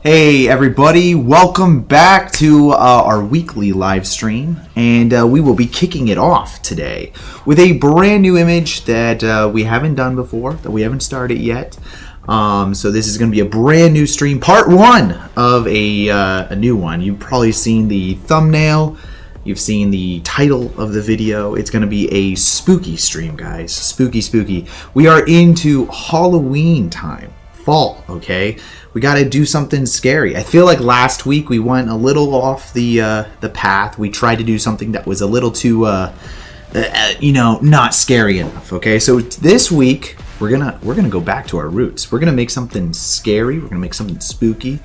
Hey everybody, welcome back to our weekly live stream, and we will be kicking it off today with a brand new image that we haven't done before, that we haven't started yet. So this is going to be a brand new stream, part one of a new one. You've probably seen the thumbnail, you've seen the title of the video. It's going to be a spooky stream, guys. Spooky. We are into Halloween time, fall, okay? We got to do something scary. I feel like last week we went a little off the path. We tried to do something that was a little too, not scary enough. Okay, so this week we're gonna go back to our roots. We're gonna make something scary. We're gonna make something spooky,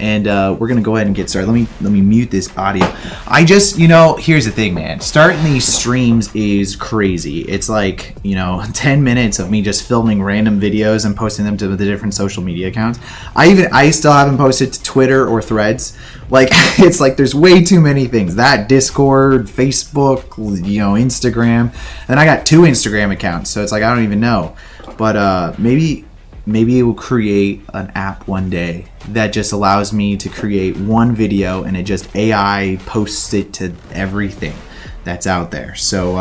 and we're gonna go ahead and get started. Let me mute this audio. I just, here's the thing, man. Starting these streams is crazy. It's like 10 minutes of me just filming random videos and posting them to the different social media accounts. I still haven't posted to Twitter or Threads. Like, it's like there's way too many things. That Discord, Facebook, Instagram. And I got 2 Instagram accounts, so it's like I don't even know. But maybe it will create an app one day that just allows me to create one video and it just AI posts it to everything that's out there. So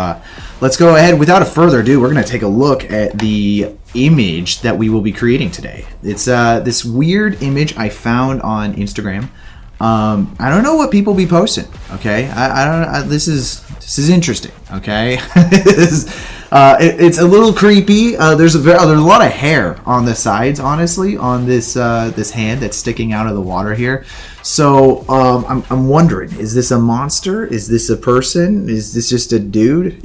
let's go ahead. Without a further ado, we're going to take a look at the image that we will be creating today. It's this weird image I found on Instagram. I don't know what people be posting. Okay, I don't. This is interesting. Okay, it's a little creepy. There's a lot of hair on the sides, honestly, on this hand that's sticking out of the water here. So I'm wondering, is this a monster? Is this a person? Is this just a dude?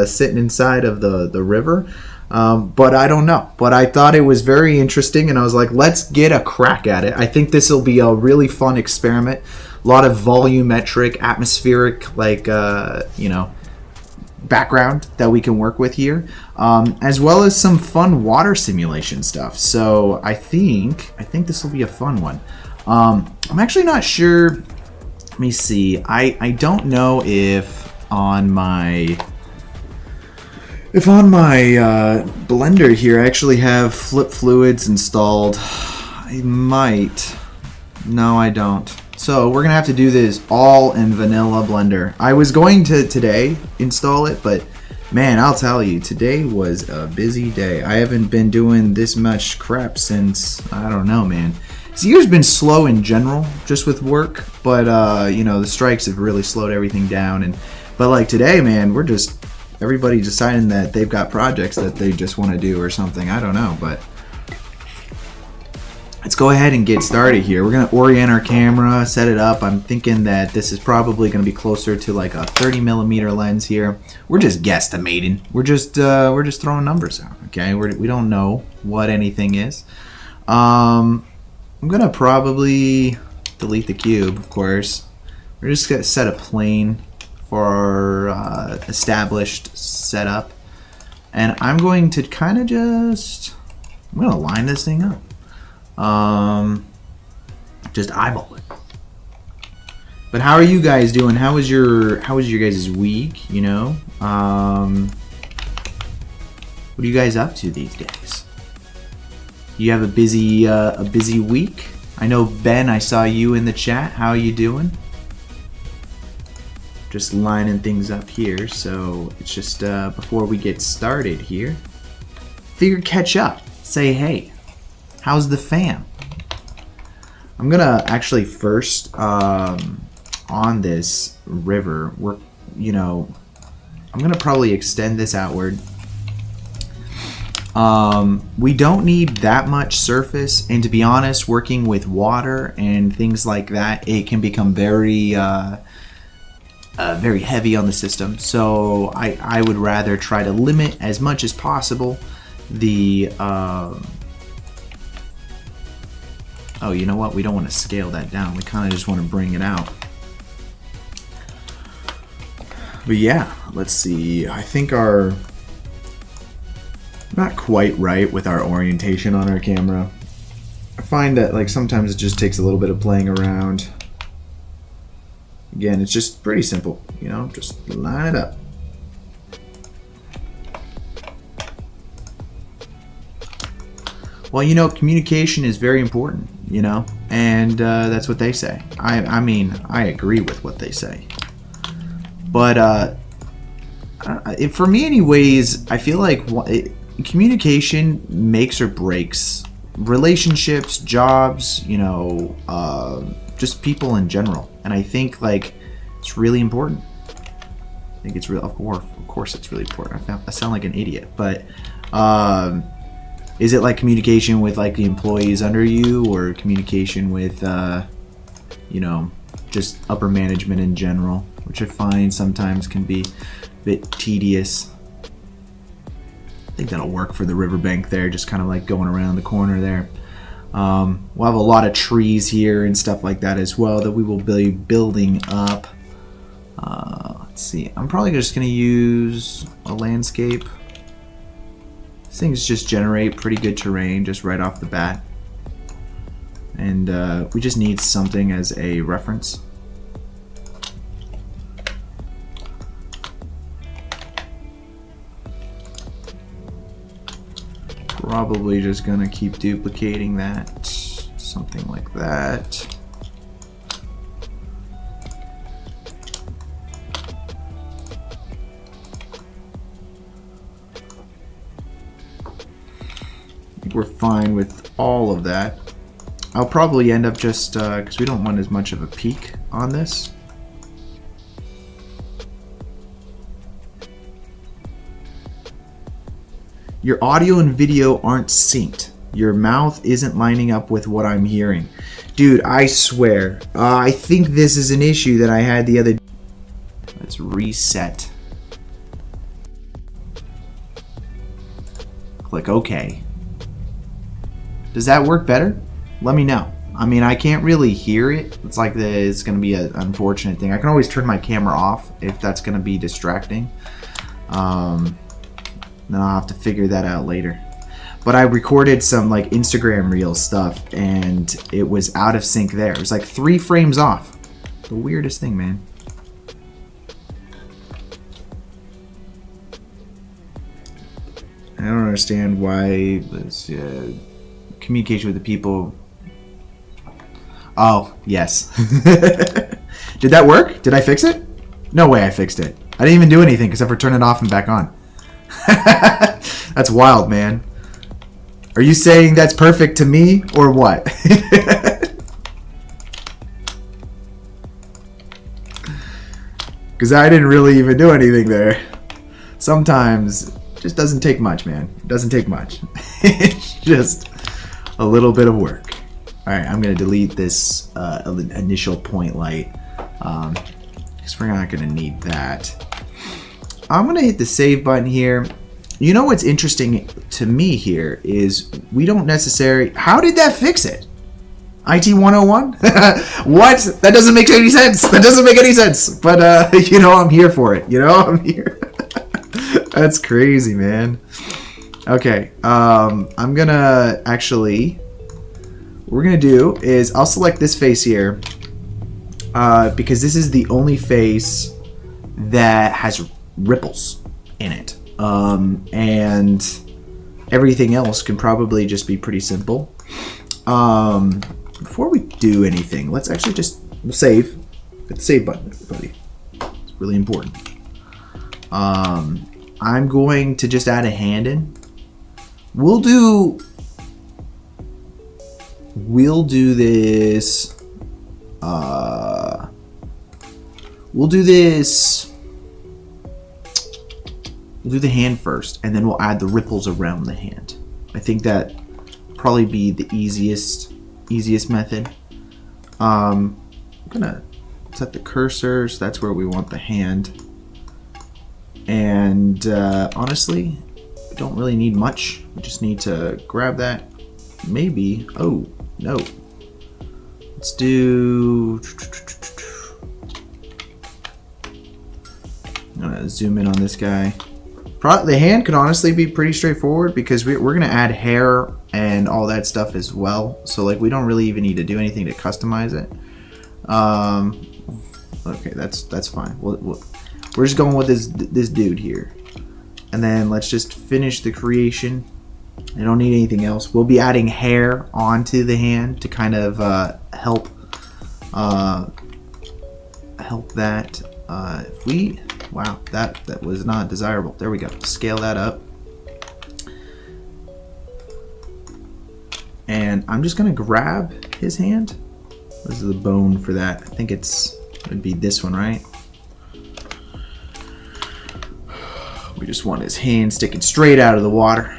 Sitting inside of the river. But I don't know. But I thought it was very interesting, and I was like, let's get a crack at it. I think this will be a really fun experiment. A lot of volumetric, atmospheric, background that we can work with here, as well as some fun water simulation stuff. So I think this will be a fun one. I'm actually not sure. Let me see. I don't know if on my blender here I actually have flip fluids installed. I might. No, I don't. So we're gonna have to do this all in vanilla Blender. I was going to today install it, but man, I'll tell you, today was a busy day. I haven't been doing this much crap since, I don't know, man. This year's been slow in general, just with work, but the strikes have really slowed everything down. But like today, man, we're just everybody deciding that they've got projects that they just want to do or something. I don't know, but let's go ahead and get started here. We're going to orient our camera, set it up. I'm thinking that this is probably going to be closer to like a 30mm lens here. We're just guesstimating. We're just throwing numbers out, okay? We don't know what anything is. I'm going to probably delete the cube, of course. We're just going to set a plane for our established setup. And I'm going to kind of I'm going to line this thing up. Just eyeball it. But how are you guys doing? How was your guys' week? What are you guys up to these days? You have a busy week? I know, Ben, I saw you in the chat. How are you doing? Just lining things up here, so it's just before we get started here, figured catch up, say hey. How's the fam? I'm gonna actually first on this river. I'm gonna probably extend this outward. We don't need that much surface, and to be honest, working with water and things like that, it can become very heavy on the system. So I would rather try to limit as much as possible the. Oh, you know what? We don't want to scale that down. We kind of just want to bring it out. But yeah, let's see. I think not quite right with our orientation on our camera. I find that like sometimes it just takes a little bit of playing around. Again, it's just pretty simple, just line it up. Well, communication is very important, and that's what they say. I mean, I agree with what they say, but for me anyways, I feel like communication makes or breaks relationships, jobs, you know, just people in general. And I think like it's really important. I think it's real. Of course it's really important. I sound like an idiot, but is it like communication with like the employees under you, or communication with you know, just upper management in general, which I find sometimes can be a bit tedious. I think that'll work for the riverbank there, just kind of like going around the corner there. We'll have a lot of trees here and stuff like that as well that we will be building up. Let's see, I'm probably just going to use a landscape. These things just generate pretty good terrain just right off the bat. And we just need something as a reference. Probably just gonna keep duplicating that, something like that. I think we're fine with all of that. I'll probably end up just, because we don't want as much of a peak on this. Your audio and video aren't synced. Your mouth isn't lining up with what I'm hearing. Dude, I swear. I think this is an issue that I had the other day. Let's reset. Click OK. Does that work better? Let me know. I mean, I can't really hear it. It's like it's going to be an unfortunate thing. I can always turn my camera off if that's going to be distracting. Then I'll have to figure that out later. But I recorded some like Instagram reel stuff and it was out of sync there. It was like 3 frames off. The weirdest thing, man. I don't understand why this communication with the people. Oh, yes. Did that work? Did I fix it? No way I fixed it. I didn't even do anything except for turn it off and back on. That's wild, man. Are you saying that's perfect to me or what? Because I didn't really even do anything there. Sometimes it just doesn't take much, man. It doesn't take much. It's just a little bit of work. Alright, I'm going to delete this initial point light because we're not going to need that. I'm going to hit the save button here. You know what's interesting to me here is we don't necessarily... How did that fix it? IT 101? What? That doesn't make any sense. That doesn't make any sense. But, you know, I'm here for it. You know, I'm here. That's crazy, man. Okay. I'm going to actually... What we're going to do is I'll select this face here because this is the only face that has ripples in it. And everything else can probably just be pretty simple. Before we do anything, let's actually just save. Hit the save button, everybody. It's really important. I'm going to just add a hand in. We'll do this. We'll do this. We'll do the hand first, and then we'll add the ripples around the hand. I think that probably be the easiest method. I'm gonna set the cursor, so that's where we want the hand. And honestly, we don't really need much. We just need to grab that. Maybe. Oh no. Let's do. I'm gonna zoom in on this guy. The hand could honestly be pretty straightforward because we're going to add hair and all that stuff as well. So like we don't really even need to do anything to customize it. Okay, that's fine. We're just going with this dude here. And then let's just finish the creation. I don't need anything else. We'll be adding hair onto the hand to kind of help that. If we, wow, that was not desirable. There we go. Scale that up. And I'm just gonna grab his hand. This is the bone for that. I think it'd be this one, right? We just want his hand sticking straight out of the water.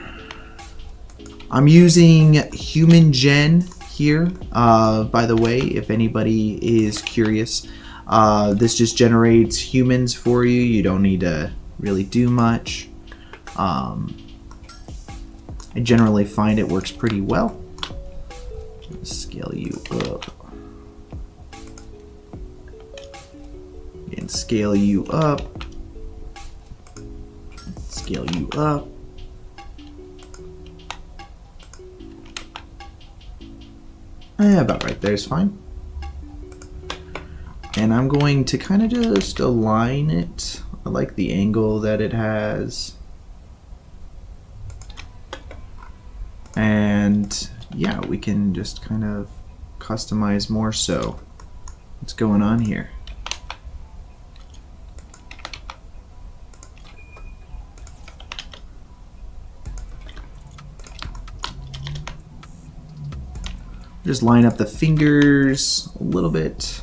I'm using Human Gen here, by the way, if anybody is curious. This just generates humans for you. You don't need to really do much. I generally find it works pretty well. Scale you up. And scale you up. Scale you up. Yeah, about right there is fine. And I'm going to kind of just align it. I like the angle that it has. And yeah, we can just kind of customize more so. What's going on here? Just line up the fingers a little bit.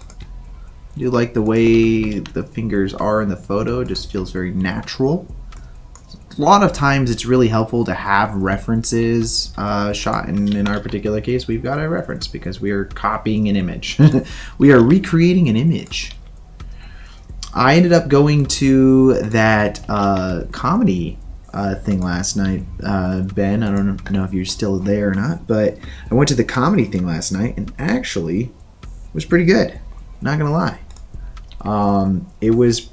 I do like the way the fingers are in the photo. It just feels very natural. A lot of times it's really helpful to have references shot. In our particular case, we've got a reference because we are copying an image. We are recreating an image. I ended up going to that comedy thing last night, Ben. I don't know if you're still there or not, but I went to the comedy thing last night and actually it was pretty good. Not gonna lie. It was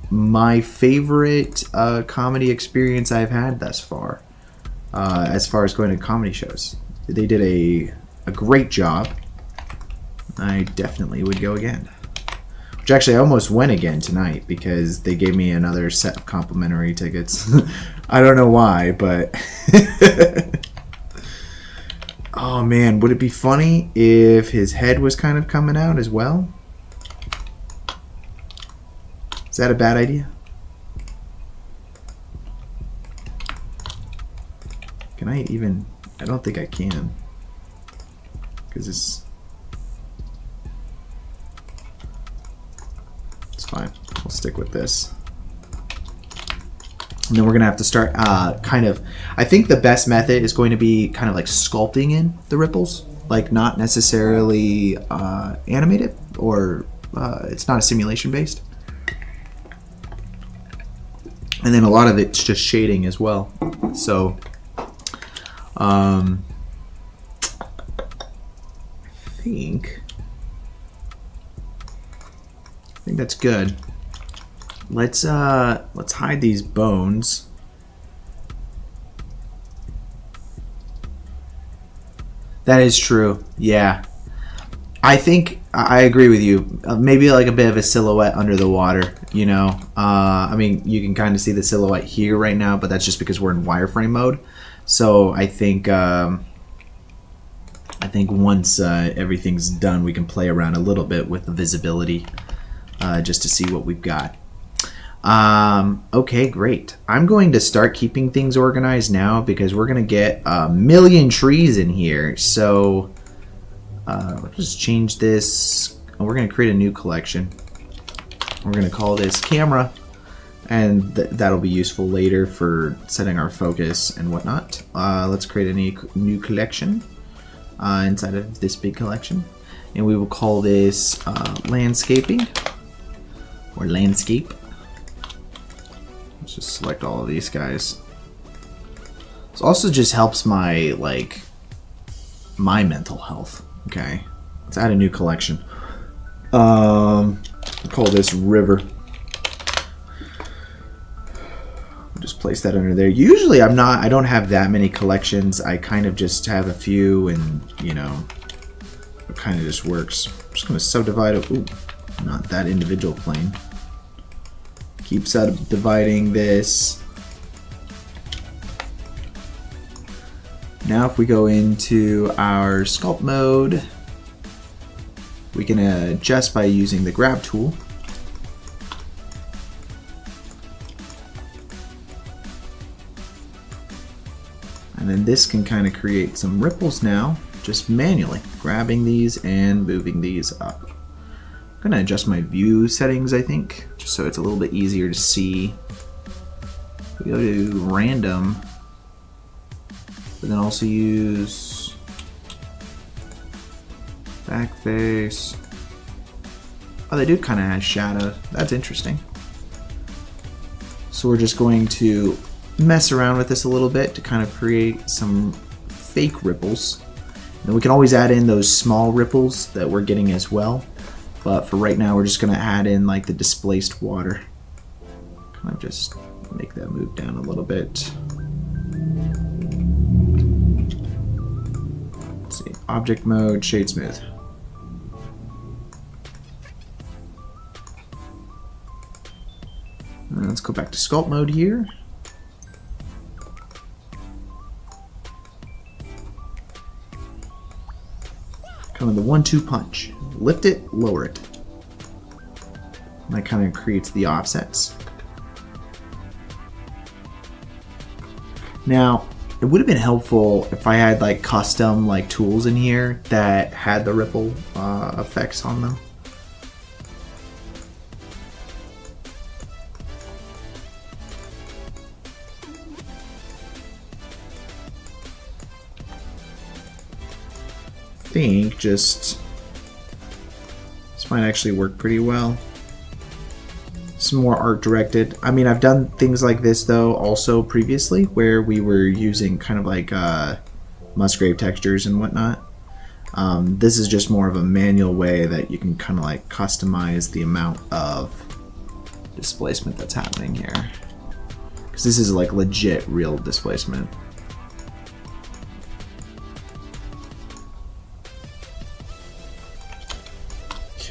my favorite comedy experience I've had thus far, as far as going to comedy shows. They did a great job. I definitely would go again. Which actually I almost went again tonight because they gave me another set of complimentary tickets. I don't know why, but oh man, would it be funny if his head was kind of coming out as well? Is that a bad idea? Can I even? I don't think I can. Because it's fine. We'll stick with this. And then we're going to have to start kind of, I think the best method is going to be kind of like sculpting in the ripples. Like not necessarily animated or it's not a simulation based. And then a lot of it's just shading as well. So, I think that's good. Let's hide these bones. That is true. Yeah. I think I agree with you. Maybe like a bit of a silhouette under the water, you know. I mean, you can kind of see the silhouette here right now, but that's just because we're in wireframe mode. So I think once everything's done, we can play around a little bit with the visibility, just to see what we've got. Okay, great. I'm going to start keeping things organized now because we're gonna get a million trees in here. So. Let's just change this. We're going to create a new collection. We're going to call this camera, and that'll be useful later for setting our focus and whatnot. Let's create a new collection inside of this big collection, and we will call this landscaping or landscape. Let's just select all of these guys. This also just helps my mental health. Okay, let's add a new collection. We'll call this river. We'll just place that under there. Usually I don't have that many collections. I kind of just have a few, and you know, it kind of just works. I'm just gonna subdivide it. Ooh, not that individual plane. Keep subdividing this. Now if we go into our sculpt mode, we can adjust by using the grab tool. And then this can kind of create some ripples now, just manually grabbing these and moving these up. I'm going to adjust my view settings, I think, just so it's a little bit easier to see. We go to random, but then also use back face. Oh, they do kind of have shadow. That's interesting. So we're just going to mess around with this a little bit to kind of create some fake ripples. And we can always add in those small ripples that we're getting as well. But for right now, we're just going to add in like the displaced water. Kind of just make that move down a little bit. Let's see, object mode, shade smooth. And let's go back to sculpt mode here. Kind of the 1-2 punch. Lift it, lower it. And that kind of creates the offsets. Now, it would have been helpful if I had like custom like tools in here that had the ripple effects on them. I think just this might actually work pretty well. Some more art directed. I mean, I've done things like this though also previously where we were using kind of like Musgrave textures and whatnot. This is just more of a manual way that you can kind of like customize the amount of displacement that's happening here, because this is like legit real displacement.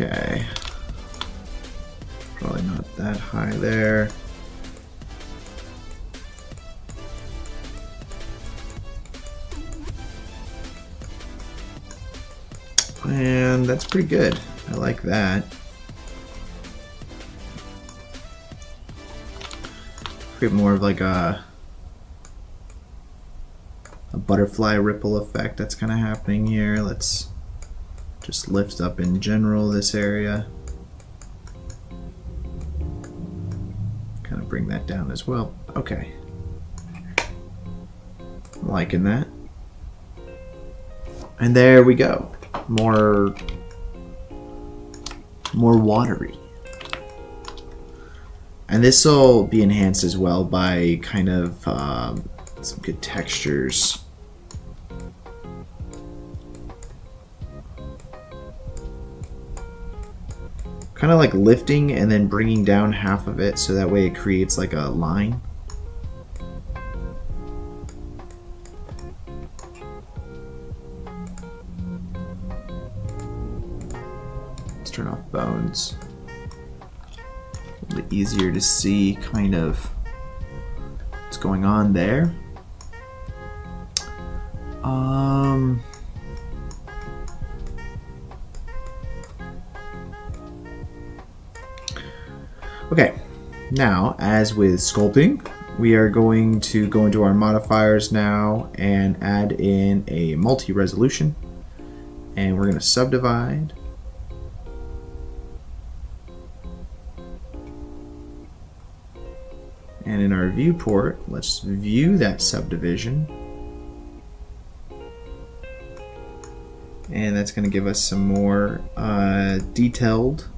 Okay, probably not that high there. And that's pretty good. I like that. Create more of like a butterfly ripple effect that's kind of happening here. Let's just lift up in general this area. Kind of bring that down as well. Okay. I'm liking that. And there we go. More watery. And this will be enhanced as well by kind of some good textures. Kind of like lifting and then bringing down half of it so that way it creates like a line. Let's turn off bones. A little bit easier to see kind of what's going on there. Okay, now as with sculpting, we are going to go into our modifiers now and add in a multi-resolution, and we're going to subdivide. And in our viewport, let's view that subdivision. And that's going to give us some more detailed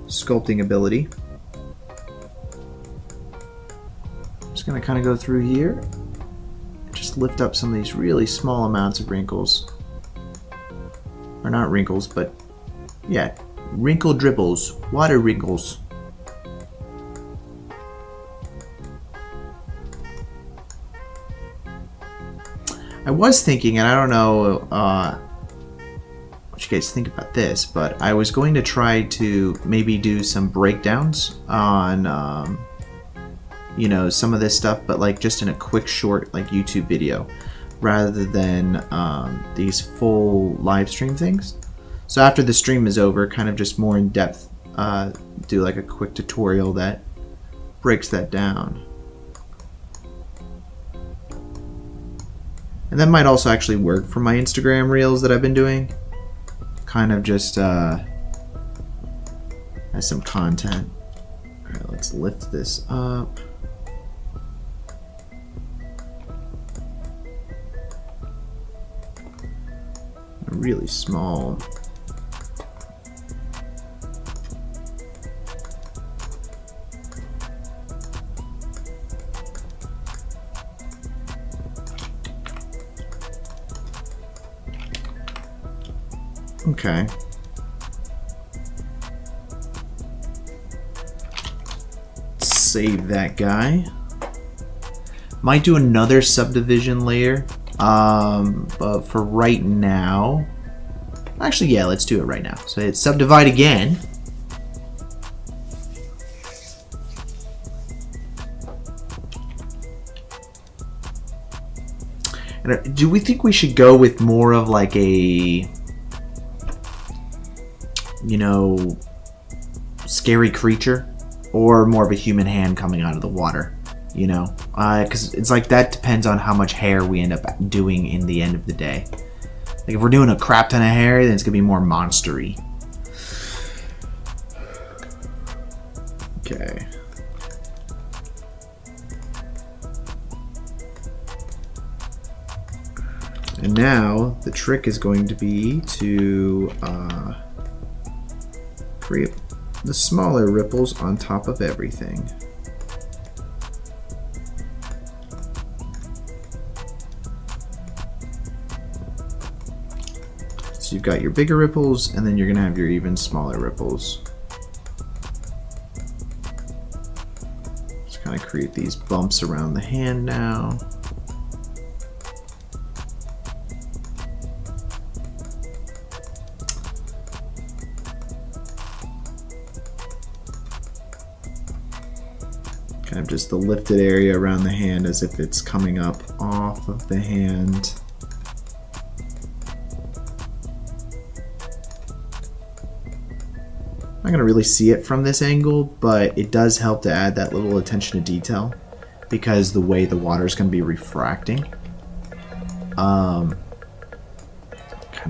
sculpting ability. I'm just going to kind of go through here, just lift up some of these really small amounts of wrinkles. Or not wrinkles, but yeah, wrinkle dribbles, water wrinkles. I was thinking, and I don't know what you guys think about this, but I was going to try to maybe do some breakdowns on you know, some of this stuff, but like just in a quick short like YouTube video rather than these full live stream things. So after the stream is over, kind of just more in depth, do like a quick tutorial that breaks that down. And that might also actually work for my Instagram reels that I've been doing. Kind of just as some content. Alright, let's lift this up. Really small. Okay. Save that guy. Might do another subdivision later. But for right now, actually, yeah, let's do it right now. So hit subdivide again. And do we think we should go with more of like a, you know, scary creature, or more of a human hand coming out of the water? You know, because it's like that depends on how much hair we end up doing in the end of the day. Like if we're doing a crap ton of hair, then it's gonna be more monstery. Okay. And now the trick is going to be to create the smaller ripples on top of everything. So you've got your bigger ripples, and then you're gonna have your even smaller ripples. Just kind of create these bumps around the hand now. Kind of just the lifted area around the hand as if it's coming up off of the hand. I'm not going to really see it from this angle, but it does help to add that little attention to detail because the way the water is going to be refracting. Kind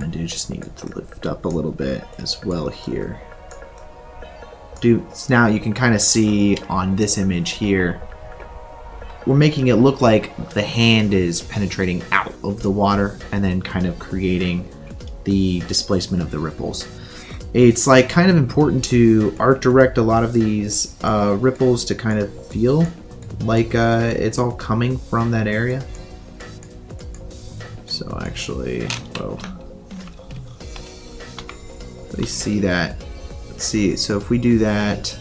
of do just need it to lift up a little bit as well here. Now you can kind of see on this image here, we're making it look like the hand is penetrating out of the water and then kind of creating the displacement of the ripples. It's like kind of important to art direct a lot of these ripples to kind of feel like it's all coming from that area. So actually, whoa. Let me see that. Let's see, so if we do that,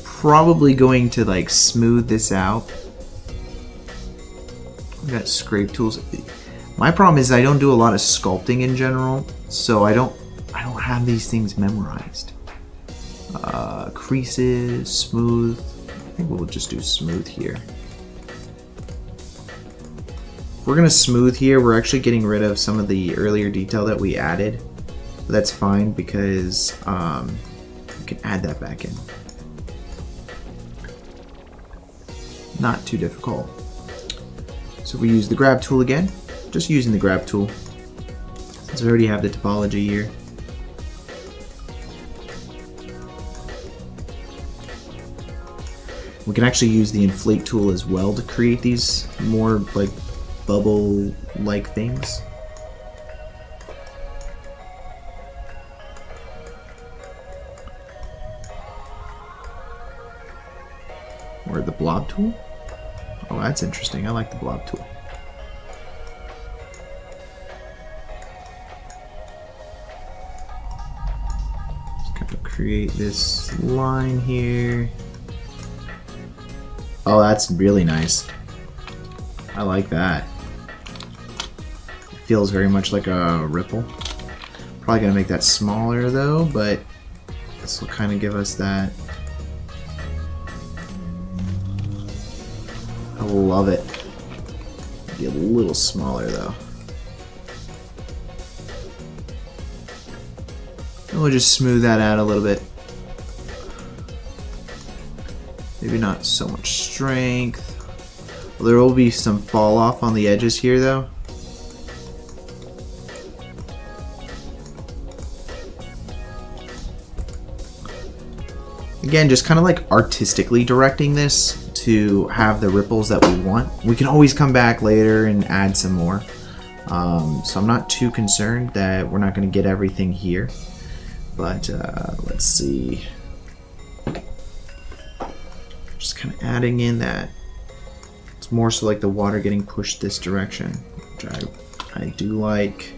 probably going to like smooth this out. We got scrape tools. My problem is I don't do a lot of sculpting in general, so I don't have these things memorized. Creases, smooth. I think we'll just do smooth here. We're gonna smooth here. We're actually getting rid of some of the earlier detail that we added. But that's fine because we can add that back in. Not too difficult. So if we use the grab tool again, just using the grab tool, since we already have the topology here. We can actually use the inflate tool as well to create these more like bubble-like things. Or the blob tool? Oh, that's interesting. I like the blob tool. Just kind of create this line here. Oh, that's really nice. I like that. It feels very much like a ripple. Probably gonna make that smaller though, but this will kind of give us that I love it. Be a little smaller though. And we'll just smooth that out a little bit. Maybe not so much strength. Well, there will be some fall off on the edges here though. Again, just kind of like artistically directing this to have the ripples that we want. We can always come back later and add some more. So I'm not too concerned that we're not going to get everything here. But let's see. Just kind of adding in that. It's more so like the water getting pushed this direction, which I do like.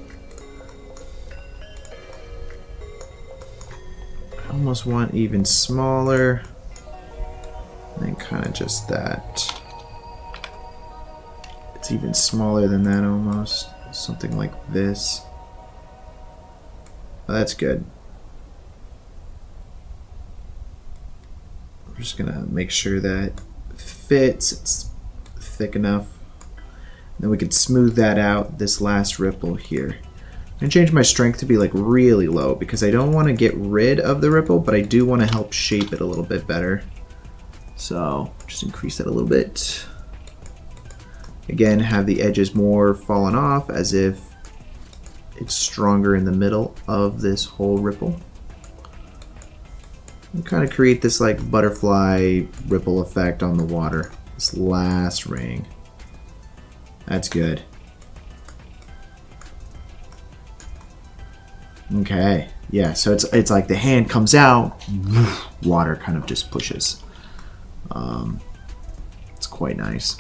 I almost want even smaller. And kind of just that. It's even smaller than that almost. Something like this. Oh, that's good. I'm just gonna make sure that fits. It's thick enough. Then we can smooth that out, this last ripple here. I'm gonna change my strength to be like really low because I don't want to get rid of the ripple, but I do want to help shape it a little bit better. So just increase that a little bit. Again, have the edges more fallen off as if it's stronger in the middle of this whole ripple. And kind of create this like butterfly ripple effect on the water. This last ring. That's good. Okay, yeah, so it's like the hand comes out, water kind of just pushes. It's quite nice.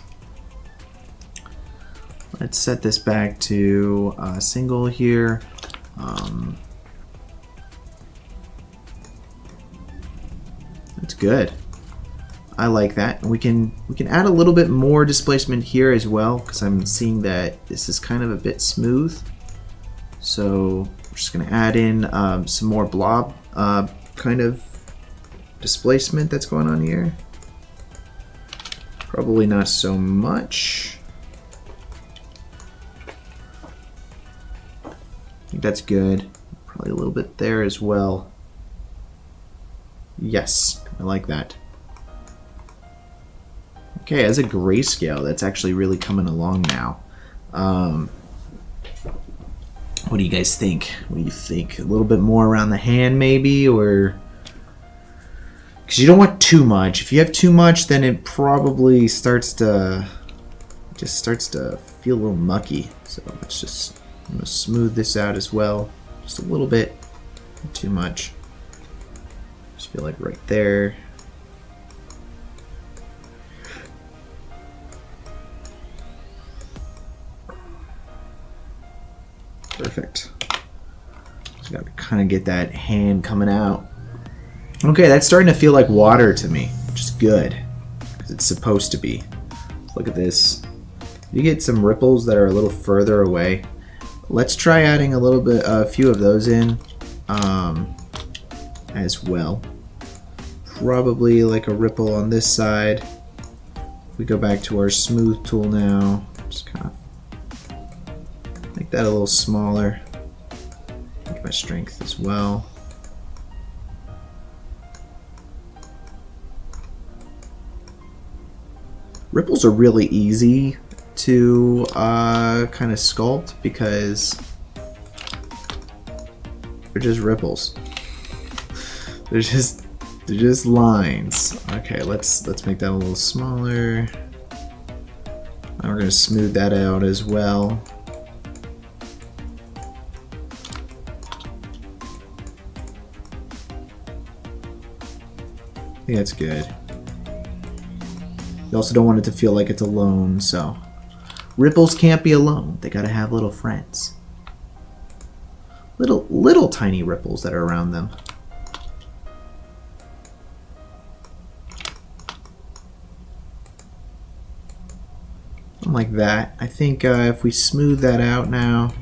Let's set this back to single here. That's good. I like that. And we can add a little bit more displacement here as well because I'm seeing that this is kind of a bit smooth. So we're just going to add in some more blob kind of displacement that's going on here. Probably not so much. I think that's good. Probably a little bit there as well. Yes, I like that. Okay, as a grayscale, that's actually really coming along now. What do you guys think? What do you think? A little bit more around the hand maybe, or... Because you don't want too much. If you have too much, then it probably starts to feel a little mucky. So let's just, I'm going to smooth this out as well. Just a little bit, not too much. Just feel like right there. Perfect. Just got to kind of get that hand coming out. Okay, that's starting to feel like water to me, which is good, because it's supposed to be. Look at this. You get some ripples that are a little further away. Let's try adding a few of those in as well. Probably like a ripple on this side. If we go back to our smooth tool now, just kind of make that a little smaller. Make my strength as well. Ripples are really easy to kind of sculpt because they're just ripples. They're just lines. Okay, let's make that a little smaller. Now we're gonna smooth that out as well. I think that's good. You also don't want it to feel like it's alone, so ripples can't be alone. They gotta have little friends. Little tiny ripples that are around them. Something like that. I think if we smooth that out now,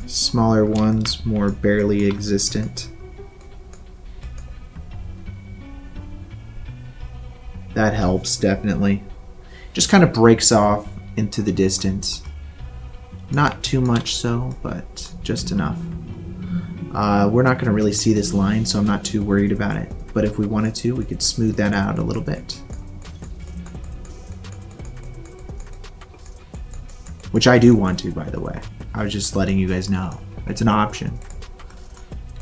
smaller ones, more barely existent. That helps, definitely. Just kind of breaks off into the distance. Not too much so, but just enough. We're not going to really see this line, so I'm not too worried about it. But if we wanted to, we could smooth that out a little bit. Which I do want to, by the way. I was just letting you guys know. It's an option.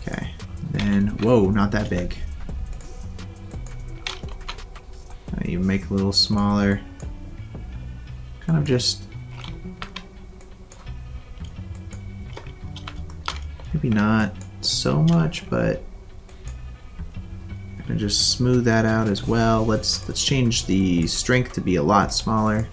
Okay. Then, whoa, not that big. You make it a little smaller. Kind of just... maybe not so much, but I can just smooth that out as well. Let's change the strength to be a lot smaller.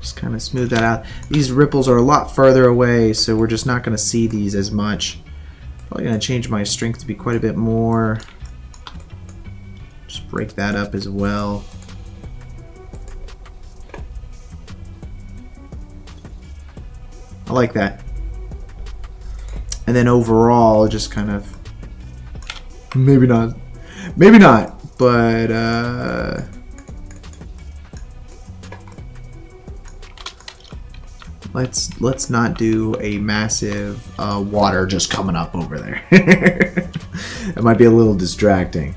Just kind of smooth that out. These ripples are a lot farther away, so we're just not going to see these as much. Probably going to change my strength to be quite a bit more. Just break that up as well. I like that. And then overall, just kind of, maybe not, but let's not do a massive water just coming up over there. It might be a little distracting.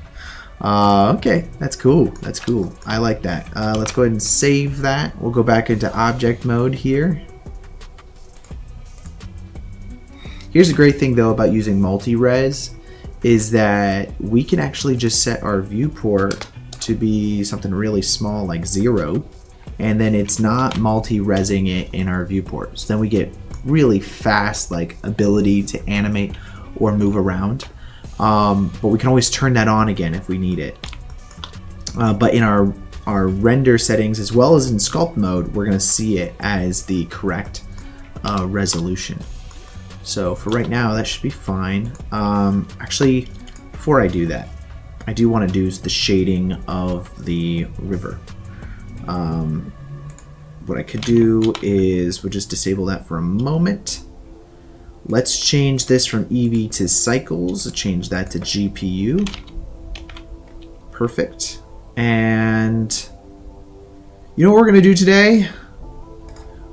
Okay, that's cool. That's cool. I like that. Let's go ahead and save that. We'll go back into object mode here. Here's a great thing though about using multi-res is that we can actually just set our viewport to be something really small like 0, and then it's not multi-resing it in our viewport. So then we get really fast like ability to animate or move around, but we can always turn that on again if we need it. But in our render settings as well as in sculpt mode, we're going to see it as the correct resolution. So for right now, that should be fine. Actually, before I do that, I do want to do the shading of the river. What I could do is we'll just disable that for a moment. Let's change this from Eevee to cycles. Change that to GPU. Perfect. And you know what we're going to do today?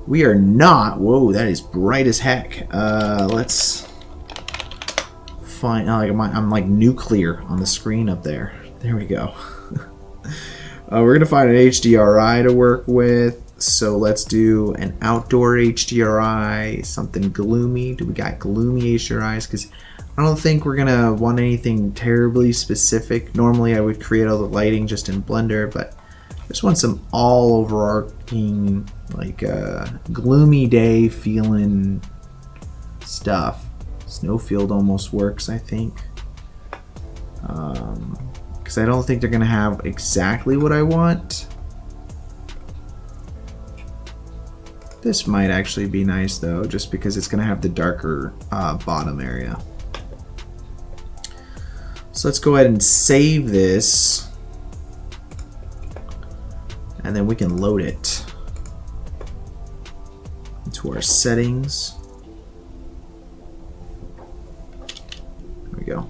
We are not. Whoa, that is bright as heck. Let's find. I'm like nuclear on the screen up there. There we go. We're gonna find an HDRI to work with. So let's do an outdoor HDRI. Something gloomy. Do we got gloomy HDRIs? Because I don't think we're gonna want anything terribly specific. Normally, I would create all the lighting just in Blender, but I just want some all overarching, like gloomy day feeling stuff. Snowfield almost works, I think. Because I don't think they're going to have exactly what I want. This might actually be nice though, just because it's going to have the darker bottom area. So let's go ahead and save this. And then we can load it into our settings. There we go.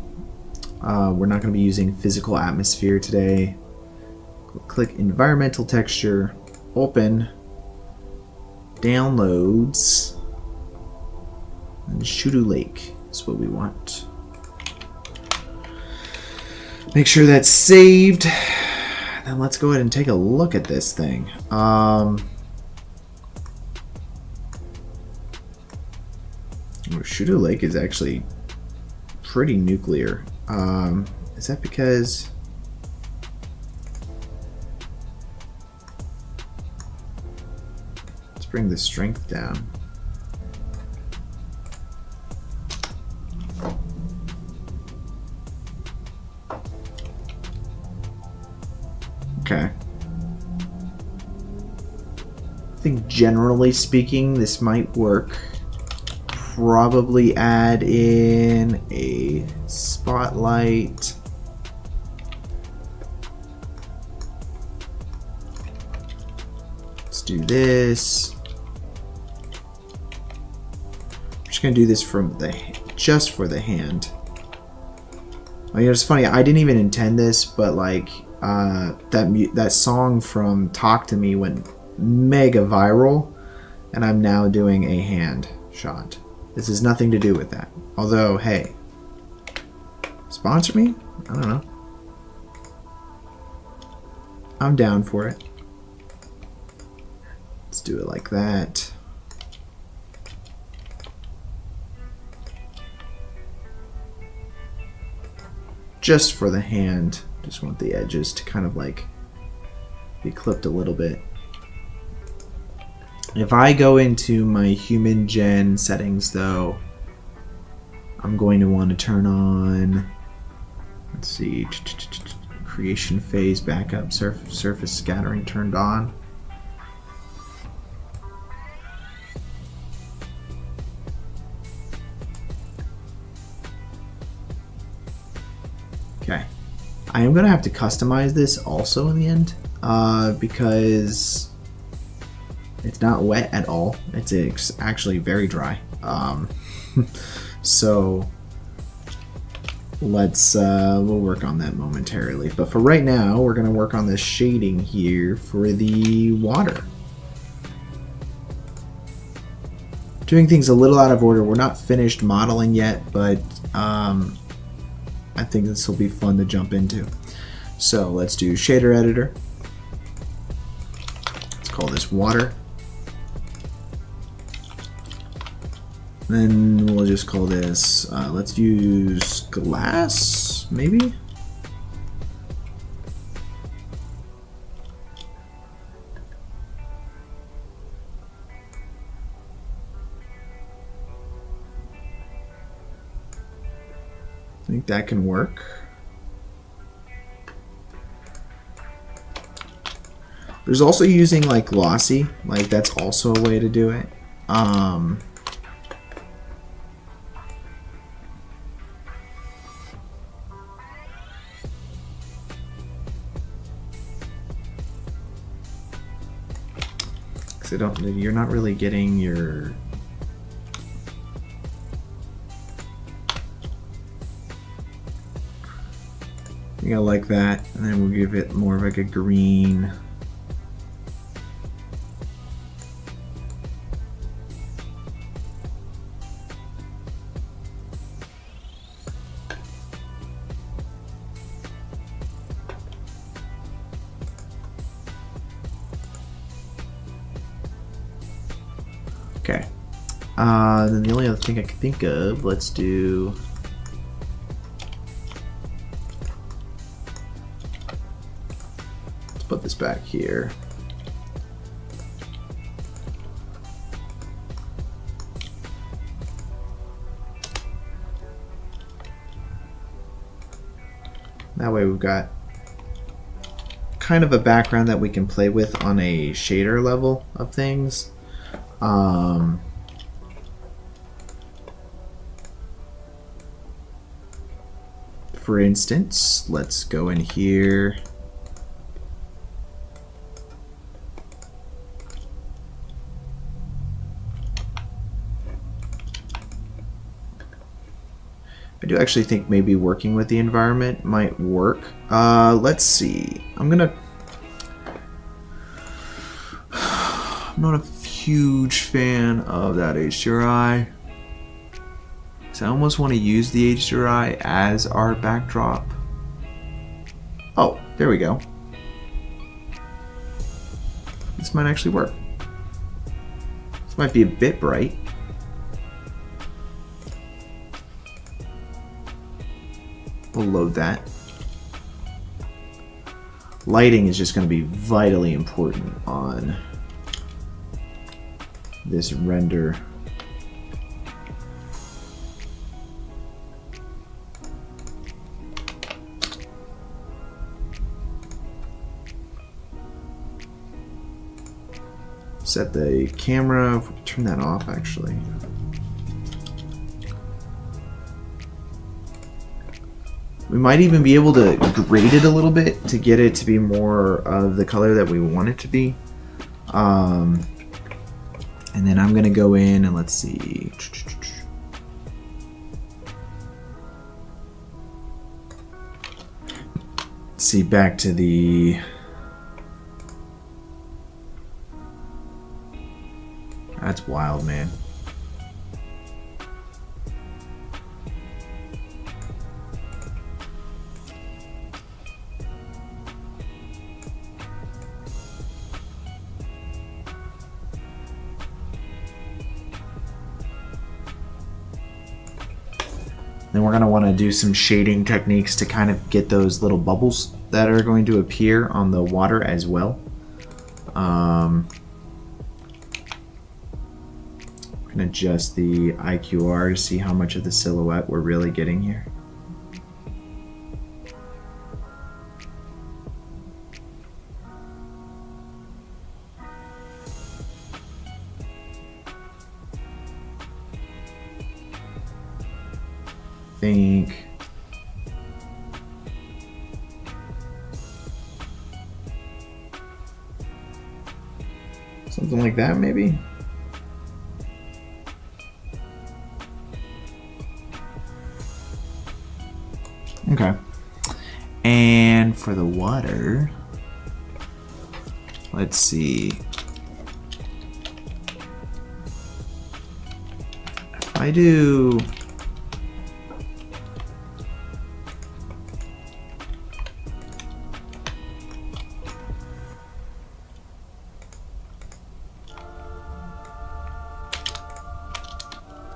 We're not going to be using physical atmosphere today. Click environmental texture, open, downloads, and Shudu Lake is what we want. Make sure that's saved. Then let's go ahead and take a look at this thing. Shudu Lake is actually pretty nuclear. Is that because... Let's bring the strength down. Okay. I think generally speaking, this might work. Probably add in a spotlight. Let's do this. I'm just gonna do this from the just for the hand. I mean, it's funny, I didn't even intend this, but like that song from Talk to Me went mega viral, and I'm now doing a hand shot. This has nothing to do with that. Although, hey, sponsor me? I don't know. I'm down for it. Let's do it like that. Just for the hand. Just want the edges to kind of like be clipped a little bit. If I go into my human gen settings though, I'm going to want to turn on, let's see, creation phase backup, surface scattering turned on. Okay, I am gonna have to customize this also in the end because it's not wet at all. It's actually very dry. So let's we'll work on that momentarily. But for right now, we're gonna work on the shading here for the water. Doing things a little out of order. We're not finished modeling yet, but I think this will be fun to jump into. So let's do shader editor. Let's call this water. Then we'll just call this, let's use glass, maybe? I think that can work. There's also using like glossy, like that's also a way to do it. You're not really getting your you go like that, and then we'll give it more of like a green. Okay. Then the only other thing I can think of, let's do. Let's put this back here. That way we've got kind of a background that we can play with on a shader level of things. For instance, let's go in here. I do actually think maybe working with the environment might work. Let's see. I'm not a huge fan of that HDRI. So I almost want to use the HDRI as our backdrop. Oh, there we go. This might actually work. This might be a bit bright. We'll load that. Lighting is just going to be vitally important on this render. Set the camera, turn that off actually. We might even be able to grade it a little bit to get it to be more of the color that we want it to be. And then I'm gonna go in and let's see. see, back to the... That's wild, man. Then we're going to want to do some shading techniques to kind of get those little bubbles that are going to appear on the water as well. We're going to adjust the IQR to see how much of the silhouette we're really getting here. Think something like that, maybe. Okay. And for the water, let's see. If I do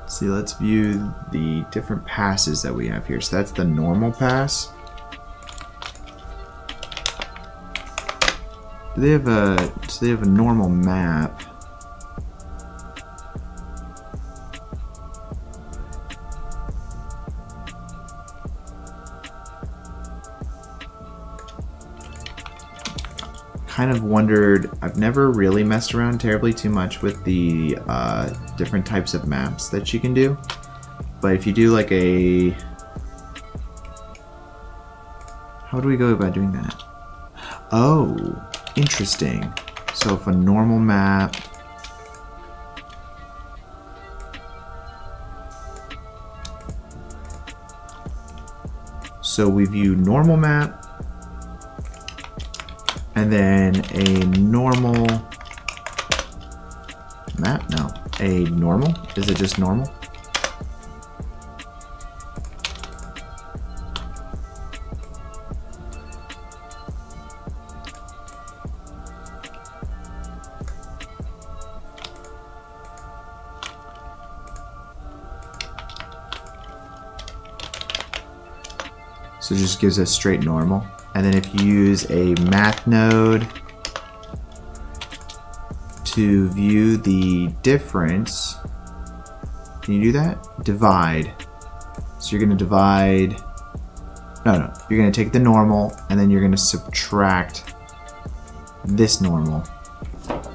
see, let's view the different passes that we have here. So that's the normal pass. They have a normal map. Kind of wondered, I've never really messed around terribly too much with the different types of maps that you can do, but if you do like a, how do we go about doing that? Oh, interesting. So if a normal map, so we view normal map, and then a normal map? No, a normal? Is it just normal? So it just gives us straight normal. And then if you use a math node to view the difference, can you do that? Divide. So you're going to divide, no, you're going to take the normal and then you're going to subtract this normal.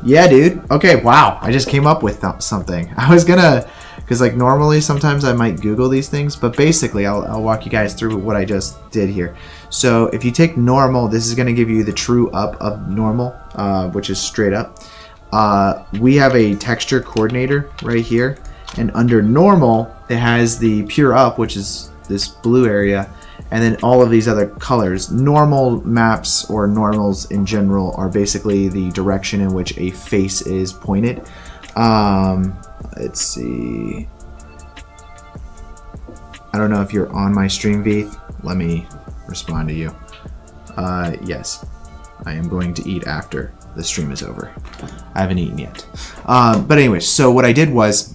Yeah, dude. Okay, wow. I just came up with something. I was going to, because like normally sometimes I might Google these things, but basically I'll walk you guys through what I just did here. So if you take normal, this is going to give you the true up of normal, which is straight up. We have a texture coordinator right here, and under normal it has the pure up, which is this blue area, and then all of these other colors. Normal maps or normals in general are basically the direction in which a face is pointed. Let's see. I don't know if you're on my stream, Veeth. Let me respond to you. Yes, I am going to eat after the stream is over. I haven't eaten yet. But anyway, so what I did was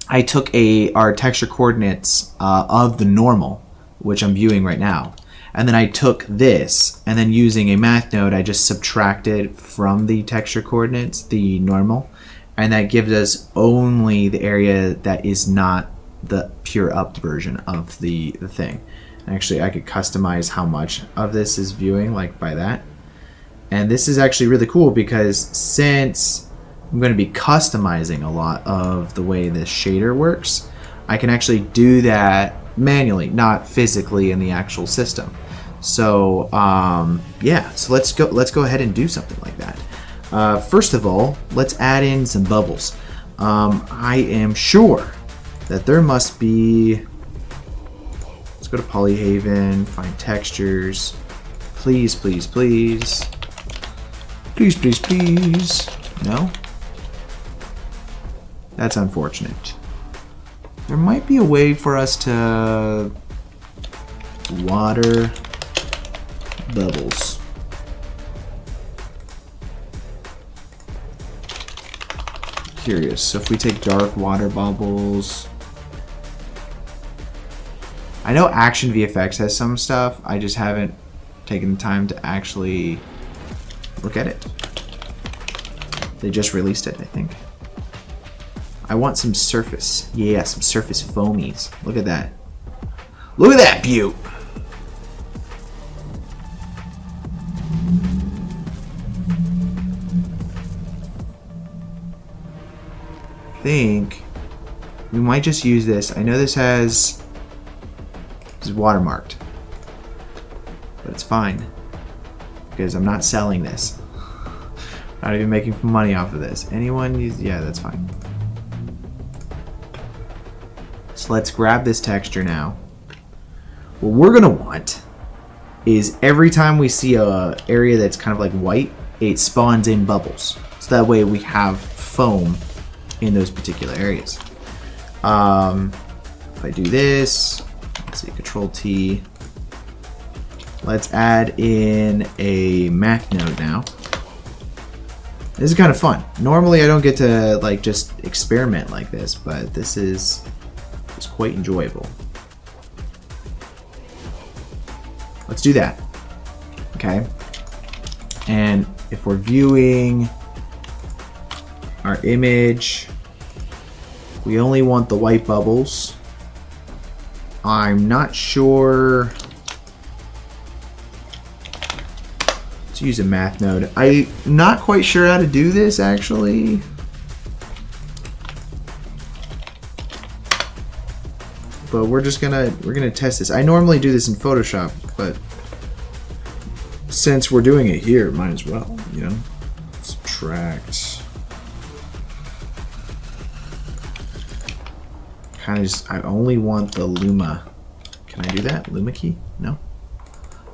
I took our texture coordinates of the normal, which I'm viewing right now, and then I took this, and then using a math node, I just subtracted from the texture coordinates the normal. And that gives us only the area that is not the pure up version of the thing. Actually, I could customize how much of this is viewing, like by that. And this is actually really cool because since I'm going to be customizing a lot of the way this shader works, I can actually do that manually, not physically in the actual system. So yeah, so let's go ahead and do something like that. First of all, let's add in some bubbles. I am sure that there must be, let's go to Polyhaven, find textures, Please, please, please. Please, please, please. No? That's unfortunate. There might be a way for us to water bubbles. Curious. So if we take dark water bubbles, I know Action VFX has some stuff. I just haven't taken the time to actually look at it. They just released it, I think. I want some surface. Yeah, some surface foamies. Look at that. Look at that beaut. I think we might just use this. I know this is watermarked, but it's fine because I'm not selling this. Not even making money off of this. Anyone use? Yeah, that's fine. So let's grab this texture now. What we're gonna want is every time we see a area that's kind of like white, it spawns in bubbles. So that way we have foam in those particular areas. If I do this, let's see, Control T. Let's add in a math node now. This is kind of fun. Normally I don't get to like just experiment like this, but this is quite enjoyable. Let's do that. Okay. And if we're viewing our image, we only want the white bubbles. I'm not sure. Let's use a math node. I'm not quite sure how to do this actually. But we're gonna test this. I normally do this in Photoshop, but since we're doing it here, might as well, you know. Subtract. Kind of just, I only want the Luma. Can I do that? Luma key? No?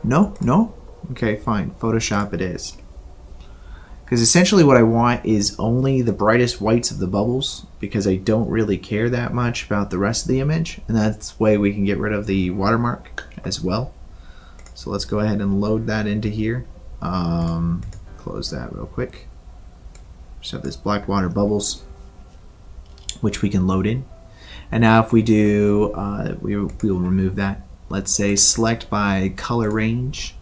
No? No? Okay, fine. Photoshop it is. Because essentially what I want is only the brightest whites of the bubbles, because I don't really care that much about the rest of the image, and that's the way we can get rid of the watermark as well. So let's go ahead and load that into here. Close that real quick. Just have this black water bubbles, which we can load in. And now if we do, we will remove that. Let's say select by color range.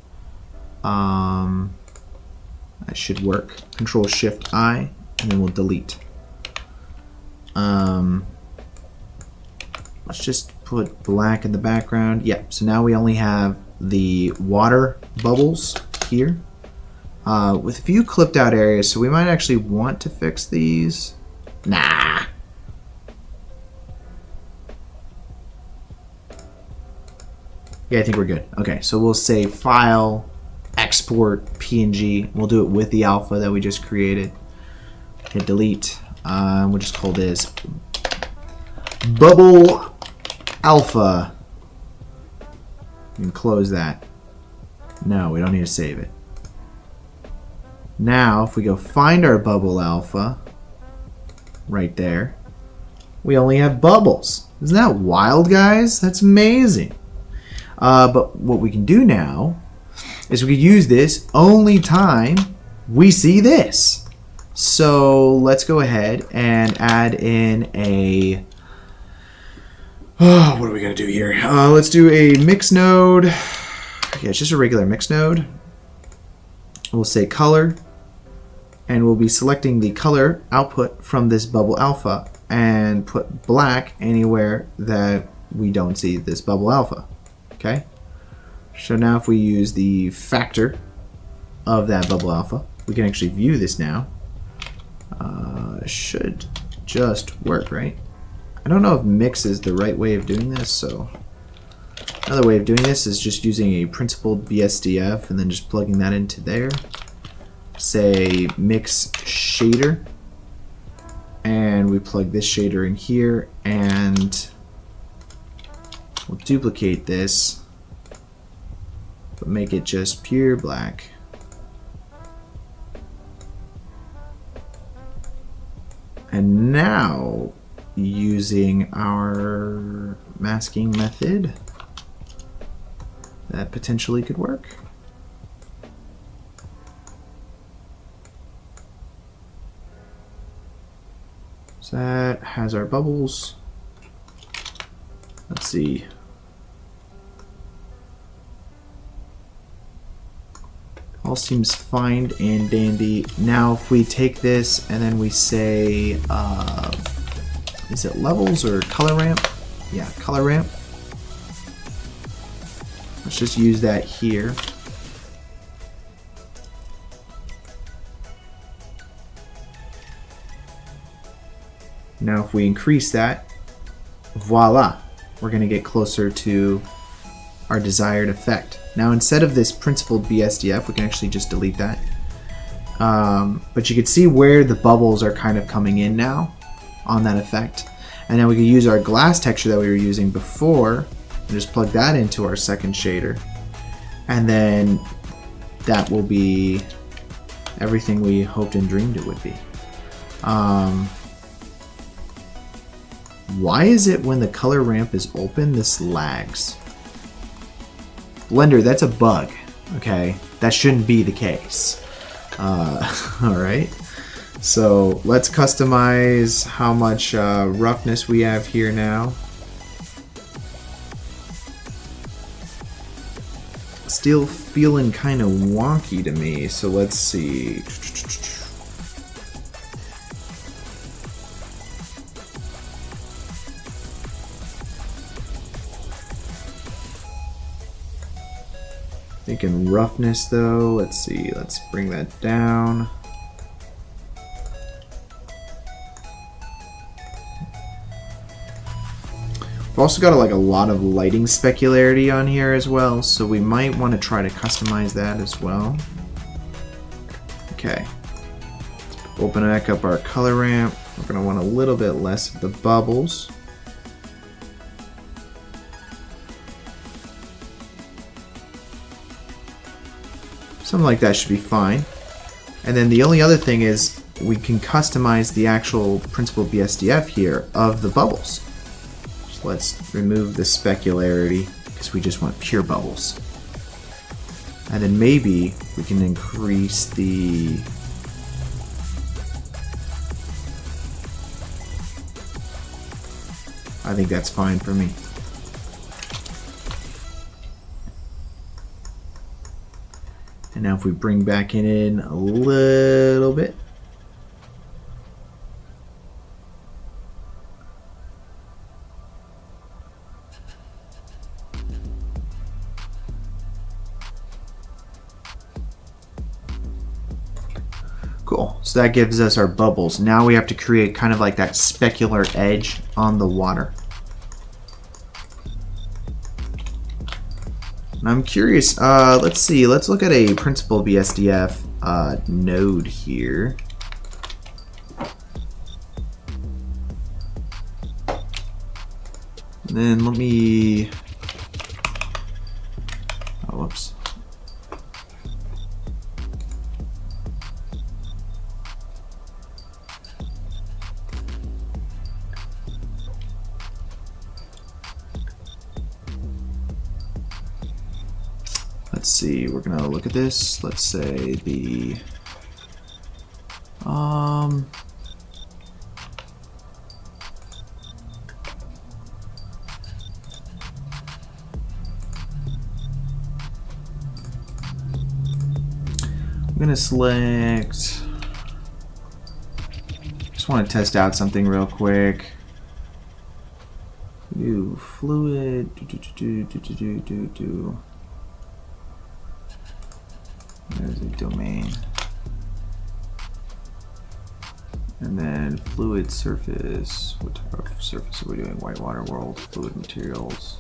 That should work. Control Shift I, and then we'll delete. Let's just put black in the background. Yeah, so now we only have the water bubbles here with a few clipped out areas, so we might actually want to fix these. Nah. Yeah, I think we're good. Okay, so we'll say File, Export PNG. We'll do it with the alpha that we just created. Hit delete. We'll just call this Bubble Alpha. You can close that. No, we don't need to save it. Now, if we go find our Bubble Alpha, right there, we only have bubbles. Isn't that wild, guys? That's amazing. But what we can do now is we could use this only time we see this. So let's go ahead and add in a, what are we gonna do here? Let's do a mix node. Yeah, it's just a regular mix node. We'll say color, and we'll be selecting the color output from this bubble alpha and put black anywhere that we don't see this bubble alpha. Okay? So now if we use the factor of that bubble alpha, we can actually view this now. Should just work, right? I don't know if mix is the right way of doing this, so another way of doing this is just using a principled BSDF and then just plugging that into there. Say mix shader, and we plug this shader in here, and we'll duplicate this. but make it just pure black. And now, using our masking method, that potentially could work. So that has our bubbles. Let's see. All seems fine and dandy. Now if we take this and then we say, is it levels or color ramp? Yeah, color ramp. Let's just use that here. Now if we increase that, voila, we're going to get closer to our desired effect. Now instead of this principled BSDF, we can actually just delete that. But you can see where the bubbles are kind of coming in now on that effect. And then we can use our glass texture that we were using before and just plug that into our second shader. And then that will be everything we hoped and dreamed it would be. Why is it when the color ramp is open, this lags? Blender, that's a bug, okay? That shouldn't be the case. Alright, so let's customize how much roughness we have here now. Still feeling kind of wonky to me, so let's see. Thinking roughness though, let's see, let's bring that down. We've also got a lot of lighting specularity on here as well, so we might want to try to customize that as well. Okay, open back up our color ramp. We're going to want a little bit less of the bubbles. Something like that should be fine. And then the only other thing is we can customize the actual principled BSDF here of the bubbles. So let's remove the specularity because we just want pure bubbles. And then maybe we can increase the I think that's fine for me. And now if we bring back in a little bit. Cool, so that gives us our bubbles. Now we have to create kind of like that specular edge on the water. I'm curious, let's see, let's look at a principled BSDF node here. And then let me, oh, whoops. Let's see, we're gonna look at this. Let's say the I'm gonna select, just want to test out something real quick. Do fluid, There's a domain. And then fluid surface. What type of surface are we doing? Whitewater world, fluid materials.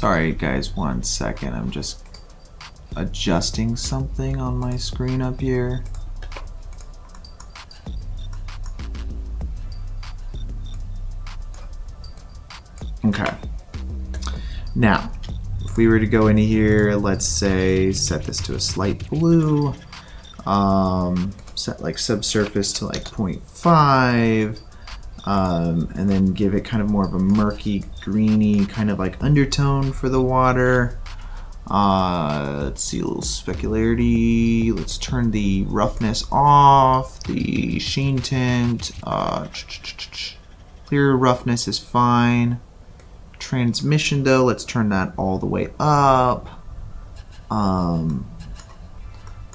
Sorry guys, 1 second. I'm just adjusting something on my screen up here. Okay. Now, if we were to go into here, let's say set this to a slight blue, set like subsurface to like 0.5, and then give it kind of more of a murky, greeny kind of like undertone for the water. Let's see, a little specularity. Let's turn the roughness off, the sheen tint, clear roughness is fine. Transmission though, let's turn that all the way up.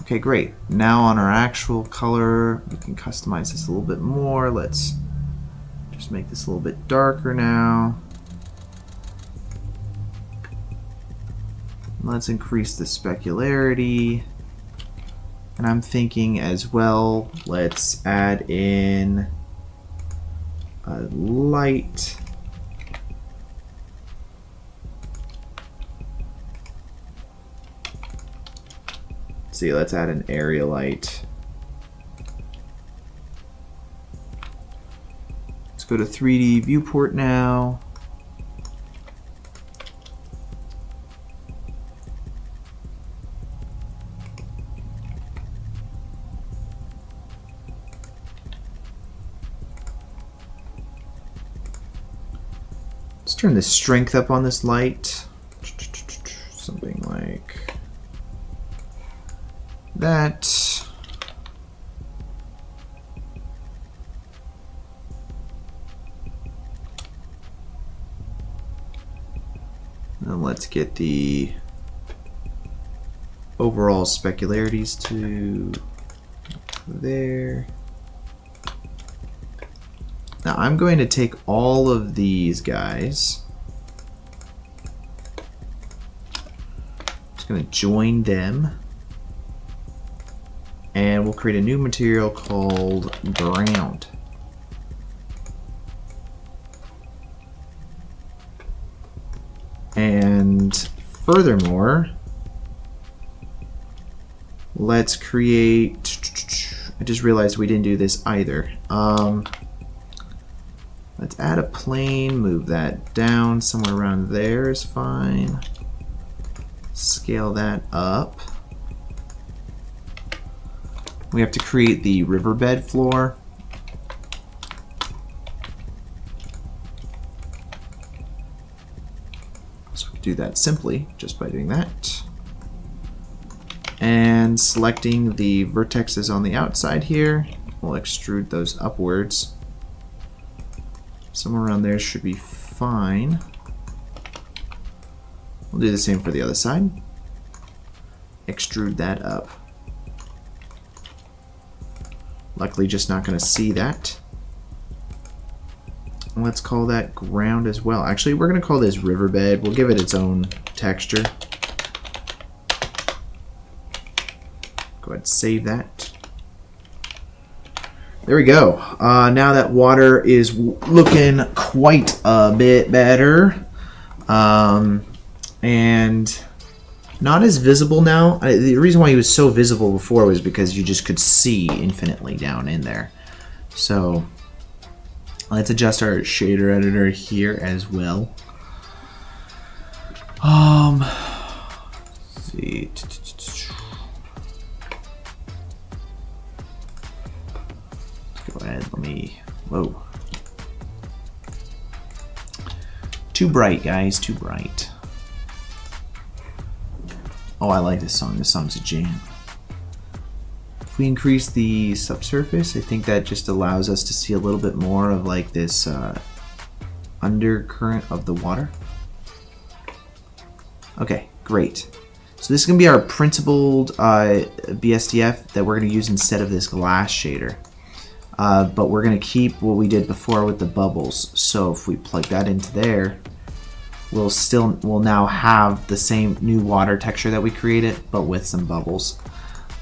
Okay, great. Now on our actual color, we can customize this a little bit more. Let's just make this a little bit darker now. Let's increase the specularity. And I'm thinking as well, let's add in a light. See, let's add an area light. Let's go to 3D viewport now. Let's turn the strength up on this light. Something like that. And let's get the overall specularities to there. Now I'm going to take all of these guys. Just going to join them. And we'll create a new material called ground. And furthermore, let's create, I just realized we didn't do this either. Let's add a plane, move that down somewhere around there is fine. Scale that up. We have to create the riverbed floor. So we can do that simply just by doing that. And selecting the vertexes on the outside here, we'll extrude those upwards. Somewhere around there should be fine. We'll do the same for the other side. Extrude that up. Luckily, just not going to see that. And let's call that ground as well. Actually, we're going to call this riverbed. We'll give it its own texture. Go ahead and save that. There we go. Now that water is looking quite a bit better. And not as visible now. The reason why he was so visible before was because you just could see infinitely down in there. So let's adjust our shader editor here as well. Let's see. Let's go ahead. Let me. Whoa. Too bright, guys. Too bright. Oh, I like this song. This song's a jam. If we increase the subsurface, I think that just allows us to see a little bit more of like this undercurrent of the water. Okay, great. So this is going to be our principled BSDF that we're going to use instead of this glass shader. But we're going to keep what we did before with the bubbles. So if we plug that into there, we'll now have the same new water texture that we created, but with some bubbles.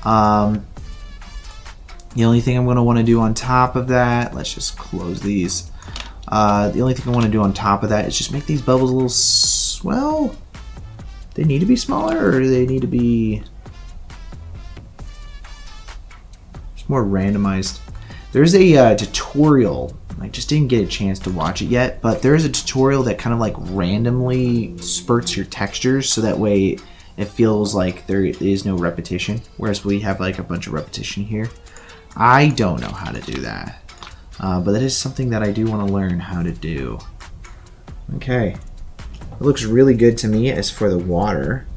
The only thing I'm going to want to do on top of that, let's just close these. The only thing I want to do on top of that is just make these bubbles a little, well, They need to be smaller, or do they need to be just more randomized? There's a tutorial. I just didn't get a chance to watch it yet, but there's a tutorial that kind of like randomly spurts your textures, so that way it feels like there is no repetition, whereas we have like a bunch of repetition here. I don't know how to do that, but that is something that I do want to learn how to do. Okay, it looks really good to me as for the water.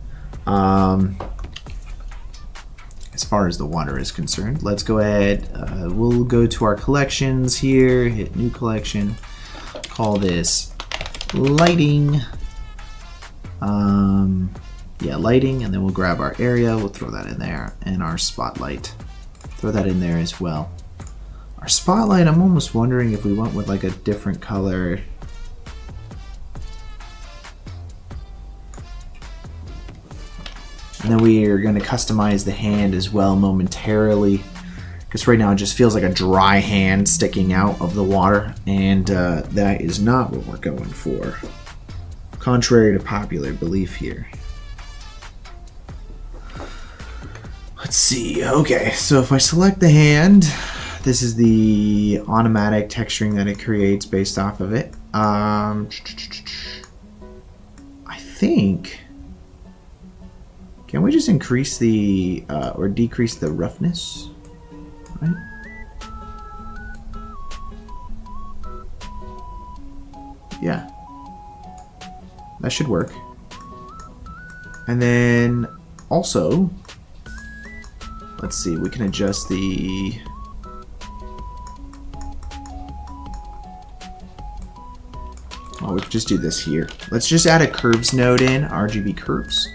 As far as the water is concerned, let's go ahead. We'll go to our collections here, hit new collection, call this lighting. Yeah, lighting, and then we'll grab our area, we'll throw that in there, and our spotlight. Throw that in there as well. Our spotlight, I'm almost wondering if we went with like a different color. And then we are going to customize the hand as well momentarily, because right now it just feels like a dry hand sticking out of the water, and that is not what we're going for, contrary to popular belief here. Let's see. Okay, so if I select the hand, this is the automatic texturing that it creates based off of it. I think... Can we just increase the, or decrease the roughness? Right? Yeah. That should work. And then, also, let's see, we can adjust the... Oh, we could just do this here. Let's just add a curves node in, RGB curves.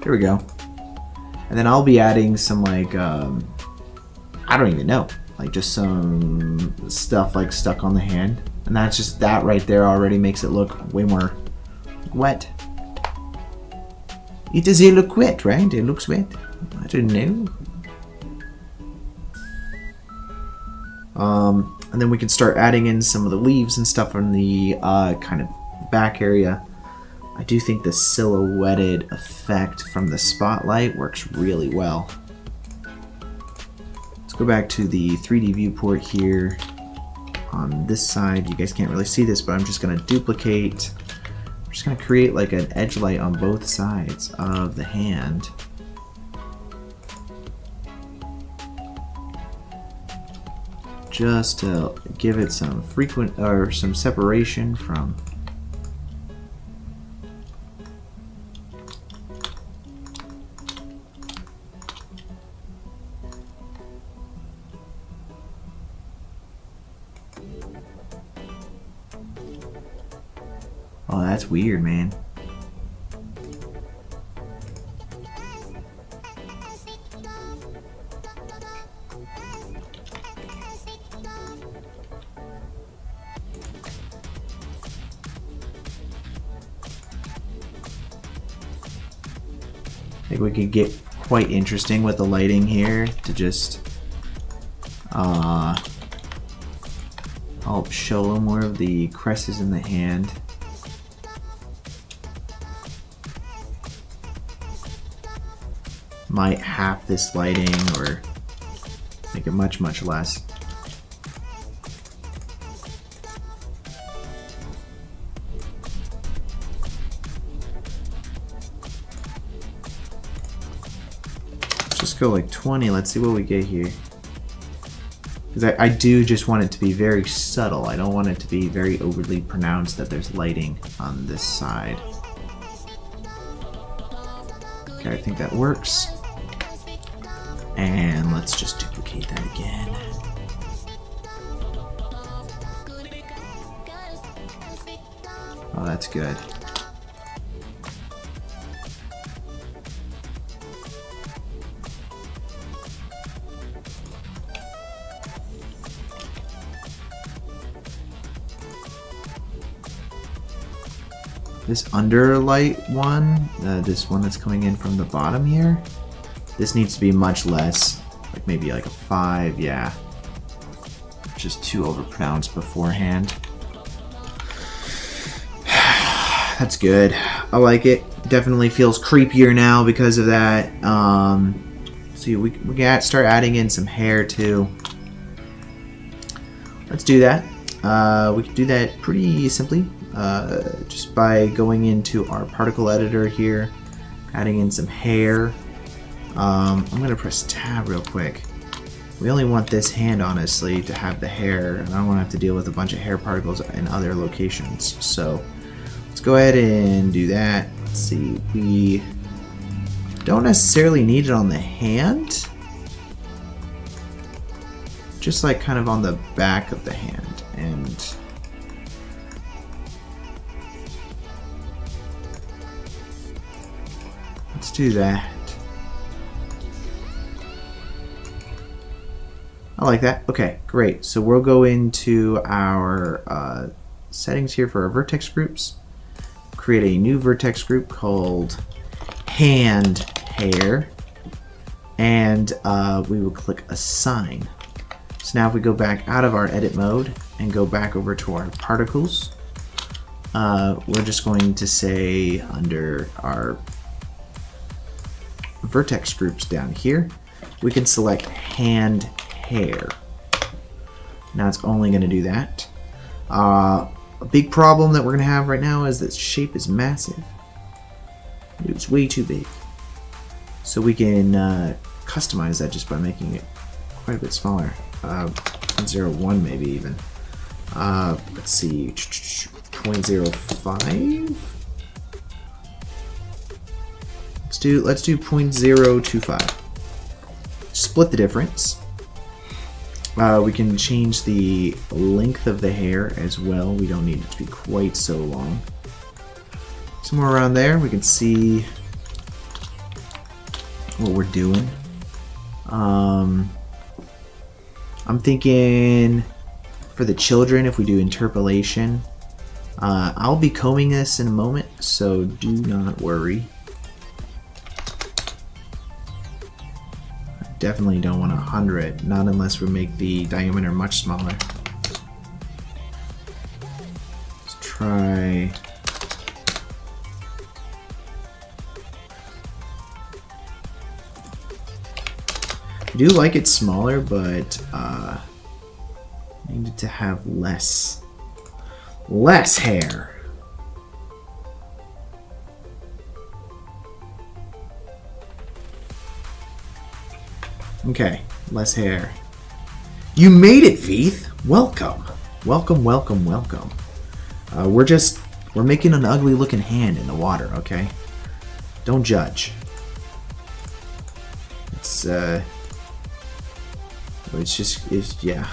There we go. And then I'll be adding some like, I don't even know, like just some stuff like stuck on the hand. And that's just, that right there already makes it look way more wet. It does look wet, right? It looks wet. I don't know. And then we can start adding in some of the leaves and stuff on the kind of back area. I do think the silhouetted effect from the spotlight works really well. Let's go back to the 3D viewport here. On this side, you guys can't really see this, but I'm just going to duplicate. I'm just going to create like an edge light on both sides of the hand. Just to give it some frequent, or some separation from Oh, that's weird, man. I think we could get quite interesting with the lighting here to just help show more of the creases in the hand. Might half this lighting or make it much less. Just go like 20. Let's see what we get here. Because I do just want it to be very subtle. I don't want it to be very overly pronounced that there's lighting on this side. Okay, I think that works. And let's just duplicate that again. Oh, that's good. This underlight one, this one that's coming in from the bottom here, this needs to be much less, like maybe like a 5, yeah. Just too overpronounced beforehand. That's good. I like it. Definitely feels creepier now because of that. So we got start adding in some hair too. Let's do that. We can do that pretty simply, just by going into our particle editor here, adding in some hair. I'm gonna press tab real quick. We only want this hand, honestly, to have the hair, and I don't want to have to deal with a bunch of hair particles in other locations. So let's go ahead and do that. Let's see, we don't necessarily need it on the hand, just like kind of on the back of the hand. And let's do that. I like that. Okay, great. So we'll go into our settings here for our vertex groups. Create a new vertex group called hand hair, and we will click assign. So now if we go back out of our edit mode and go back over to our particles, we're just going to say under our vertex groups down here, we can select hand hair. Now it's only going to do that. A big problem that we're going to have right now is that shape is massive. It's way too big. So we can customize that just by making it quite a bit smaller. 0.01 maybe even. Let's see, 0.05. Let's do 0.025. Split the difference. We can change the length of the hair as well. We don't need it to be quite so long. Somewhere around there, we can see what we're doing. I'm thinking for the children, if we do interpolation, I'll be combing this in a moment, so do not worry. Definitely don't want 100, not unless we make the diameter much smaller. Let's try. I do like it smaller, but I needed to have less hair. Okay, less hair. You made it, Veeth. Welcome. Welcome, welcome, welcome. We're making an ugly looking hand in the water, okay? Don't judge. It's yeah.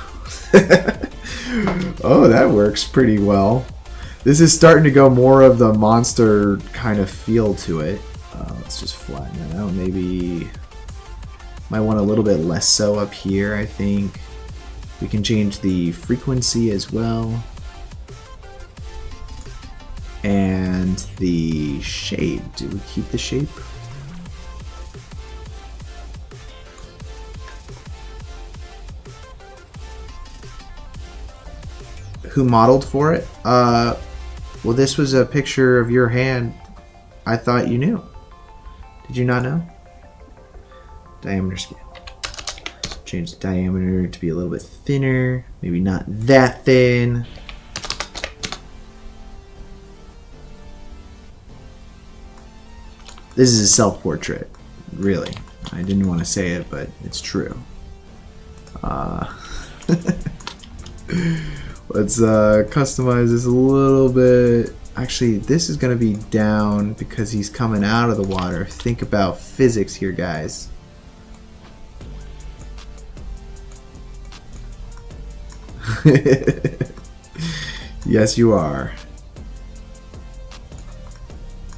Oh, that works pretty well. This is starting to go more of the monster kind of feel to it. Let's just flatten it out, maybe. Might want a little bit less so up here, I think. We can change the frequency as well. And the shape. Do we keep the shape? Who modeled for it? Well, this was a picture of your hand. I thought you knew. Did you not know? Diameter scale. Change the diameter to be a little bit thinner. Maybe not that thin. This is a self-portrait, really. I didn't want to say it, but it's true. Let's customize this a little bit. Actually, this is going to be down because he's coming out of the water. Think about physics here, guys. Yes, you are.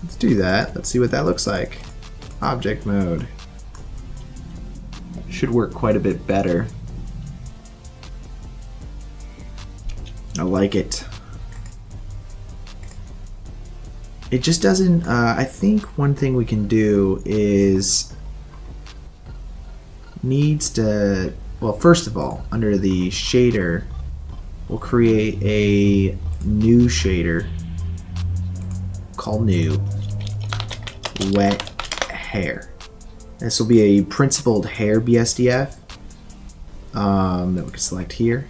Let's do that. Let's see what that looks like. Object mode. Should work quite a bit better. I like it. it just doesn't, I think one thing we can do is needs to, well, first of all, under the shader, we'll create a new shader called new wet hair. This will be a principled hair BSDF that we can select here,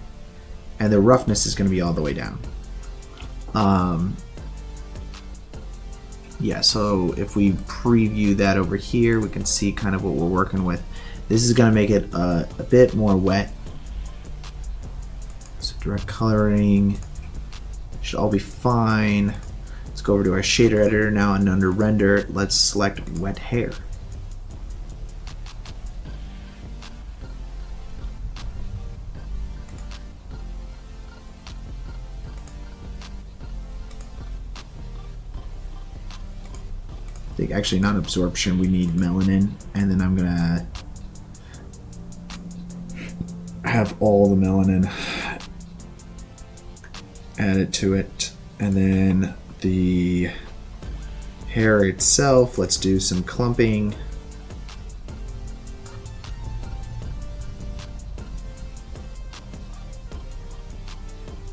and the roughness is going to be all the way down. Yeah, so if we preview that over here, we can see kind of what we're working with. This is going to make it a bit more wet. So direct coloring should all be fine. Let's go over to our shader editor now, and under render, let's select wet hair. I think actually not absorption, we need melanin, and then I'm gonna have all the melanin added to it, and then the hair itself, let's do some clumping.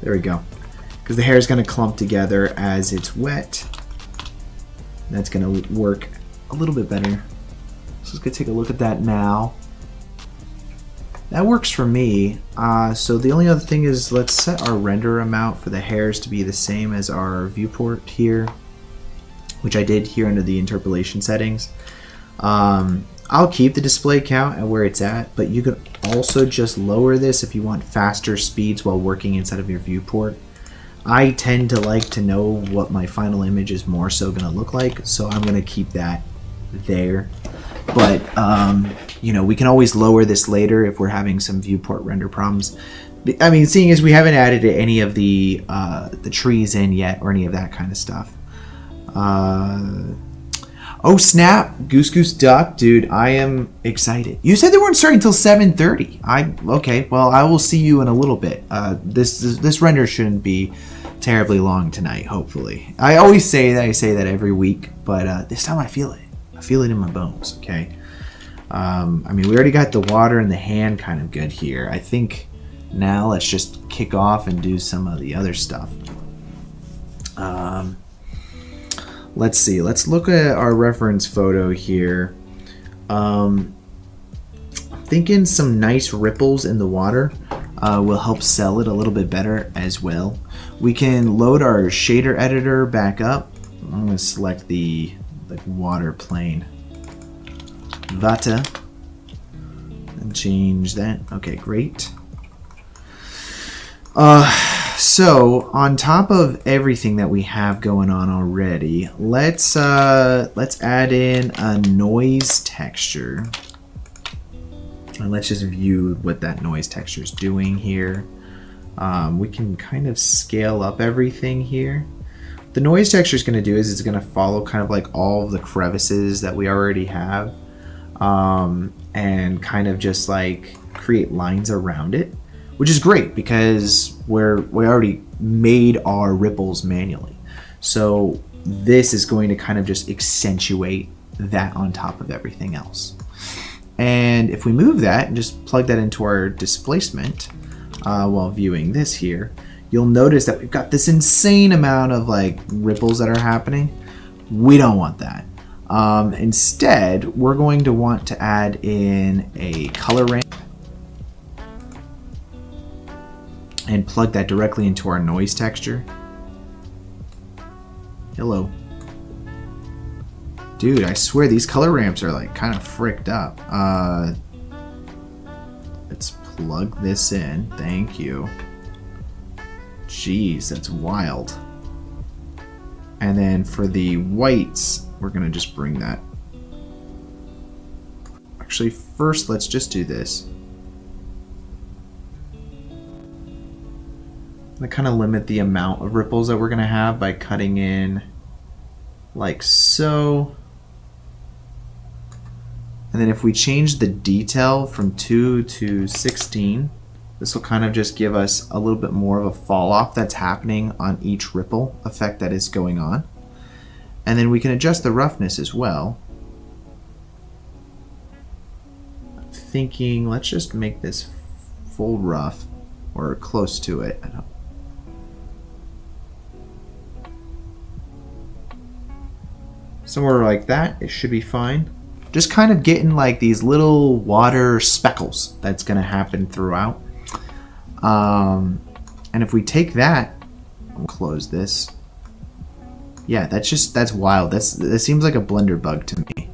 There we go, because the hair is going to clump together as it's wet. That's going to work a little bit better. So let's go take a look at that now. That works for me. So the only other thing is, let's set our render amount for the hairs to be the same as our viewport here, which I did here under the interpolation settings. I'll keep the display count at where it's at, but you could also just lower this if you want faster speeds while working inside of your viewport. I tend to like to know what my final image is more so going to look like, so I'm going to keep that there. But you know, we can always lower this later if we're having some viewport render problems. I mean, seeing as we haven't added any of the trees in yet or any of that kind of stuff. Oh snap, Goose Duck, dude, I am excited. You said they weren't starting until 7:30. Okay, well, I will see you in a little bit. This render shouldn't be terribly long tonight, hopefully. I always say that, I say that every week, but this time I feel it. I feel it in my bones, okay? I mean, we already got the water and the hand kind of good here. I think now let's just kick off and do some of the other stuff. Let's see. Let's look at our reference photo here. I'm thinking some nice ripples in the water will help sell it a little bit better as well. We can load our shader editor back up. I'm going to select the water plane. Vata. And change that. Okay, great. So on top of everything that we have going on already, let's add in a noise texture, and let's just view what that noise texture is doing here. We can kind of scale up everything here. The noise texture is going to do is it's going to follow kind of like all of the crevices that we already have, and kind of just like create lines around it, which is great because we already made our ripples manually. So this is going to kind of just accentuate that on top of everything else. And if we move that and just plug that into our displacement while viewing this here, you'll notice that we've got this insane amount of like ripples that are happening. We don't want that. Instead, we're going to want to add in a color ramp and plug that directly into our noise texture. Hello. Dude, I swear these color ramps are like kind of fricked up. Let's plug this in. Thank you. Jeez, that's wild. And then for the whites, we're gonna just bring that. Actually, first let's just do this. I kind of limit the amount of ripples that we're going to have by cutting in like so. And then if we change the detail from 2 to 16, this will kind of just give us a little bit more of a fall off that's happening on each ripple effect that is going on. And then we can adjust the roughness as well. I'm thinking, let's just make this full rough, or close to it. Somewhere like that, it should be fine. Just kind of getting like these little water speckles that's going to happen throughout. And if we take that, we'll close this. Yeah, that's wild. That seems like a Blender bug to me.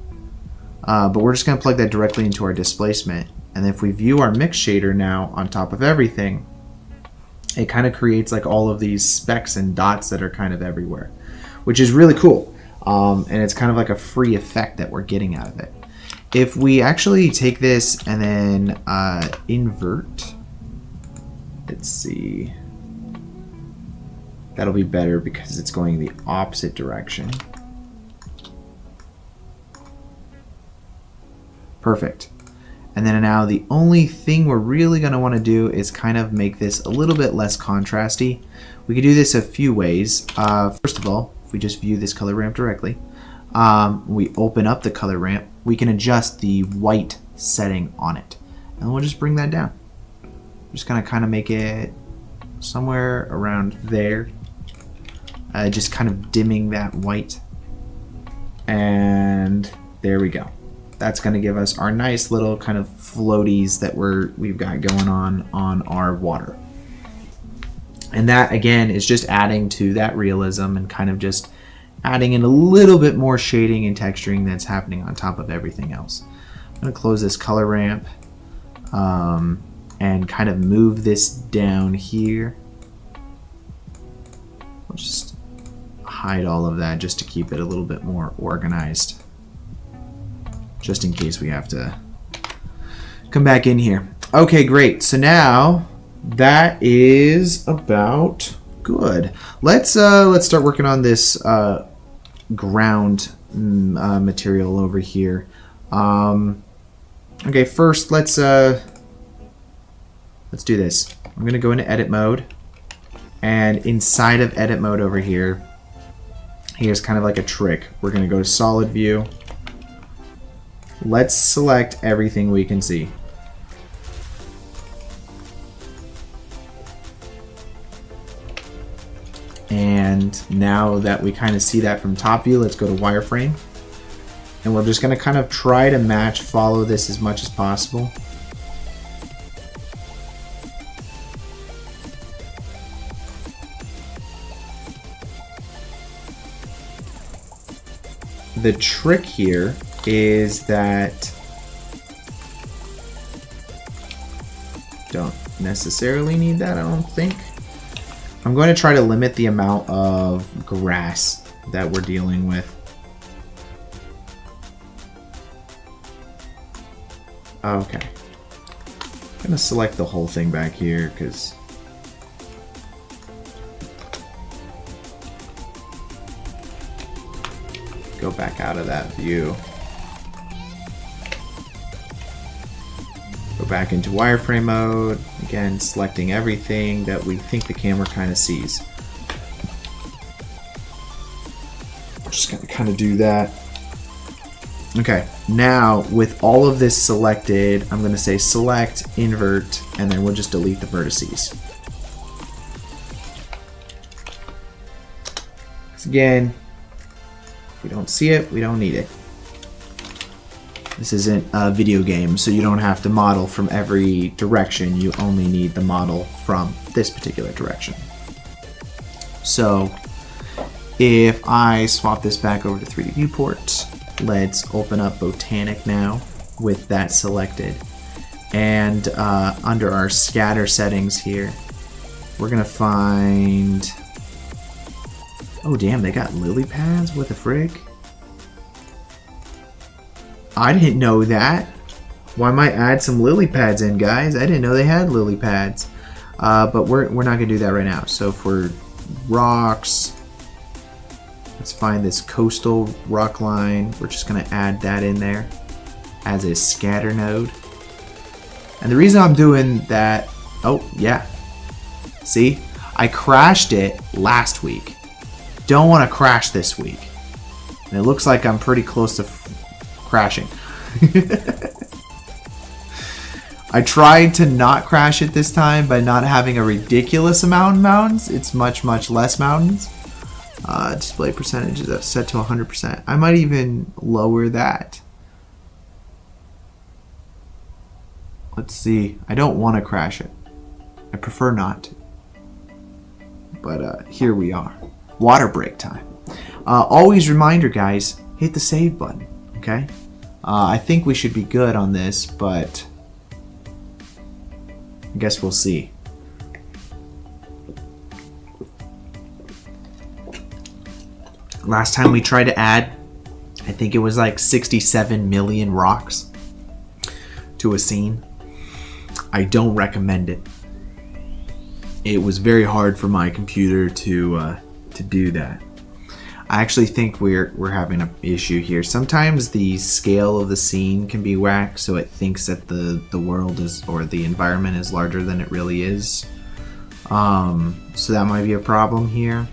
But we're just going to plug that directly into our displacement. And if we view our mix shader now on top of everything, it kind of creates like all of these specks and dots that are kind of everywhere, which is really cool. And it's kind of like a free effect that we're getting out of it. If we actually take this and then invert, let's see, that'll be better because it's going the opposite direction. Perfect. And then now the only thing we're really going to want to do is kind of make this a little bit less contrasty. We could do this a few ways. First of all, if we just view this color ramp directly, we open up the color ramp, we can adjust the white setting on it. And we'll just bring that down. Just gonna kind of make it somewhere around there. Just kind of dimming that white. And there we go. That's gonna give us our nice little kind of floaties that we've got going on our water. And that, again, is just adding to that realism and kind of just adding in a little bit more shading and texturing that's happening on top of everything else. I'm going to close this color ramp and kind of move this down here. We'll just hide all of that just to keep it a little bit more organized, just in case we have to come back in here. Okay, great. So now that is about good. Let's start working on this ground material over here. Okay, first let's do this. I'm gonna go into edit mode, and inside of edit mode over here, here's kind of like a trick. We're gonna go to solid view. Let's select everything we can see. And now that we kind of see that from top view, let's go to wireframe. And we're just going to kind of try to follow this as much as possible. The trick here is that don't necessarily need that, I don't think. I'm going to try to limit the amount of grass that we're dealing with. Okay. I'm going to select the whole thing back here because go back out of that view. Go back into wireframe mode. Again, selecting everything that we think the camera kind of sees. We're just going to kind of do that. Okay, now with all of this selected, I'm going to say select, invert, and then we'll just delete the vertices. Because again, if we don't see it, we don't need it. This isn't a video game, so you don't have to model from every direction. You only need the model from this particular direction. So if I swap this back over to 3D viewport, let's open up Botanic now with that selected. And under our scatter settings here, we're gonna find, oh damn, they got lily pads? What the frick? I didn't know that. Well, I might add some lily pads in, guys. I didn't know they had lily pads. But we're not gonna do that right now. So for rocks, let's find this coastal rock line. We're just gonna add that in there as a scatter node. And the reason I'm doing that, oh yeah, see, I crashed it last week. Don't want to crash this week. And it looks like I'm pretty close to crashing. I tried to not crash it this time by not having a ridiculous amount of mountains. It's much, much less mountains. Display percentage is set to 100%. I might even lower that. Let's see. I don't want to crash it. I prefer not to. But here we are. Water break time. Always reminder, guys, hit the save button. Okay? I think we should be good on this, but I guess we'll see. Last time we tried to add, I think it was like 67 million rocks to a scene. I don't recommend it. It was very hard for my computer to do that. I actually think we're having an issue here. Sometimes the scale of the scene can be whack, so it thinks that the world is, or the environment is larger than it really is. So that might be a problem here.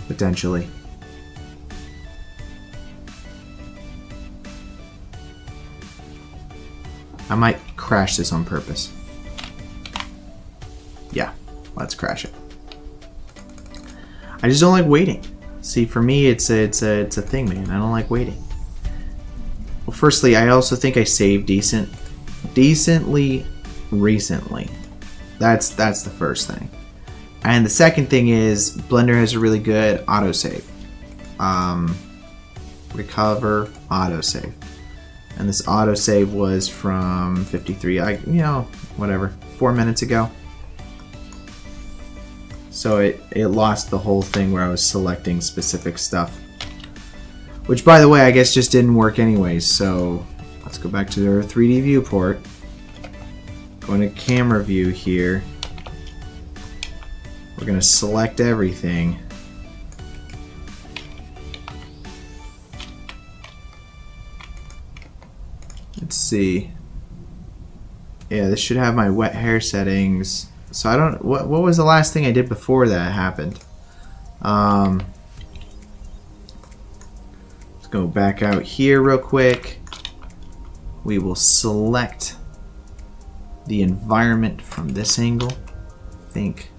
Potentially. I might crash this on purpose. Yeah, let's crash it. I just don't like waiting. See, for me, it's a thing, man. I don't like waiting. Well, firstly, I also think I saved decently recently. That's the first thing. And the second thing is Blender has a really good autosave. Recover, autosave. And this autosave was from 53, whatever, 4 minutes ago. So it lost the whole thing where I was selecting specific stuff. Which, by the way, I guess just didn't work anyways. So let's go back to our 3D viewport. Go into camera view here. We're going to select everything. Let's see. Yeah, this should have my wet hair settings. So I don't. What was the last thing I did before that happened? Let's go back out here real quick. We will select the environment from this angle. I think.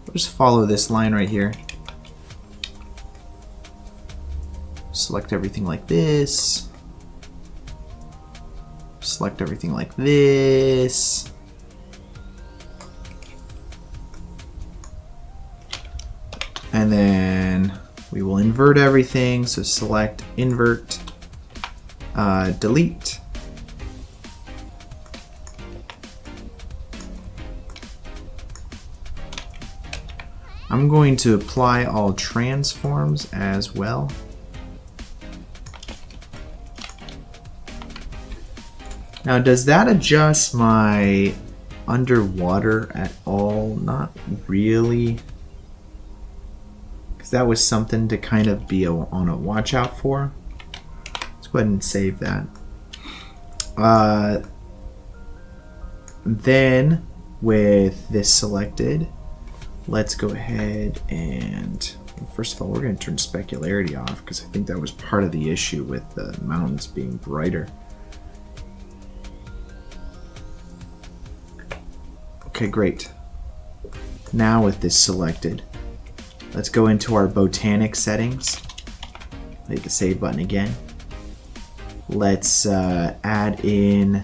We'll just follow this line right here. Select everything like this. Select everything like this. And then we will invert everything. So select invert, delete. I'm going to apply all transforms as well. Now, does that adjust my underwater at all? Not really. Because that was something to kind of be on a watch out for. Let's go ahead and save that. Then, with this selected, let's go ahead and, first of all, we're going to turn specularity off because I think that was part of the issue with the mountains being brighter. Okay, great. Now with this selected, let's go into our botanic settings. Hit the save button again. Let's add in,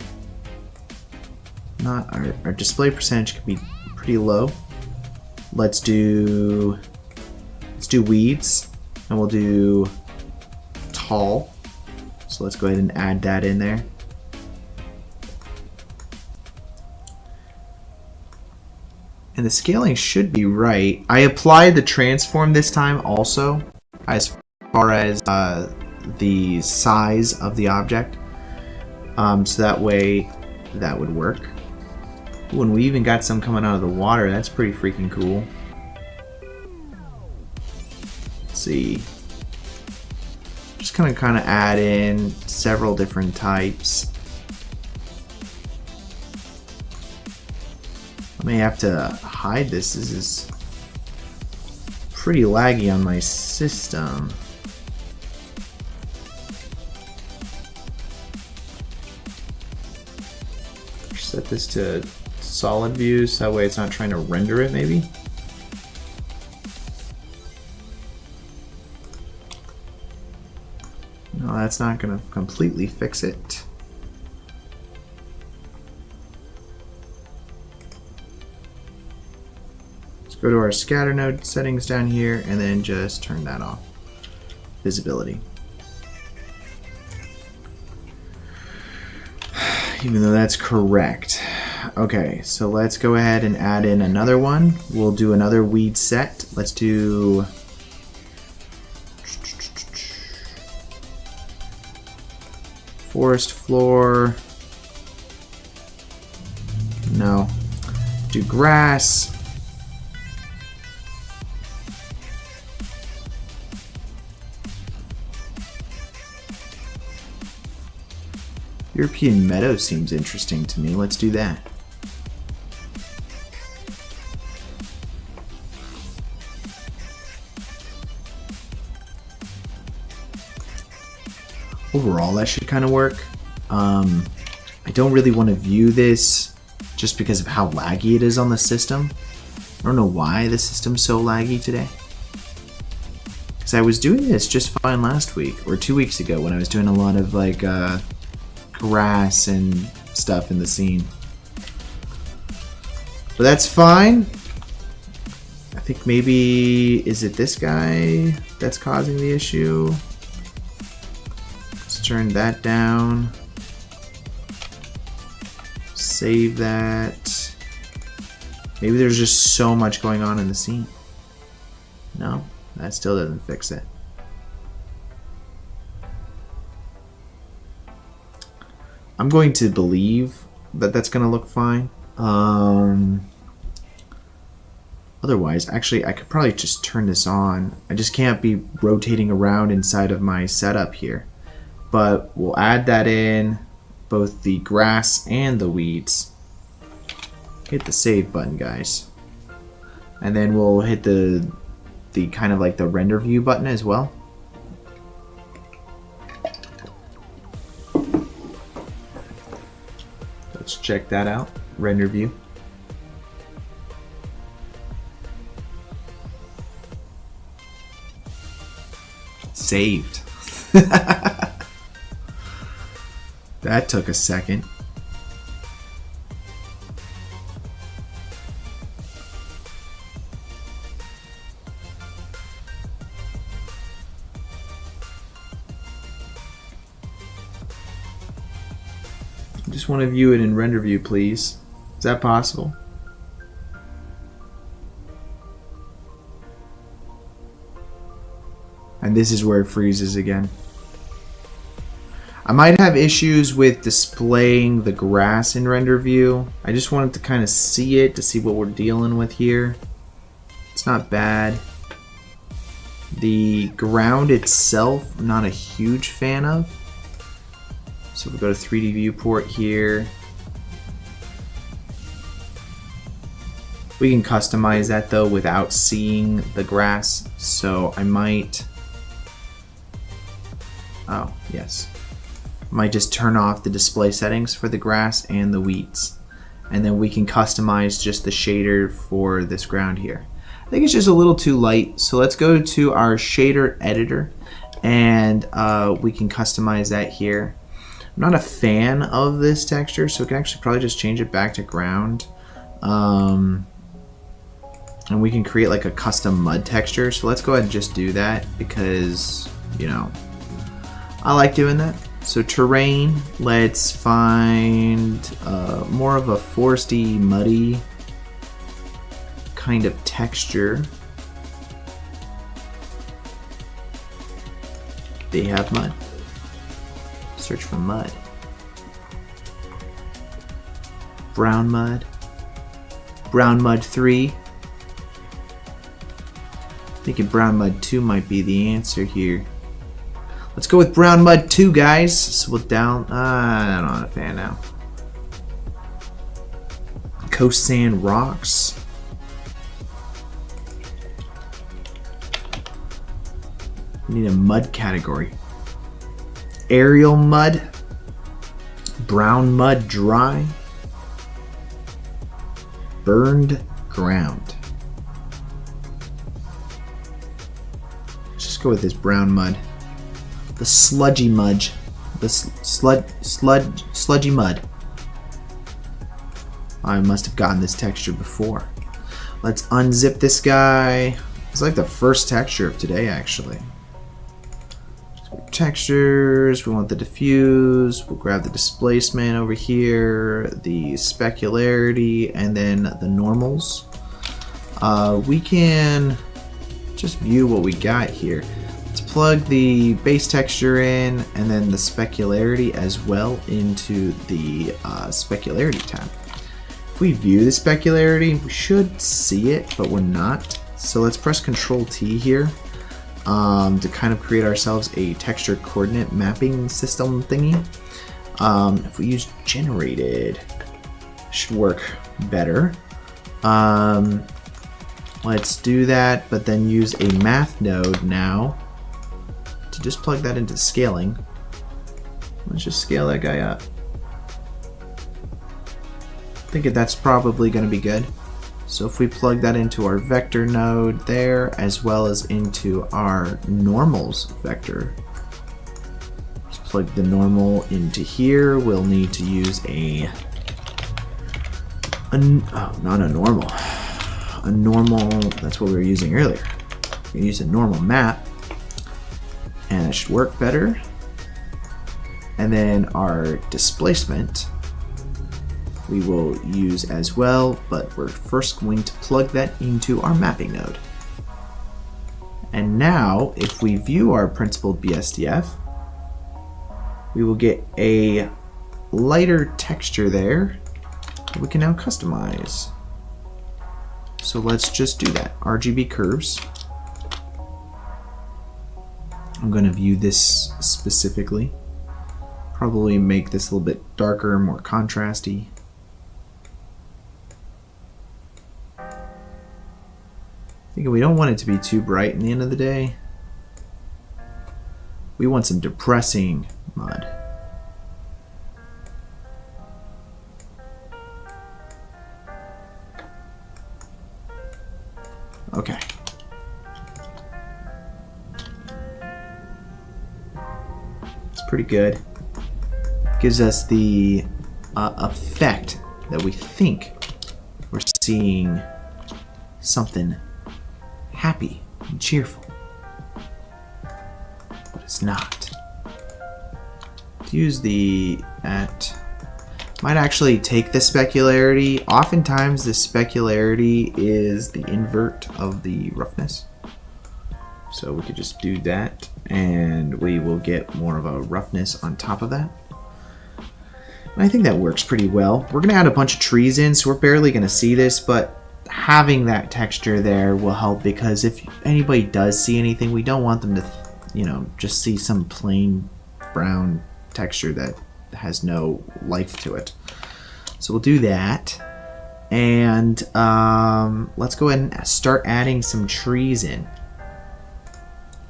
not our display percentage can be pretty low. Let's do weeds, and we'll do tall. So let's go ahead and add that in there. And the scaling should be right. I applied the transform this time also, as far as the size of the object. So that way, that would work. Ooh, and we even got some coming out of the water. That's pretty freaking cool. Let's see. Just kind of add in several different types. I may have to hide this. This is pretty laggy on my system. Set this to solid view so that way it's not trying to render it maybe. No, that's not going to completely fix it. Let's go to our scatter node settings down here and then just turn that off. Visibility. Even though that's correct. Okay, so let's go ahead and add in another one. We'll do another weed set. Let's do forest floor. No. Do grass. European meadow seems interesting to me. Let's do that. Overall, that should kind of work. I don't really want to view this just because of how laggy it is on the system. I don't know why the system's so laggy today. Because I was doing this just fine last week or 2 weeks ago when I was doing a lot of like grass and stuff in the scene. But that's fine. I think maybe, is it this guy that's causing the issue? Let's turn that down. Save that. Maybe there's just so much going on in the scene. No, that still doesn't fix it. I'm going to believe that that's going to look fine. Otherwise, actually, I could probably just turn this on. I just can't be rotating around inside of my setup here. But we'll add that in, both the grass and the weeds. Hit the save button, guys. And then we'll hit the kind of like the render view button as well. Let's check that out. Render view. Saved. That took a second. I just want to view it in render view, please. Is that possible? And this is where it freezes again. I might have issues with displaying the grass in render view. I just wanted to kind of see it to see what we're dealing with here. It's not bad. The ground itself, I'm not a huge fan of. So we'll go to 3D viewport here. We can customize that though without seeing the grass. So I might, oh yes, I might just turn off the display settings for the grass and the weeds. And then we can customize just the shader for this ground here. I think it's just a little too light. So let's go to our shader editor and we can customize that here. I'm not a fan of this texture, so we can actually probably just change it back to ground. And we can create like a custom mud texture. So let's go ahead and just do that because, you know, I like doing that. So terrain, let's find more of a foresty, muddy kind of texture. They have mud. Search for mud. Brown mud. Brown mud 3. Thinking brown mud 2 might be the answer here. Let's go with brown mud 2, guys. So we'll down. I'm not a fan now. Coast sand rocks. We need a mud category. Aerial mud, brown mud dry, burned ground. Let's just go with this brown mud. The sludgy mud. The sludgy mud. I must have gotten this texture before. Let's unzip this guy. It's like the first texture of today, actually. Textures, we want the diffuse, we'll grab the displacement over here, the specularity, and then the normals. We can just view what we got here. Let's plug the base texture in and then the specularity as well into the specularity tab. If we view the specularity, we should see it, but we're not. So let's press Control T here. To kind of create ourselves a texture coordinate mapping system thingy. If we use generated, should work better. Let's do that, but then use a math node now to just plug that into scaling. Let's just scale that guy up. I think that's probably going to be good. So if we plug that into our vector node there, as well as into our normals vector, just plug the normal into here. We'll need to use not a normal. A normal, that's what we were using earlier. We use a normal map, and it should work better. And then our displacement, we will use as well, but we're first going to plug that into our mapping node. And now, if we view our principled BSDF, we will get a lighter texture there that we can now customize. So let's just do that. RGB curves. I'm going to view this specifically. Probably make this a little bit darker, more contrasty. We don't want it to be too bright in the end of the day. We want some depressing mud. Okay. It's pretty good. Gives us the effect that we think we're seeing something happy and cheerful, but it's not. To use the might actually take the specularity. Oftentimes the specularity is the invert of the roughness, so we could just do that and we will get more of a roughness on top of that. And I think that works pretty well. We're gonna add a bunch of trees in, so we're barely gonna see this, but having that texture there will help, because if anybody does see anything, we don't want them to, just see some plain brown texture that has no life to it. So we'll do that, and let's go ahead and start adding some trees in.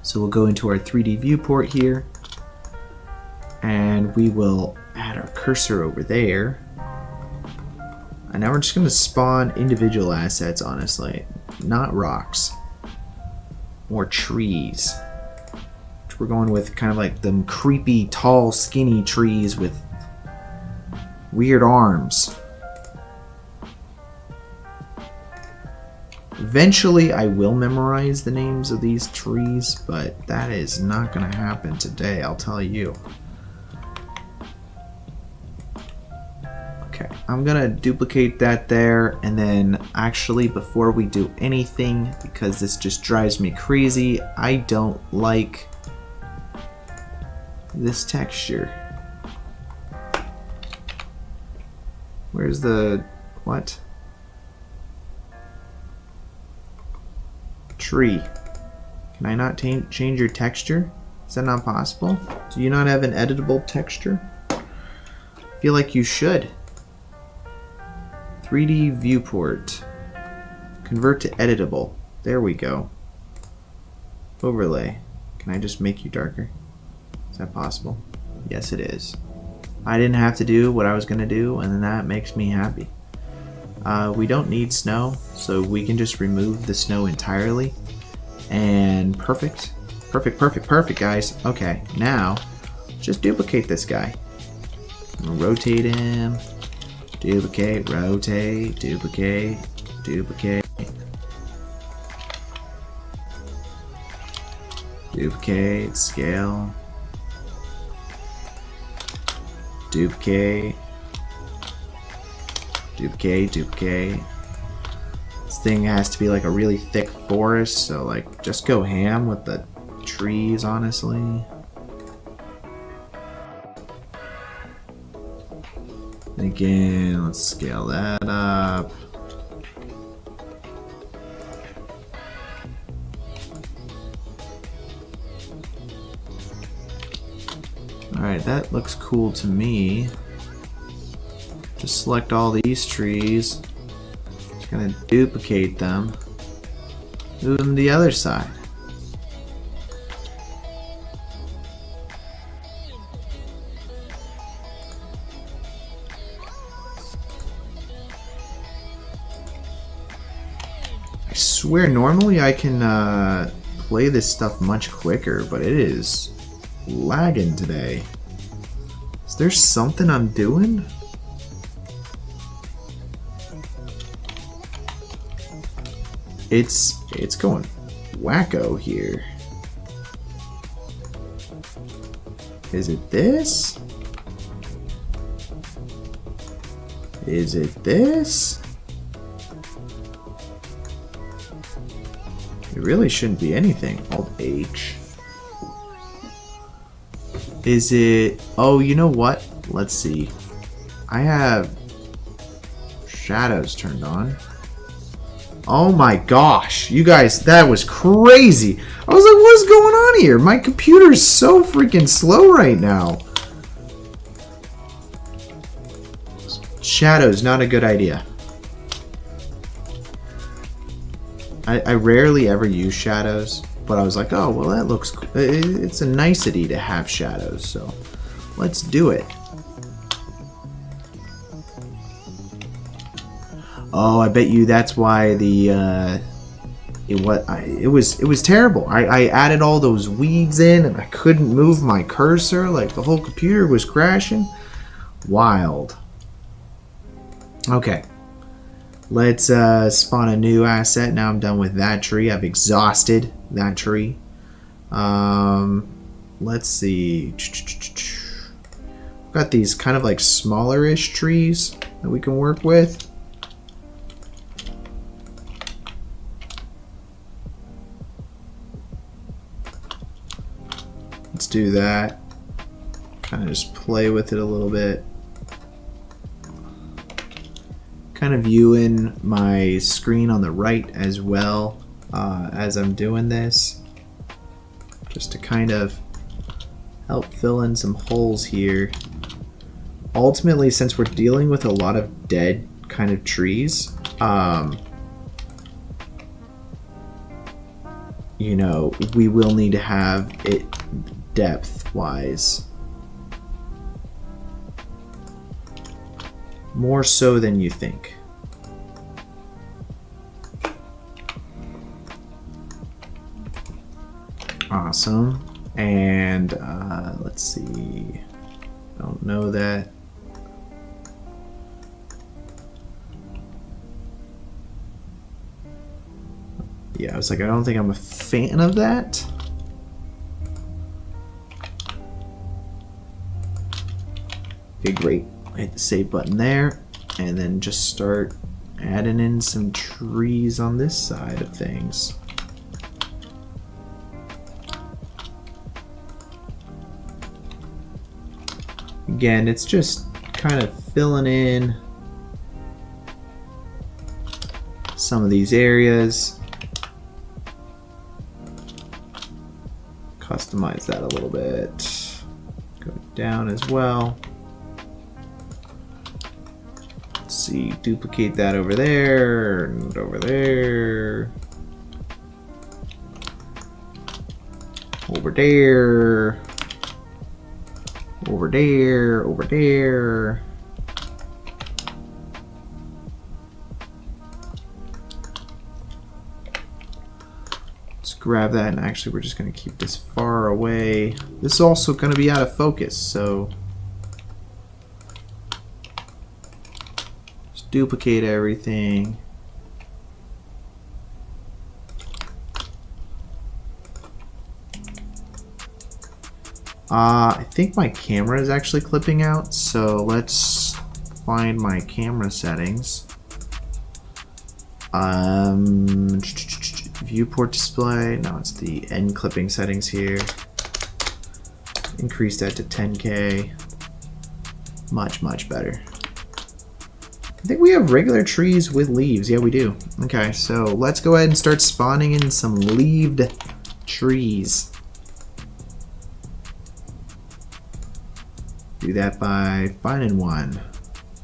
So we'll go into our 3D viewport here, and we will add our cursor over there. And now we're just going to spawn individual assets, honestly. Not rocks. More trees. We're going with kind of like them creepy, tall, skinny trees with weird arms. Eventually, I will memorize the names of these trees, but that is not going to happen today, I'll tell you. Okay, I'm gonna duplicate that there, and then actually before we do anything, because this just drives me crazy, I don't like this texture. Where's the what? Tree. Can I not change your texture? Is that not possible? Do you not have an editable texture? I feel like you should. 3D viewport. Convert to editable. There we go. Overlay. Can I just make you darker? Is that possible? Yes, it is. I didn't have to do what I was gonna do, and that makes me happy. We don't need snow, so we can just remove the snow entirely. And perfect. Perfect, perfect, perfect, guys. Okay, now just duplicate this guy. Rotate him. Duplicate, rotate, duplicate, duplicate. Duplicate, scale. Duplicate. Duplicate, duplicate. This thing has to be like a really thick forest, so like just go ham with the trees, honestly. Again, let's scale that up. Alright, that looks cool to me. Just select all these trees. Just gonna duplicate them. Move them to the other side. I swear, normally I can play this stuff much quicker, but it is lagging today. Is there something I'm doing? It's going wacko here. Is it this? Is it this? It really shouldn't be anything. Alt H. Is it... Oh, you know what? Let's see. I have shadows turned on. Oh my gosh. You guys, that was crazy. I was like, what's going on here? My computer's so freaking slow right now. Shadows, not a good idea. I rarely ever use shadows, but I was like, oh, well, that looks cool. It's a nicety to have shadows, so let's do it. Oh, I bet you that's why the it was terrible. I added all those weeds in, and I couldn't move my cursor. Like the whole computer was crashing. Wild. Okay. Let's spawn a new asset. Now I'm done with that tree. I've exhausted that tree. Let's see. Got these kind of like smaller-ish trees that we can work with. Let's do that. Kind of just play with it a little bit. Kind of viewing my screen on the right as well as I'm doing this, just to kind of help fill in some holes here. Ultimately, since we're dealing with a lot of dead kind of trees, you know, we will need to have it depth wise. More so than you think. Awesome. And let's see. Don't know that. Yeah, I was like, I don't think I'm a fan of that. Okay, great. Hit the save button there, and then just start adding in some trees on this side of things. Again, it's just kind of filling in some of these areas. Customize that a little bit. Go down as well. See, duplicate that over there and over there. over there, over there, over there. Let's grab that, and actually we're just going to keep this far away. This is also going to be out of focus, so just duplicate everything. I think my camera is actually clipping out, so let's find my camera settings. Viewport display, no, it's the end clipping settings here. Increase that to 10K. Much better. I think we have regular trees with leaves. Yeah, we do. Okay, so let's go ahead and start spawning in some leaved trees. Do that by finding one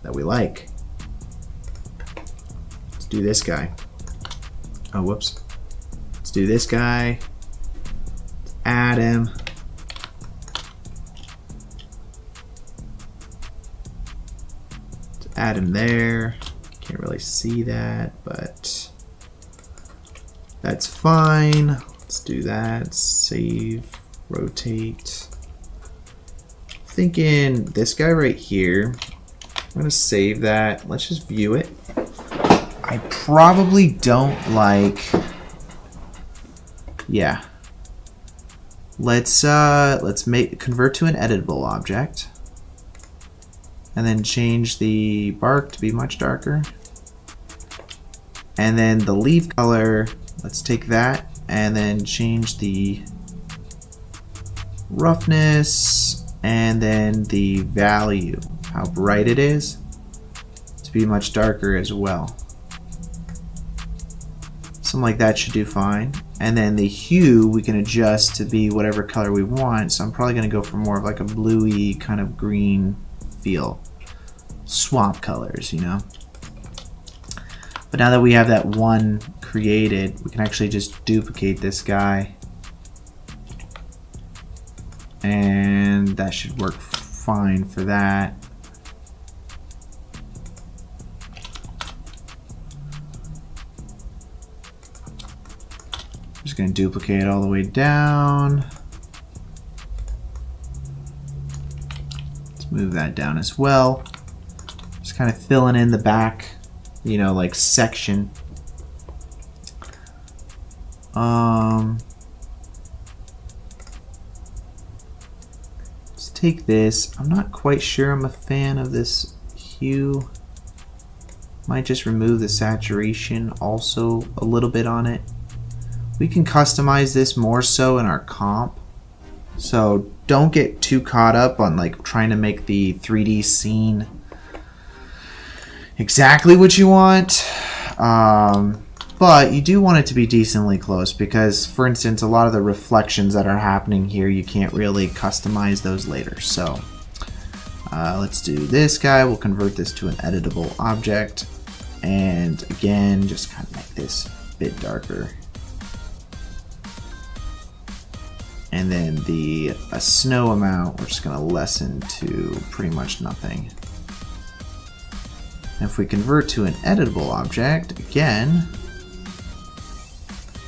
that we like. Let's do this guy. Oh, whoops. Let's do this guy. Let's add him. Let's add him there. Can't really see that, but that's fine. Let's do that. Save, rotate. Thinking this guy right here. I'm gonna save that. Let's just view it. I probably don't like. Yeah. Let's convert to an editable object, and then change the bark to be much darker, and then the leaf color. Let's take that and then change the roughness. And then the value, how bright it is, to be much darker as well. Something like that should do fine. And then the hue we can adjust to be whatever color we want. So I'm probably going to go for more of like a bluey kind of green feel. Swamp colors, you know. But now that we have that one created, we can actually just duplicate this guy. And that should work fine for that. I'm just going to duplicate it all the way down. Let's move that down as well. Just kind of filling in the back, you know, like section. Take this. I'm not quite sure I'm a fan of this hue. Might just remove the saturation also a little bit on it. We can customize this more so in our comp. So don't get too caught up on like trying to make the 3D scene exactly what you want. But you do want it to be decently close because, for instance, a lot of the reflections that are happening here, you can't really customize those later. So let's do this guy. We'll convert this to an editable object. And again, just kind of make this a bit darker. And then the snow amount, we're just going to lessen to pretty much nothing. And if we convert to an editable object, again,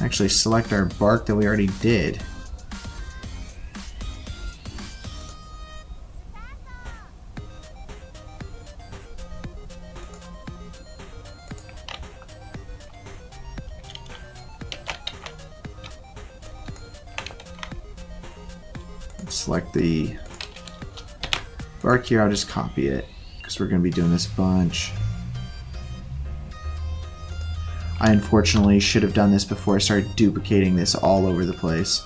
actually select our bark that we already did. Select the bark here. I'll just copy it because we're going to be doing this a bunch. I unfortunately should have done this before I started duplicating this all over the place.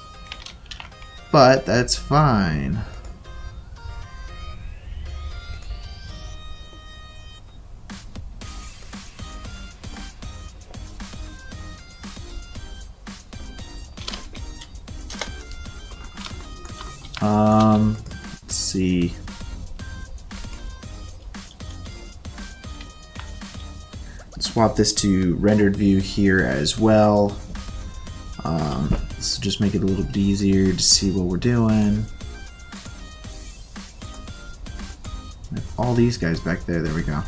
But that's fine. Let's see. Swap this to rendered view here as well. This will just make it a little bit easier to see what we're doing. If all these guys back there, there we go.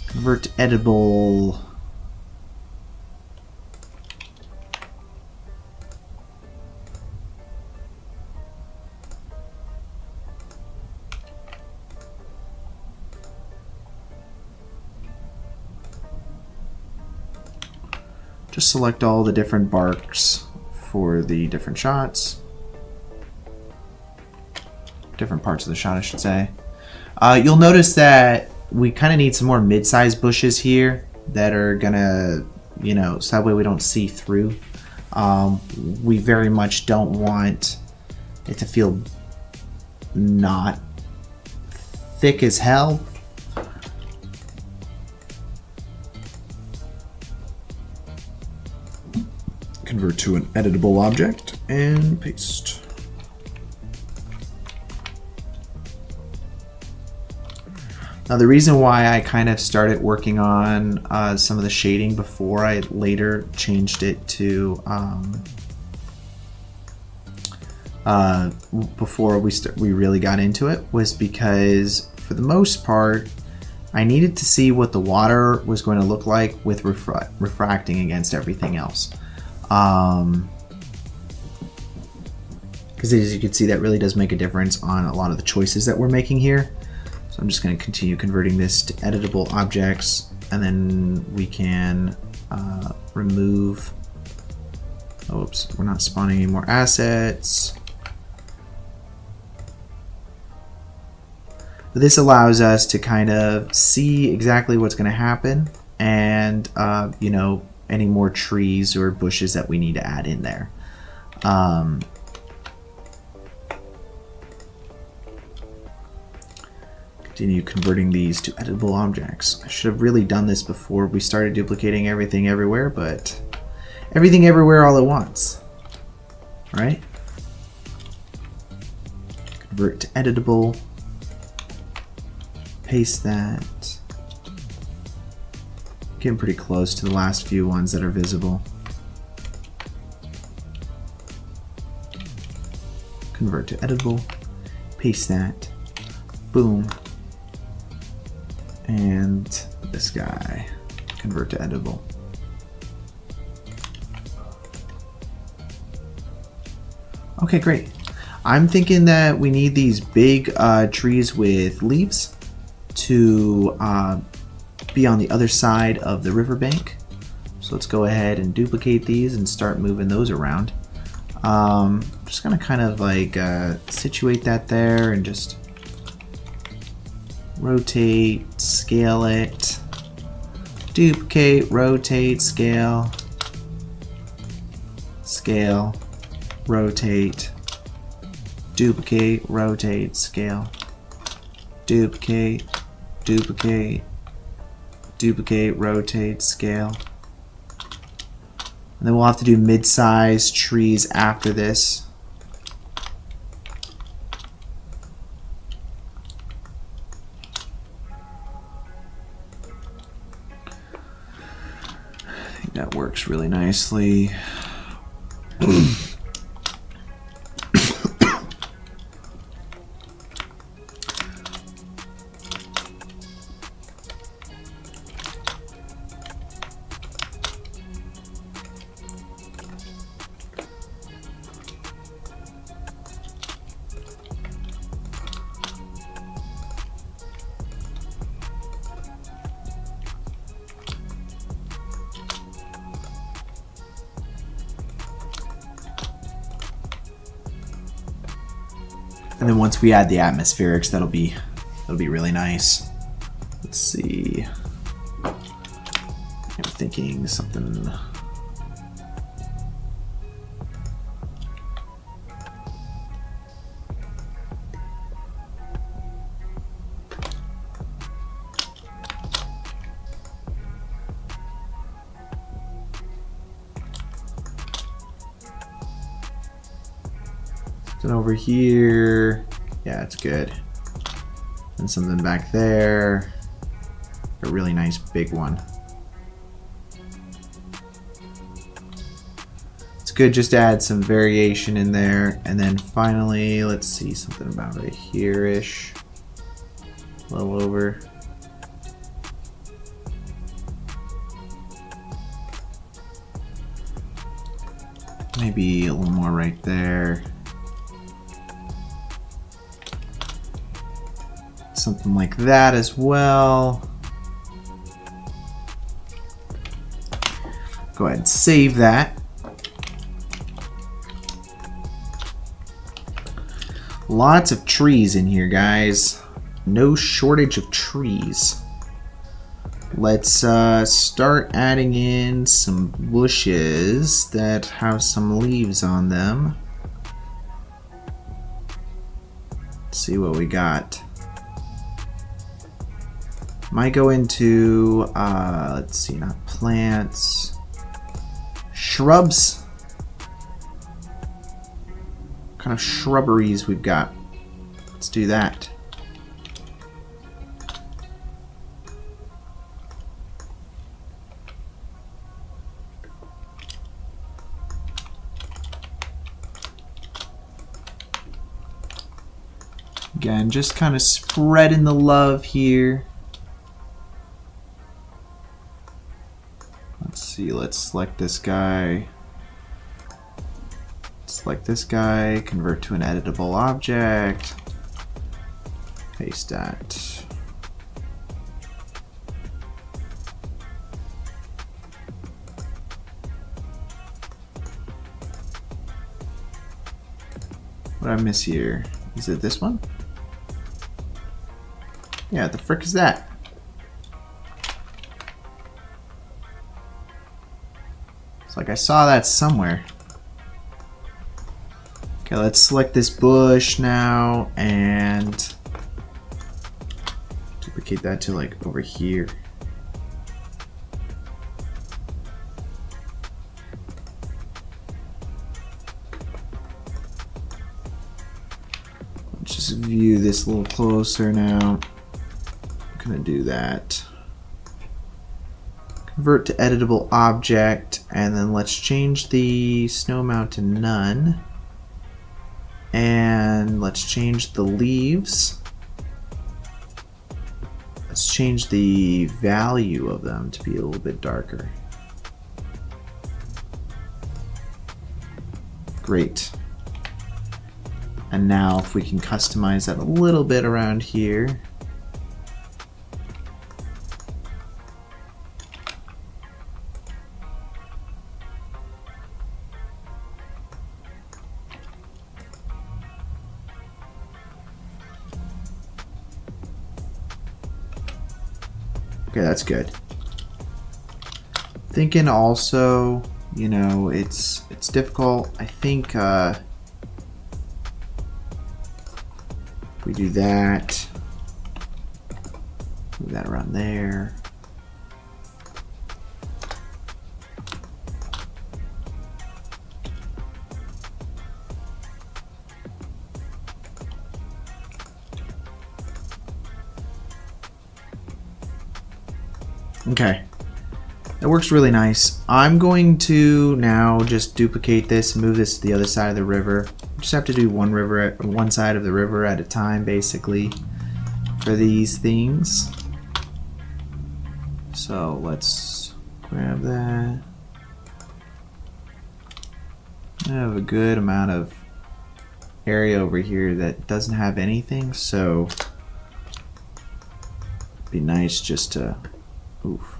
Convert to editable. Just select all the different barks for the different shots. Different parts of the shot, I should say. You'll notice that we kind of need some more mid-sized bushes here that are gonna, you know, so that way we don't see through. We very much don't want it to feel not thick as hell. Convert to an editable object and paste. Now the reason why I kind of started working on some of the shading before I later changed it to before we really got into it was because for the most part I needed to see what the water was going to look like with refracting against everything else. Because as you can see, that really does make a difference on a lot of the choices that we're making here. So I'm just going to continue converting this to editable objects, and then we can remove, oops, we're not spawning any more assets. But this allows us to kind of see exactly what's going to happen, and you know, any more trees or bushes that we need to add in there. Continue converting these to editable objects. I should have really done this before we started duplicating everything everywhere, but everything everywhere all at once, right? Convert to editable, paste that. Getting pretty close to the last few ones that are visible. Convert to editable, paste that, boom. And this guy, convert to editable. Okay, great. I'm thinking that we need these big trees with leaves to be on the other side of the riverbank. So let's go ahead and duplicate these and start moving those around. Just gonna kind of like situate that there and just rotate, scale it, duplicate, rotate, scale, scale, rotate, duplicate, rotate, scale, duplicate, duplicate, duplicate, rotate, scale. And then we'll have to do mid-sized trees after this. I think that works really nicely. And then once we add the atmospherics, that'll be really nice. Let's see. I'm thinking something. Over here, yeah, it's good. And something back there, a really nice big one. Let's good just to add some variation in there. And then finally, let's see something about right here-ish. A little over. Maybe a little more right there. Something like that as well. Go ahead and save that. Lots of trees in here, guys. No shortage of trees. Let's start adding in some bushes that have some leaves on them. Let's see what we got. Might go into, let's see, not plants. Shrubs. What kind of shrubberies we've got? Let's do that. Again, just kind of spreading the love here. Let's see, let's select this guy. Select this guy, convert to an editable object. Paste that. What did I miss here? Is it this one? Yeah, the frick is that? It's like I saw that somewhere. Okay, let's select this bush now and duplicate that to like over here. Let's just view this a little closer now. I'm gonna do that. Convert to editable object, and then let's change the snow amount to none. And let's change the leaves. Let's change the value of them to be a little bit darker. Great. And now if we can customize that a little bit around here. Okay, that's good. Thinking also, you know, it's difficult. I think if we do that, move that around there. Okay, that works really nice. I'm going to now just duplicate this and move this to the other side of the river. Just have to do one side of the river at a time, basically, for these things. So let's grab that. I have a good amount of area over here that doesn't have anything, so it'd be nice just to oof.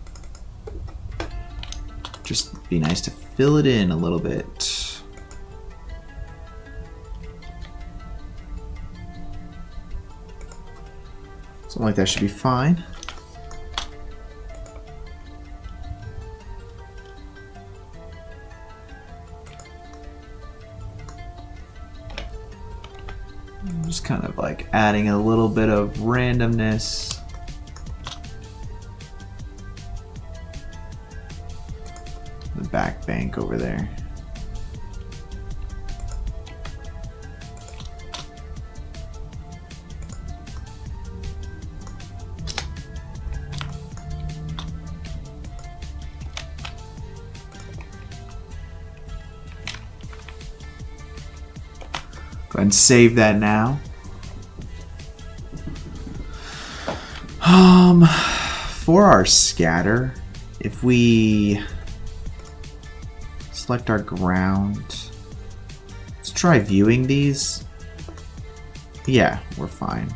Just be nice to fill it in a little bit. Something like that should be fine. Just kind of like adding a little bit of randomness. The back bank over there. Go ahead and save that now. For our scatter, if we select our ground, let's try viewing these. Yeah, we're fine.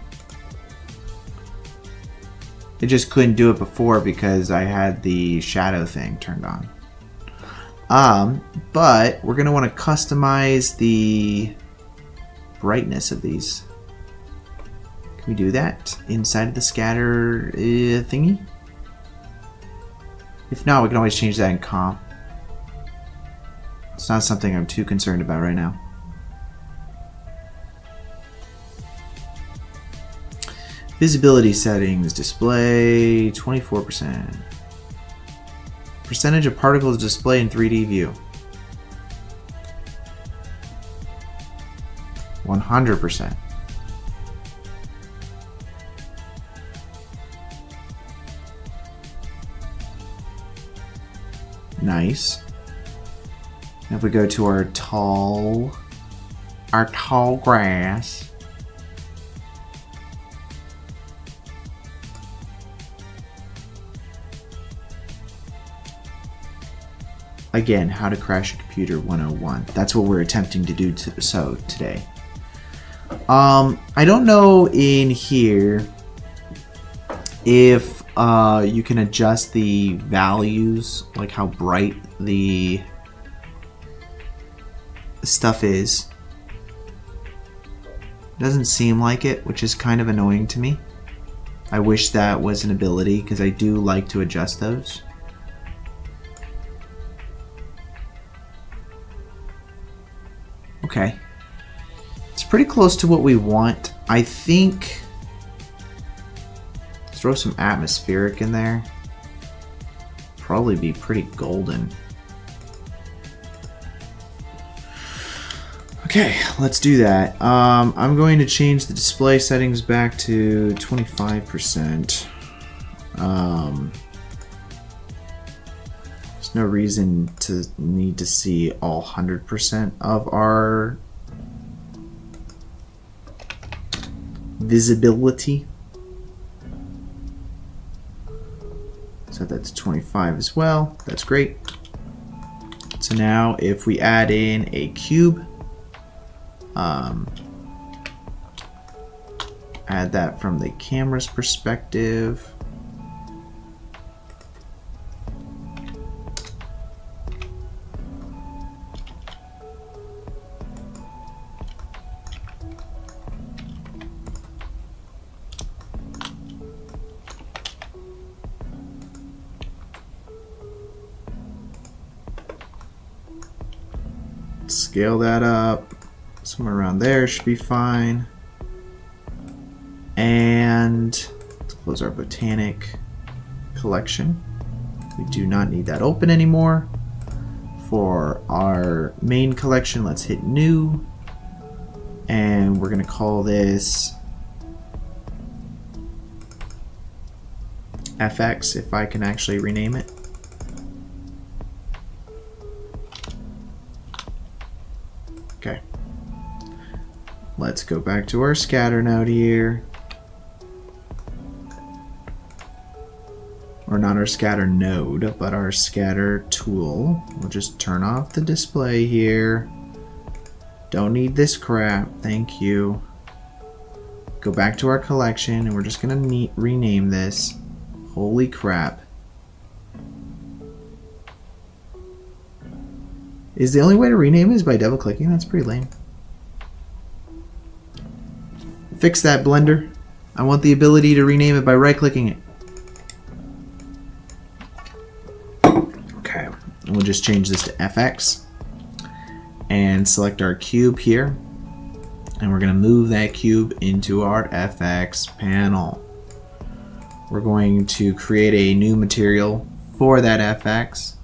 I just couldn't do it before because I had the shadow thing turned on. But we're gonna want to customize the brightness of these. Can we do that inside of the scatter thingy? If not, we can always change that in comp. It's not something I'm too concerned about right now. Visibility settings, display 24%. Percentage of particles displayed in 3D view. 100%. Nice. Now if we go to our tall grass. Again, how to crash a computer 101. That's what we're attempting to do today. I don't know in here if you can adjust the values, like how bright the stuff is. Doesn't seem like it, which is kind of annoying to me. I wish that was an ability because I do like to adjust those. Okay. It's pretty close to what we want. I think throw some atmospheric in there. Probably be pretty golden. Okay, let's do that. I'm going to change the display settings back to 25%. There's no reason to need to see all 100% of our visibility. So that's 25 as well. That's great. So now if we add in a cube, add that from the camera's perspective. Scale that up. Somewhere around there should be fine. And let's close our botanic collection. We do not need that open anymore. For our main collection, let's hit new. And we're going to call this FX, if I can actually rename it. Okay. Let's go back to our scatter node here. Or not our scatter node, but our scatter tool. We'll just turn off the display here. Don't need this crap, thank you. Go back to our collection and we're just gonna rename this. Holy crap. Is the only way to rename it is by double clicking? That's pretty lame. Fix that, Blender. I want the ability to rename it by right clicking it. Okay, and we'll just change this to FX and select our cube here. And we're gonna move that cube into our FX panel. We're going to create a new material for that FX.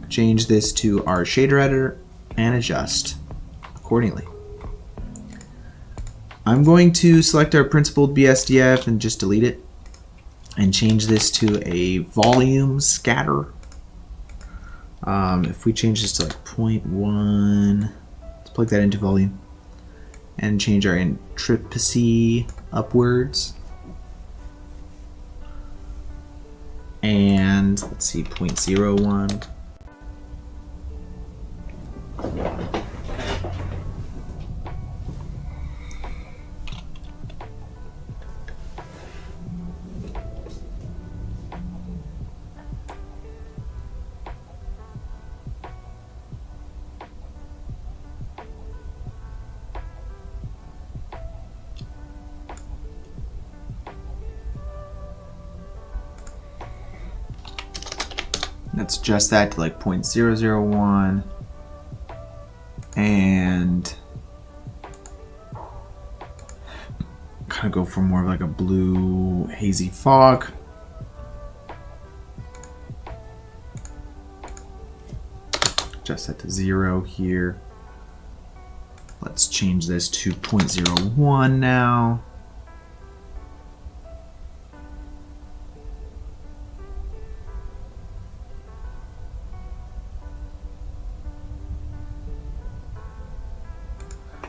Change this to our shader editor and adjust accordingly. I'm going to select our principled BSDF and just delete it and change this to a volume scatter. If we change this to like 0.1, let's plug that into volume. and change our intricacy upwards. And let's see, 0.01. Let's adjust that to like 0.001 and kind of go for more of like a blue hazy fog. Adjust that to 0 here. Let's change this to 0.01 now.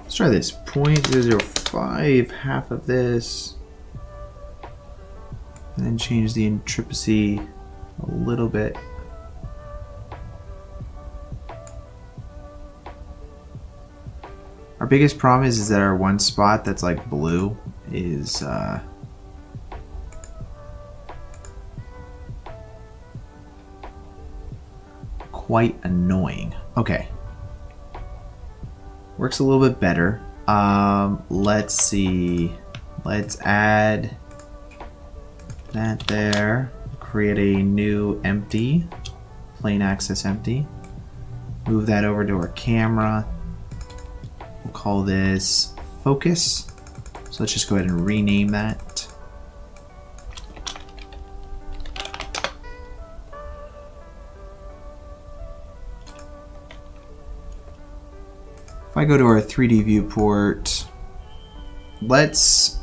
Let's try this, 0.005, half of this, and then change the intricacy a little bit. Our biggest problem is that our one spot that's like blue is quite annoying. Okay. Works a little bit better. Let's see. Let's add that there. Create a new empty, plain access empty. Move that over to our camera. We'll call this focus. So let's just go ahead and rename that. If I go to our 3D viewport, let's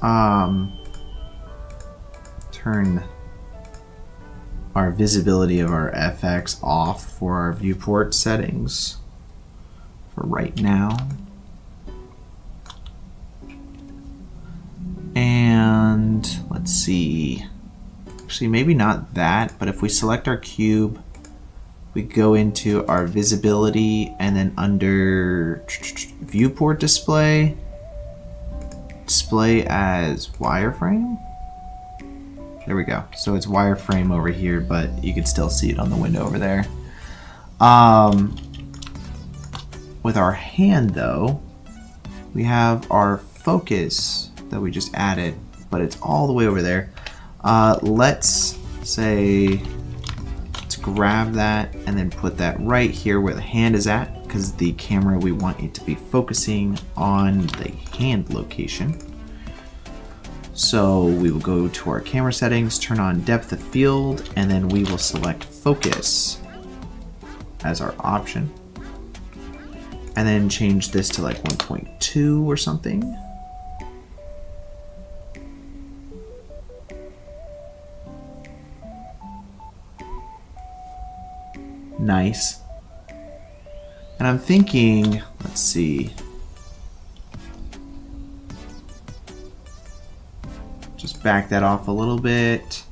turn our visibility of our FX off for our viewport settings for right now. And let's see, actually maybe not that, but if we select our cube, we go into our visibility and then under viewport display as wireframe. There we go. So it's wireframe over here, but you can still see it on the window over there. With our hand though, we have our focus that we just added, but it's all the way over there. Let's say, let's grab that and then put that right here where the hand is at, because the camera, we want it to be focusing on the hand location. So we will go to our camera settings, turn on depth of field, and then we will select focus as our option. And then change this to like 1.2 or something. Nice. And I'm thinking, let's see. Just back that off a little bit.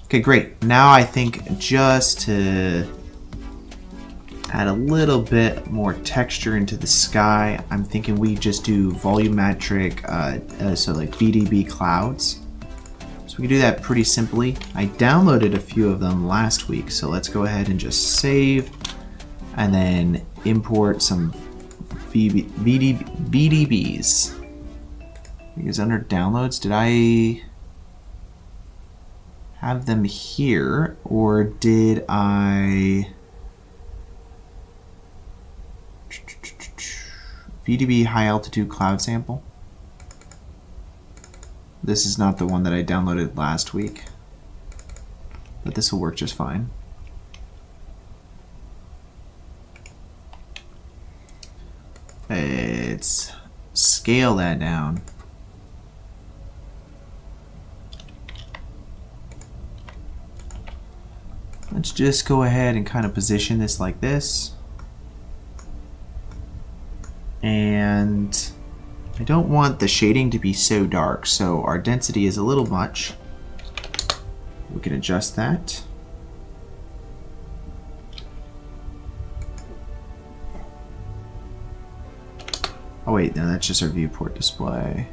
Okay, great. Now I think just to add a little bit more texture into the sky, I'm thinking we just do volumetric, so like VDB clouds. So we can do that pretty simply. I downloaded a few of them last week, so let's go ahead and just save and then import some VDBs. Because under downloads, did I have them here, or did I VDB high altitude cloud sample? This is not the one that I downloaded last week, but this will work just fine. Let's scale that down. Let's just go ahead and kind of position this like this. And I don't want the shading to be so dark, so our density is a little much. We can adjust that. Oh wait, no, that's just our viewport display.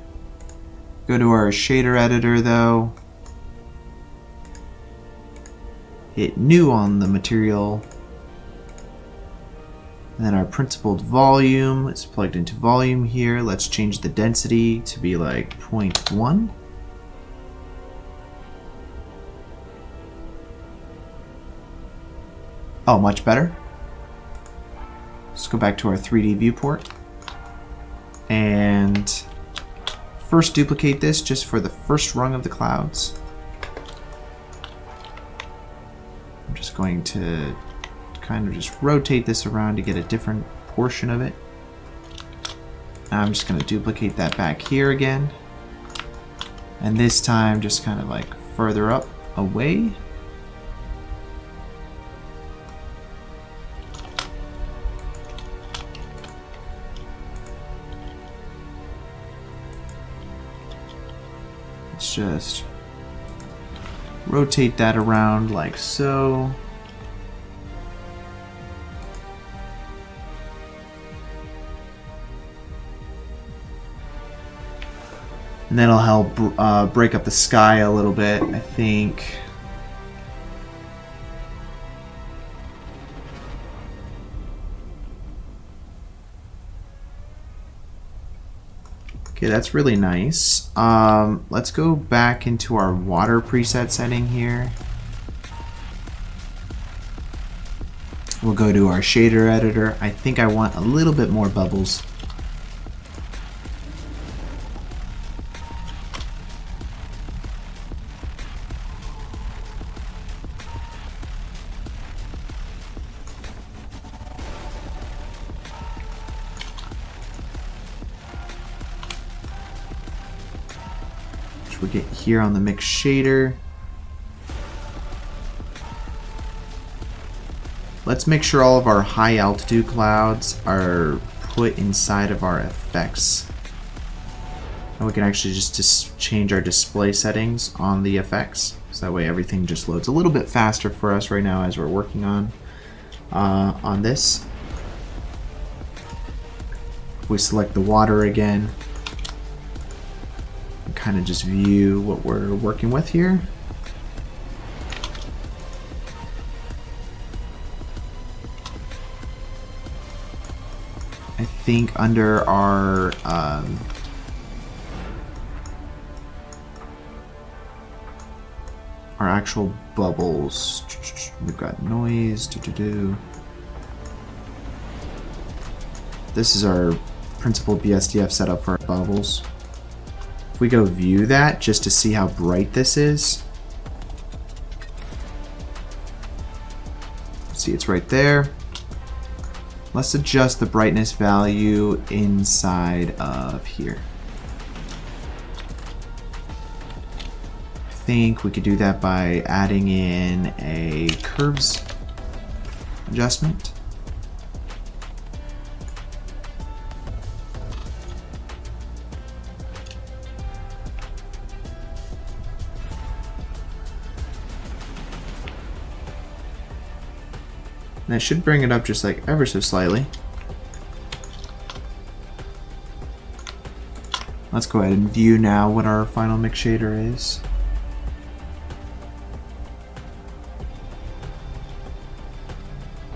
Go to our shader editor though. Hit new on the material. And then our principled volume is plugged into volume here. Let's change the density to be like 0.1. Oh, much better. Let's go back to our 3D viewport. And first duplicate this just for the first rung of the clouds. I'm just going to kind of just rotate this around to get a different portion of it. I'm just going to duplicate that back here again. And this time just kind of like further up away. Let's just rotate that around like so. And that'll help break up the sky a little bit, I think. Okay, that's really nice. Let's go back into our water preset setting here. We'll go to our shader editor. I think I want a little bit more bubbles. We get here on the mix shader. Let's make sure all of our high altitude clouds are put inside of our effects. And we can actually just change our display settings on the effects. So that way everything just loads a little bit faster for us right now as we're working on this. If we select the water again, kind of just view what we're working with here. I think under our actual bubbles, we've got noise. This is our principal BSDF setup for our bubbles. If we go view that just to see how bright this is, see it's right there. Let's adjust the brightness value inside of here. I think we could do that by adding in a curves adjustment. And I should bring it up just like ever so slightly. Let's go ahead and view now what our final mix shader is.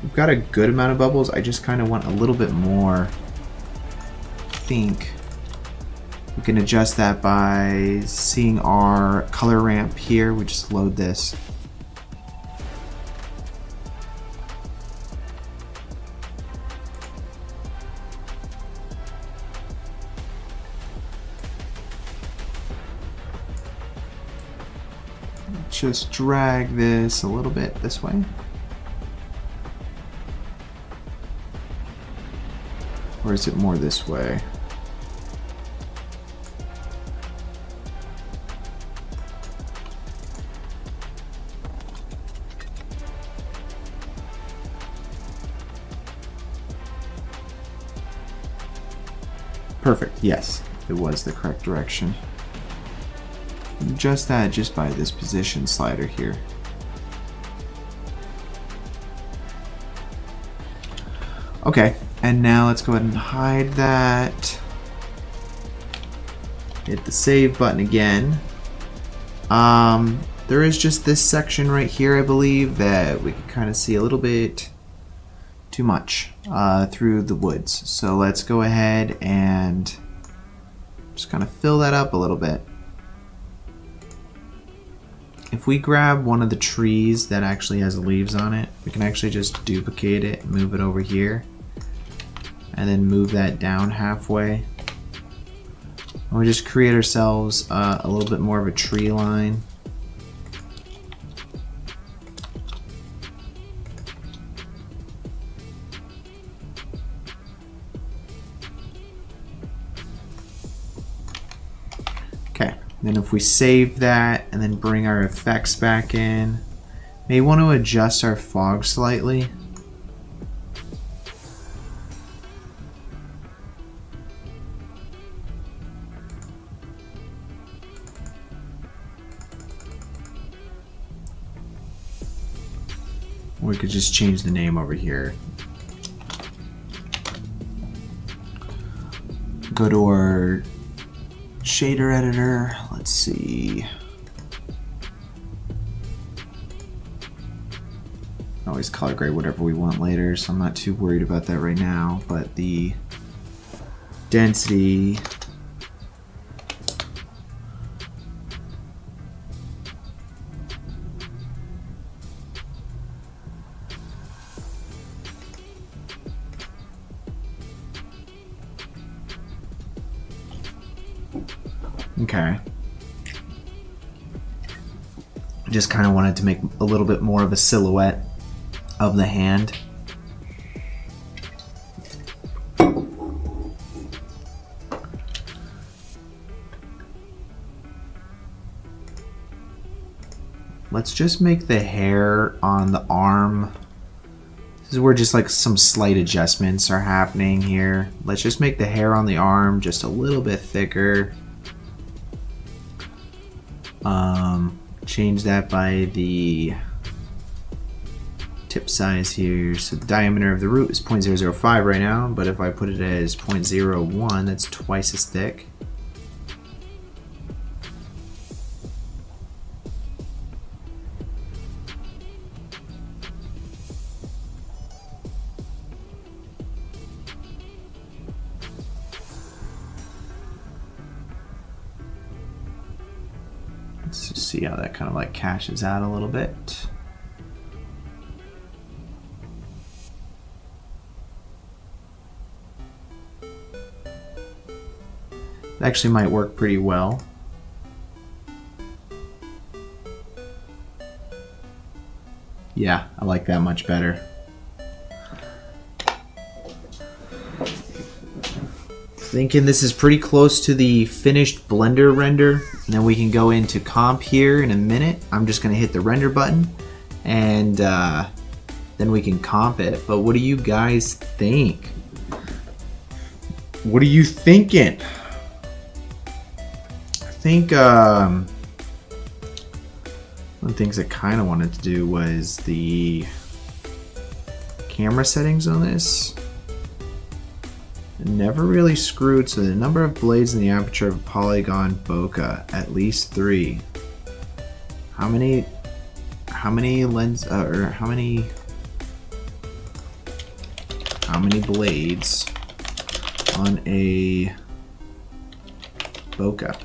We've got a good amount of bubbles. I just kind of want a little bit more. I think we can adjust that by seeing our color ramp here. We just load this. Just drag this a little bit this way. Or is it more this way? Perfect. Yes, it was the correct direction. Adjust that just by this position slider here. Okay, and now let's go ahead and hide that. Hit the save button again. There is just this section right here, I believe, that we can kind of see a little bit too much through the woods. So let's go ahead and just kind of fill that up a little bit. If we grab one of the trees that actually has leaves on it, we can actually just duplicate it, move it over here, and then move that down halfway. And we just create ourselves a little bit more of a tree line. Okay, then if we save that and then bring our effects back in, may want to adjust our fog slightly. We could just change the name over here. Go to our shader editor. Let's see. Always color grade whatever we want later, so I'm not too worried about that right now. But the density, okay. Just kind of wanted to make a little bit more of a silhouette of the hand. Let's just make the hair on the arm. This is where just like some slight adjustments are happening here. Let's just make the hair on the arm just a little bit thicker. Change that by the tip size here. So the diameter of the root is 0.005 right now, but if I put it as 0.01, that's twice as thick. Let's just see how that kind of like cashes out a little bit. It actually might work pretty well. Yeah, I like that much better. Thinking this is pretty close to the finished Blender render, and then we can go into comp here in a minute. I'm just gonna hit the render button and then we can comp it. But what do you guys think? What are you thinking? I think one of the things I kind of wanted to do was the camera settings on this. Never really screwed, so the number of blades in the aperture of a polygon bokeh, at least 3. How many lens or how many blades on a bokeh?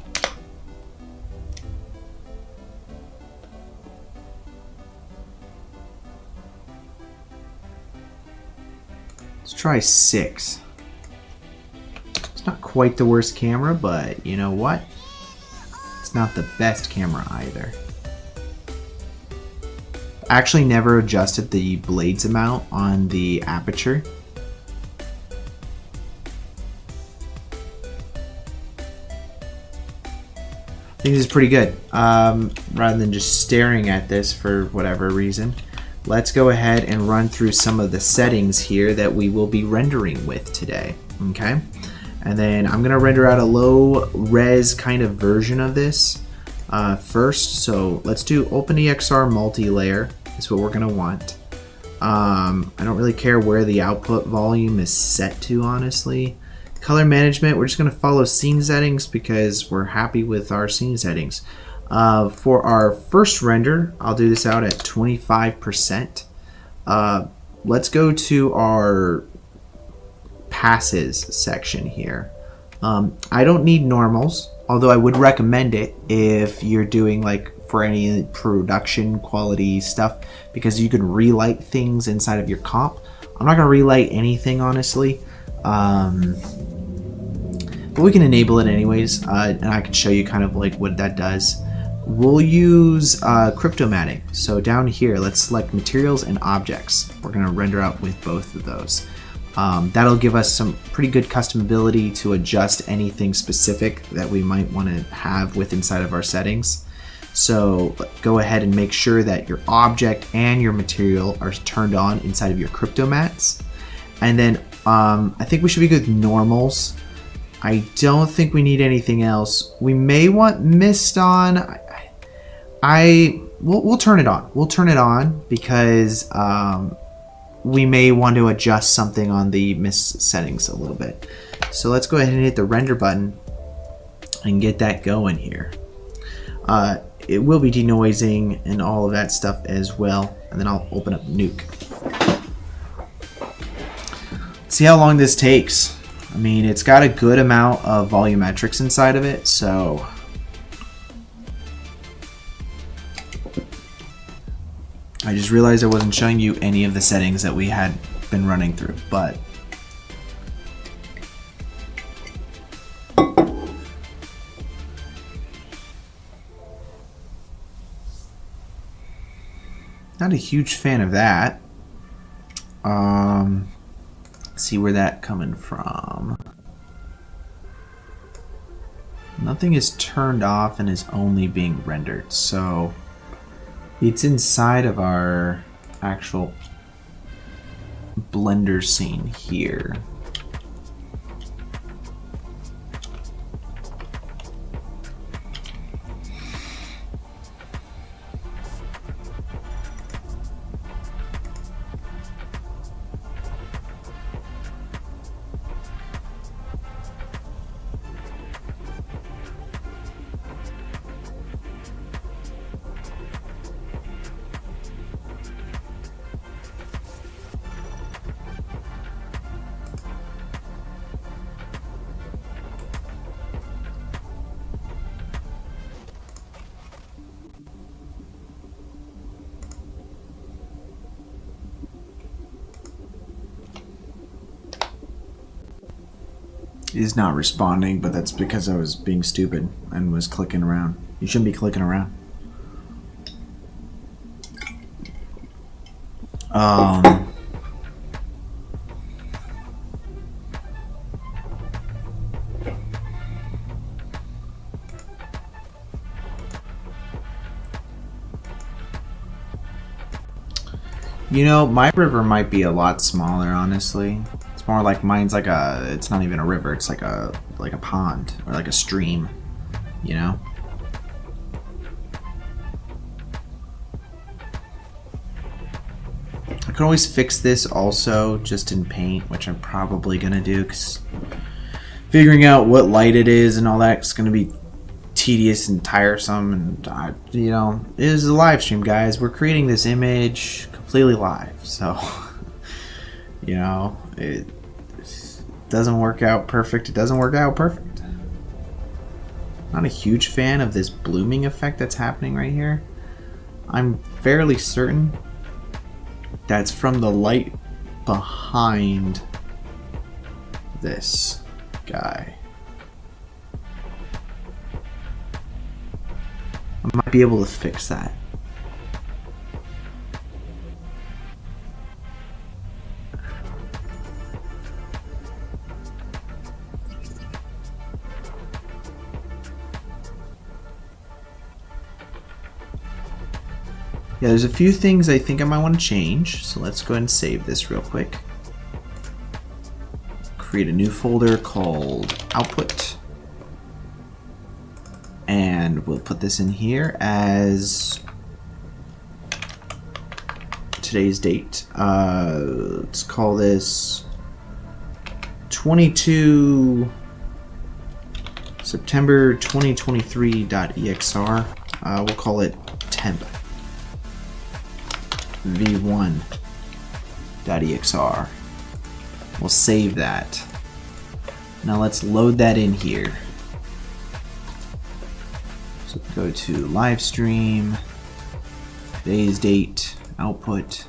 Let's try 6. Not quite the worst camera, but you know what? It's not the best camera either. I actually never adjusted the blades amount on the aperture. I think this is pretty good. Rather than just staring at this for whatever reason, let's go ahead and run through some of the settings here that we will be rendering with today. Okay? And then I'm gonna render out a low res kind of version of this first. So let's do OpenEXR multi-layer. Is what we're gonna want. I don't really care where the output volume is set to, honestly. Color management, we're just gonna follow scene settings because we're happy with our scene settings. For our first render, I'll do this out at 25%. Let's go to our passes section here. I don't need normals, although I would recommend it if you're doing like for any production quality stuff, because you can relight things inside of your comp. I'm not gonna relight anything, honestly, but we can enable it anyways, and I can show you kind of like what that does. We'll use cryptomatic. So down here, let's select materials and objects. We're gonna render out with both of those. That'll give us some pretty good customability to adjust anything specific that we might want to have with inside of our settings. So go ahead and make sure that your object and your material are turned on inside of your cryptomats. And then I think we should be good with normals. I don't think we need anything else. We may want mist on. We'll turn it on. We'll turn it on because we may want to adjust something on the mist settings a little bit. So let's go ahead and hit the render button and get that going here. It will be denoising and all of that stuff as well. And then I'll open up Nuke. See how long this takes. I mean, it's got a good amount of volumetrics inside of it, so I just realized I wasn't showing you any of the settings that we had been running through, but not a huge fan of that. Let's see where that coming from. Nothing is turned off and is only being rendered, so it's inside of our actual Blender scene here. Is not responding, but that's because I was being stupid and was clicking around. You shouldn't be clicking around. You know, my river might be a lot smaller, honestly. It's more like mine's like a, it's not even a river, it's like a pond or like a stream, you know? I can always fix this also just in paint, which I'm probably gonna do, because figuring out what light it is and all that is gonna be tedious and tiresome, and you know, it is a live stream, guys. We're creating this image completely live, so you know, it doesn't work out perfect. It doesn't work out perfect. Not a huge fan of this blooming effect that's happening right here. I'm fairly certain that's from the light behind this guy. I might be able to fix that. Yeah, there's a few things I think I might want to change, so let's go ahead and save this real quick. create a new folder called output. And we'll put this in here as today's date. Let's call this 22 September 2023.exr. We'll call it temp v1.exr. We'll save that. Now let's load that in here. So go to live stream, today's date, output.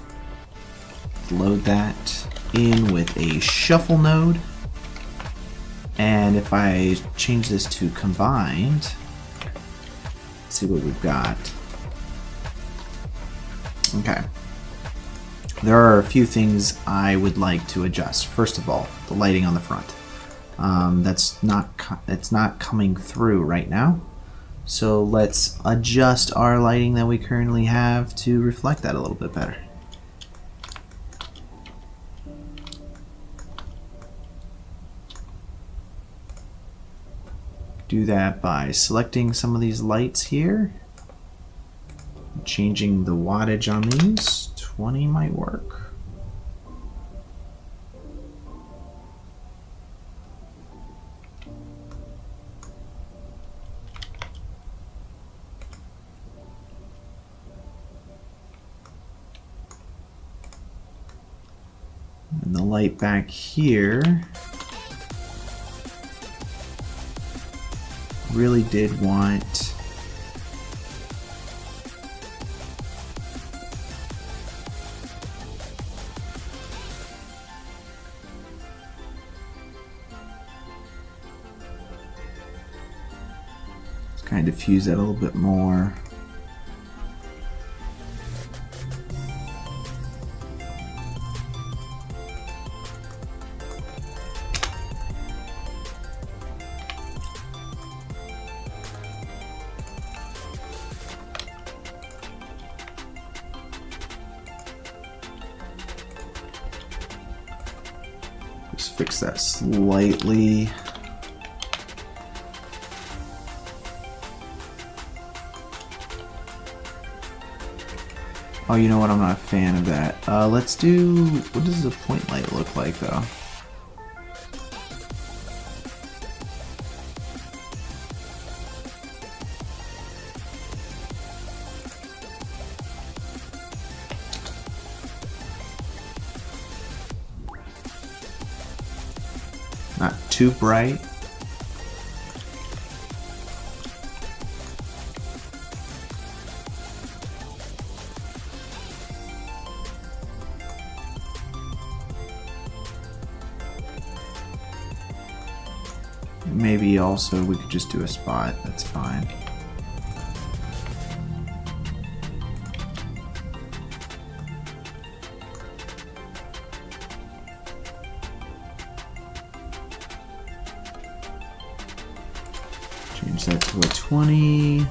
Load that in with a shuffle node. And if I change this to combined, let's see what we've got. Okay. There are a few things I would like to adjust. First of all, the lighting on the front. It's not coming through right now. So let's adjust our lighting that we currently have to reflect that a little bit better. Do that by selecting some of these lights here, changing the wattage on these. 20 might work. And the light back here really did want kind of diffuse that a little bit more. Just fix that slightly. Oh, you know what? I'm not a fan of that. Let's do... What does the point light look like, though? Not too bright. Maybe also we could just do a spot, that's fine. Change that to a 20.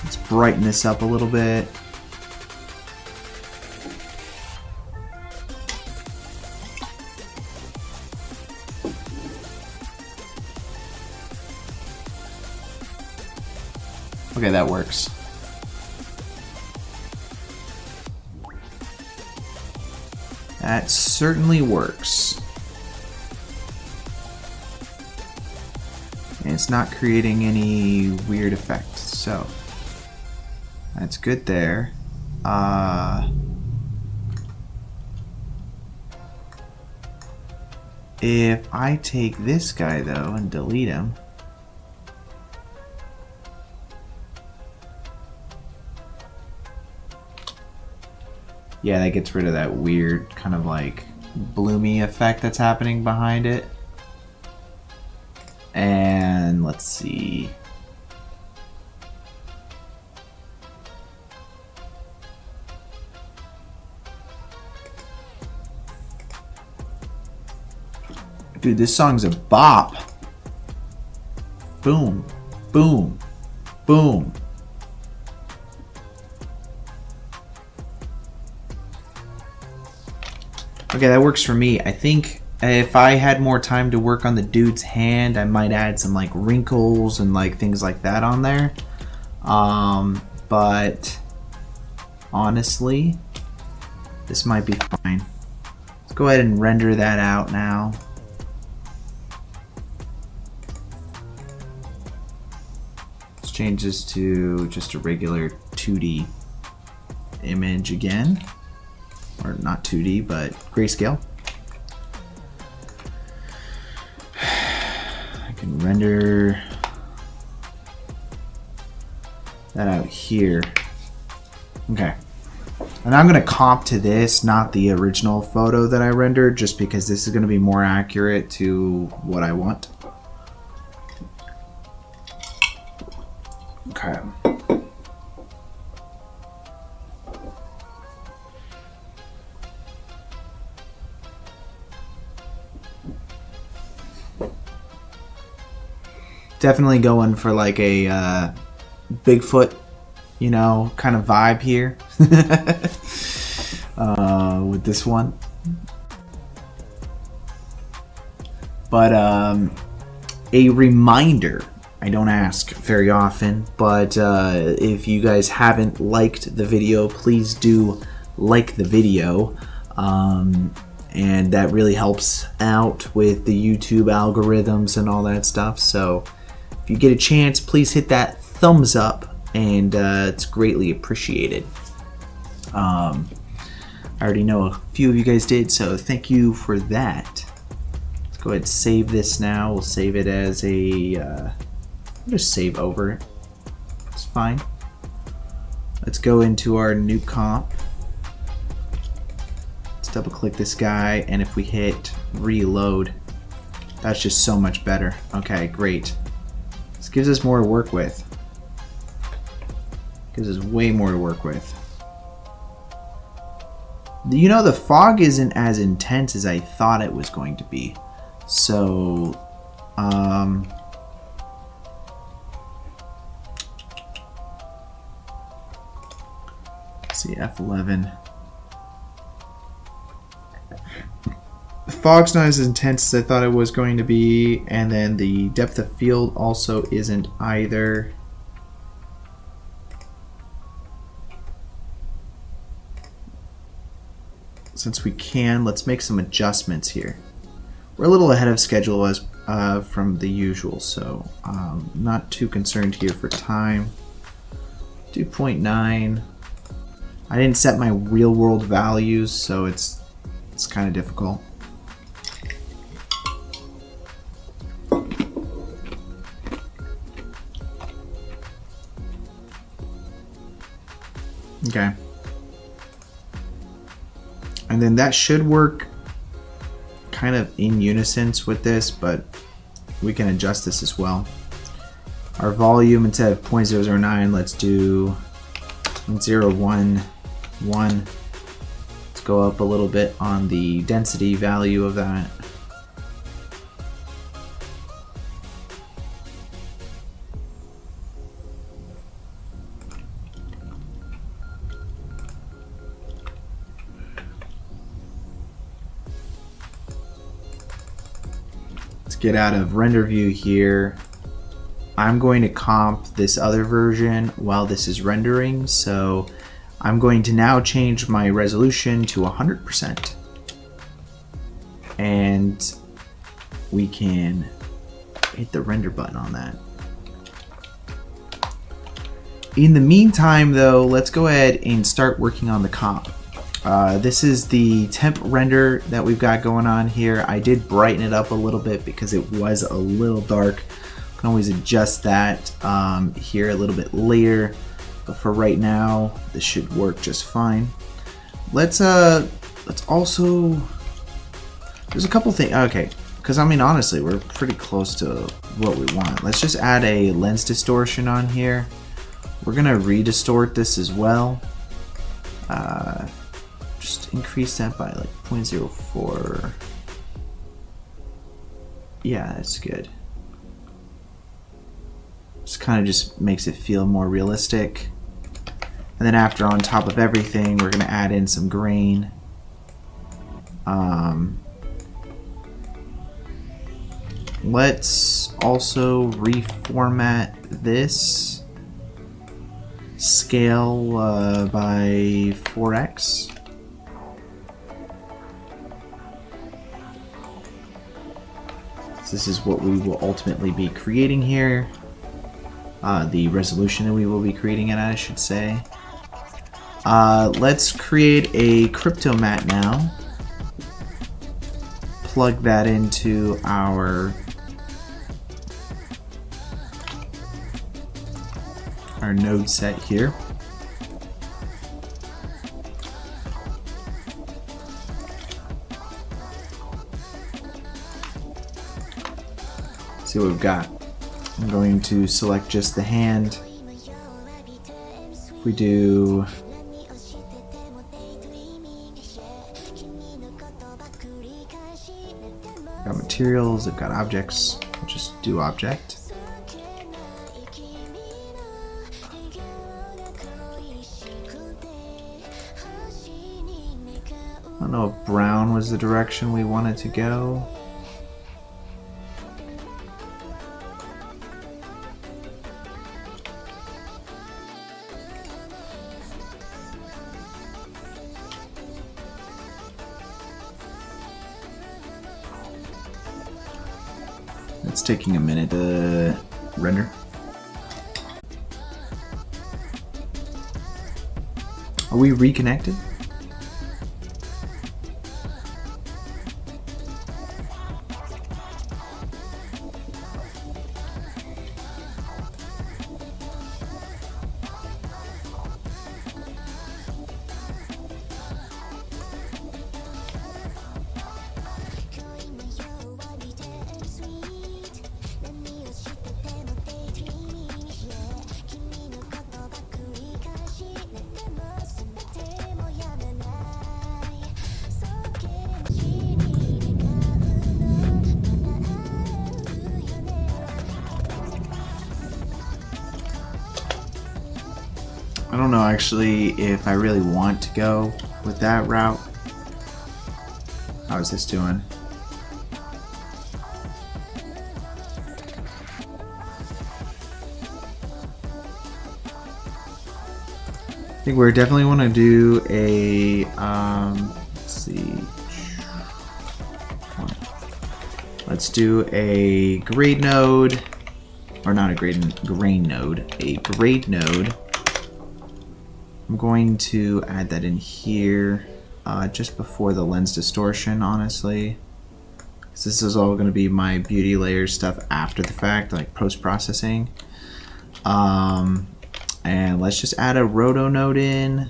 Let's brighten this up a little bit. Okay, that works. That certainly works. And it's not creating any weird effects, so that's good there. If I take this guy though and delete him, yeah, that gets rid of that weird kind of like bloomy effect that's happening behind it. And let's see. Dude, this song's a bop. Boom, boom, boom. Okay, that works for me. I think if I had more time to work on the dude's hand, I might add some like wrinkles and like things like that on there. But honestly, this might be fine. Let's go ahead and render that out now. Let's change this to just a regular 2D image again. Or not 2D, but grayscale. I can render that out here. Okay. And I'm going to comp to this, not the original photo that I rendered, just because this is going to be more accurate to what I want. Okay. Definitely going for like a Bigfoot, you know, kind of vibe here with this one. But a reminder, I don't ask very often, but if you guys haven't liked the video, please do like the video. And that really helps out with the YouTube algorithms and all that stuff. So if you get a chance, please hit that thumbs up, and it's greatly appreciated. I already know a few of you guys did, so thank you for that. Let's go ahead and save this now. We'll save it as a, I'll just save over it. It's fine. Let's go into our new comp. Let's double click this guy, and if we hit reload, that's just so much better. Okay, great. This gives us more to work with. Gives us way more to work with. You know, the fog isn't as intense as I thought it was going to be. So, let's see, F11. The fog's not as intense as I thought it was going to be, and then the depth of field also isn't either. Since we can, let's make some adjustments here. We're a little ahead of schedule as from the usual, so not too concerned here for time. 2.9. I didn't set my real world values, so it's kind of difficult. Okay. And then that should work kind of in unison with this, but we can adjust this as well. Our volume, instead of 0.009, let's do 0.011. Let's go up a little bit on the density value of that. Get out of render view here. I'm going to comp this other version while this is rendering, so I'm going to now change my resolution to 100%, and we can hit the render button on that. In the meantime though, let's go ahead and start working on the comp. This is the temp render that we've got going on here. I did brighten it up a little bit because it was a little dark. You can always adjust that here a little bit later, but for right now, this should work just fine. Let's also, there's a couple things. Okay, because I mean honestly, we're pretty close to what we want. Let's just add a lens distortion on here. We're gonna redistort this as well. Just increase that by like 0.04. Yeah, that's good. Just kind of just makes it feel more realistic. And then after, on top of everything, we're gonna add in some grain. Let's also reformat this scale by 4x. This is what we will ultimately be creating here. The resolution that we will be creating it at, I should say. Let's create a crypto mat now. Plug that into our node set here. See what we've got. I'm going to select just the hand. If we do got materials, I've got objects, I'll just do object. I don't know if brown was the direction we wanted to go. It's taking a minute to render. Are we reconnected? I don't know actually if I really want to go with that route. How is this doing? I think we definitely want to do a, let's see, let's do a grade node, or not a grain node, a grade node. I'm going to add that in here just before the lens distortion, honestly. So this is all going to be my beauty layer stuff after the fact, like post-processing. And let's just add a roto node in.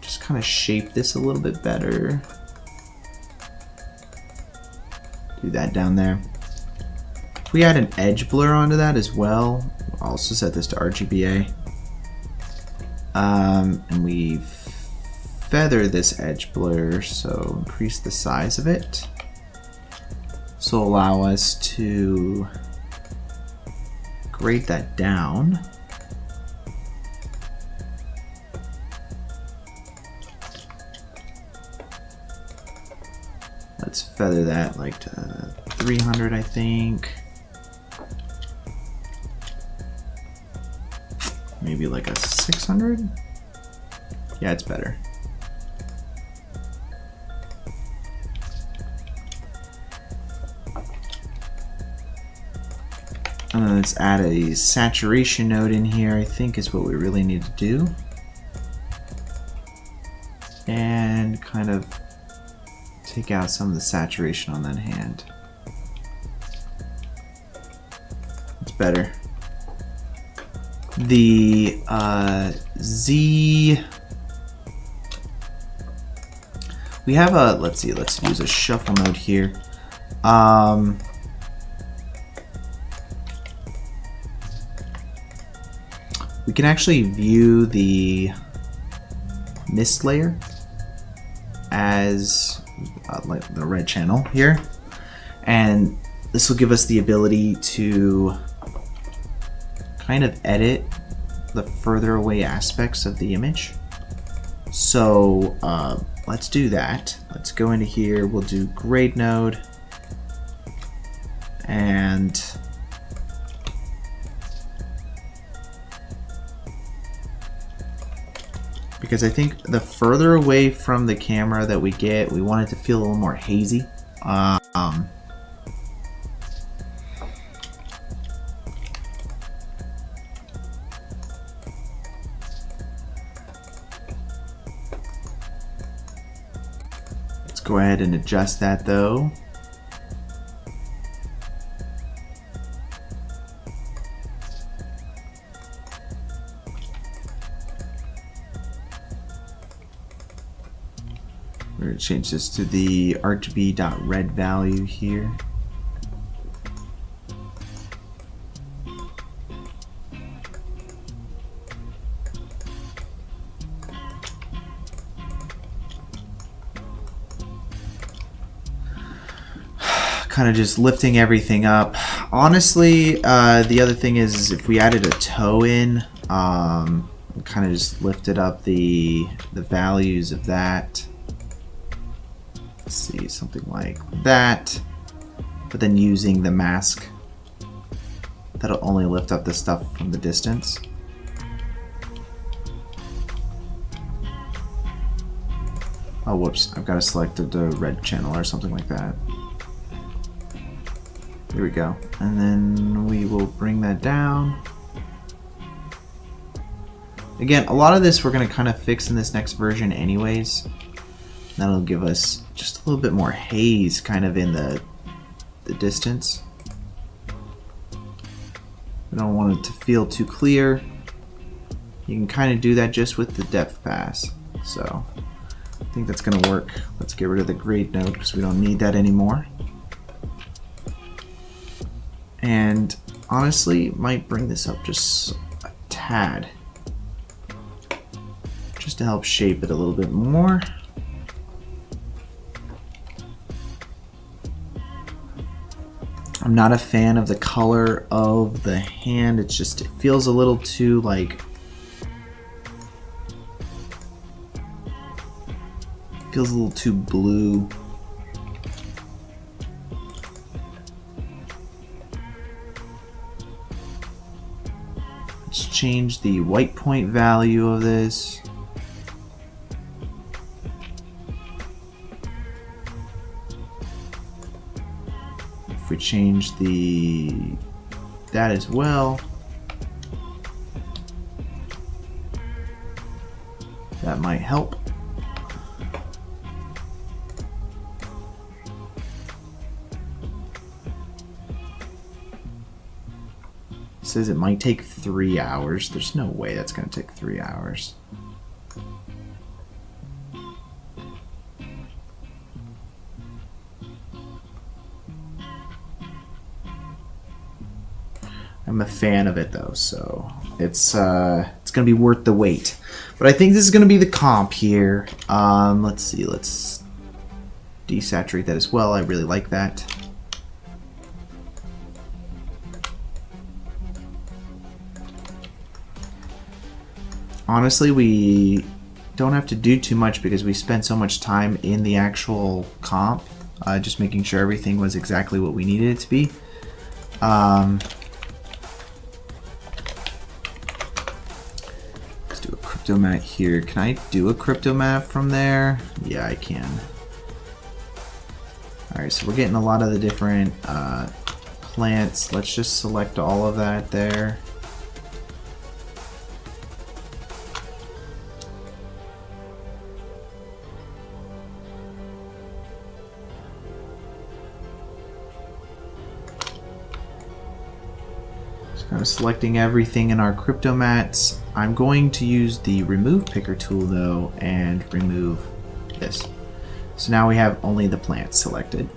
Just kind of shape this a little bit better. Do that down there. If we add an edge blur onto that as well, I'll also set this to RGBA. And we feather this edge blur, so increase the size of it. This will allow us to grade that down. Let's feather that like to 300, I think. Maybe like a 600? Yeah, it's better. And then let's add a saturation node in here, I think is what we really need to do. And kind of take out some of the saturation on that hand. It's better. The Z, we have a, let's see, let's use a shuffle node here. We can actually view the mist layer as like the red channel here, and this will give us the ability to kind of edit the further away aspects of the image. So let's do that. Let's go into here. We'll do grade node, and because I think the further away from the camera that we get, we want it to feel a little more hazy. Let's go ahead and adjust that though. We're going to change this to the RGB.red value here. Kind of just lifting everything up. Honestly, the other thing is if we added a toe in, kind of just lifted up the values of that. Let's see, something like that, but then using the mask, that'll only lift up the stuff from the distance. Oh, whoops, I've got to select the red channel or something like that. Here we go. And then we will bring that down. Again, a lot of this we're going to kind of fix in this next version anyways. That'll give us just a little bit more haze kind of in the distance. We don't want it to feel too clear. You can kind of do that just with the depth pass. So I think that's going to work. Let's get rid of the grade node because we don't need that anymore. And honestly, might bring this up just a tad, just to help shape it a little bit more. I'm not a fan of the color of the hand. It's just, it feels a little too like, feels a little too blue. Let's change the white point value of this. If we change that as well, that might help. It says it might take 3 hours. There's no way that's going to take 3 hours. I'm a fan of it though, so it's going to be worth the wait. But I think this is going to be the comp here. Let's see, let's desaturate that as well. I really like that. Honestly, we don't have to do too much because we spent so much time in the actual comp, just making sure everything was exactly what we needed it to be. Let's do a crypto mat here. Can I do a crypto mat from there? Yeah, I can. Alright, so we're getting a lot of the different plants. Let's just select all of that there. Kind of selecting everything in our crypto mats. I'm going to use the remove picker tool though and remove this. So now we have only the plants selected.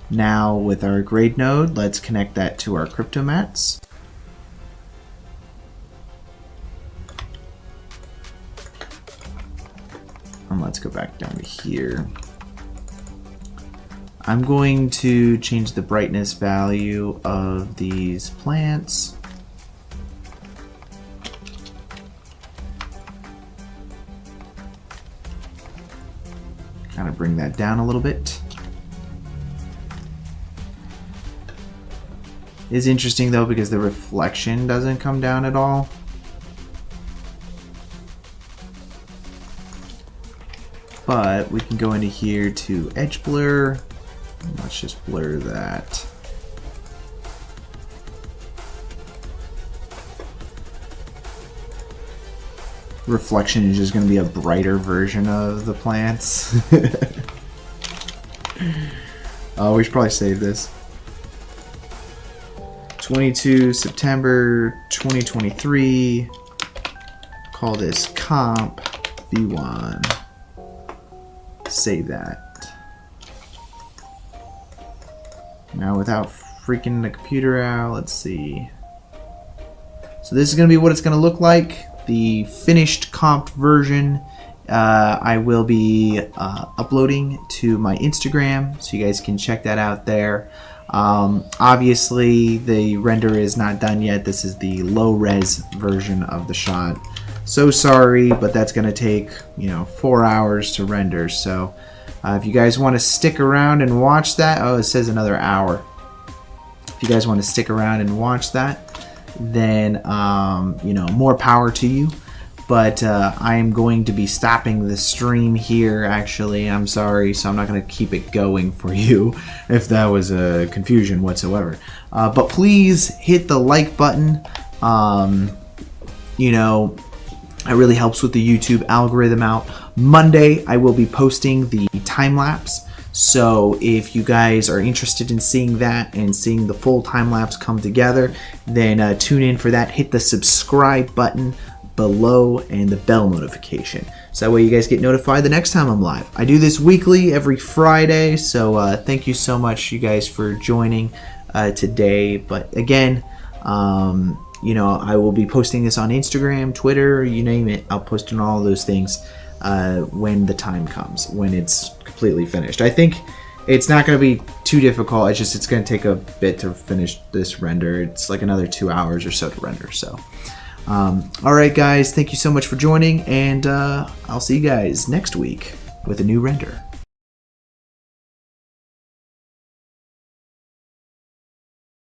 Now with our grade node, let's connect that to our crypto mats. And let's go back down to here. I'm going to change the brightness value of these plants. Kind of bring that down a little bit. It's interesting though because the reflection doesn't come down at all. But we can go into here to edge blur. Let's just blur that. Reflection is just going to be a brighter version of the plants. Oh, we should probably save this. 22 September 2023. Call this comp v1. Save that. Now without freaking the computer out, let's see. So this is going to be what it's going to look like. The finished comp version I will be uploading to my Instagram, so you guys can check that out there. Obviously the render is not done yet. This is the low res version of the shot. So sorry, but that's gonna take 4 hours to render. So if you guys want to stick around and watch that, oh, it says another hour. If you guys want to stick around and watch that, then more power to you. But I am going to be stopping the stream here, actually. I'm sorry, so I'm not going to keep it going for you if that was a confusion whatsoever. But please hit the like button. It really helps with the YouTube algorithm out. Monday, I will be posting the time lapse. So if you guys are interested in seeing that and seeing the full time lapse come together, then tune in for that. Hit the subscribe button below and the bell notification. So that way you guys get notified the next time I'm live. I do this weekly, every Friday. So thank you so much, you guys, for joining today. But again, I will be posting this on Instagram, Twitter, you name it. I'll post on all those things when the time comes, when it's completely finished. I think it's not going to be too difficult. It's going to take a bit to finish this render. It's like another 2 hours or so to render. So, all right, guys, thank you so much for joining, and I'll see you guys next week with a new render.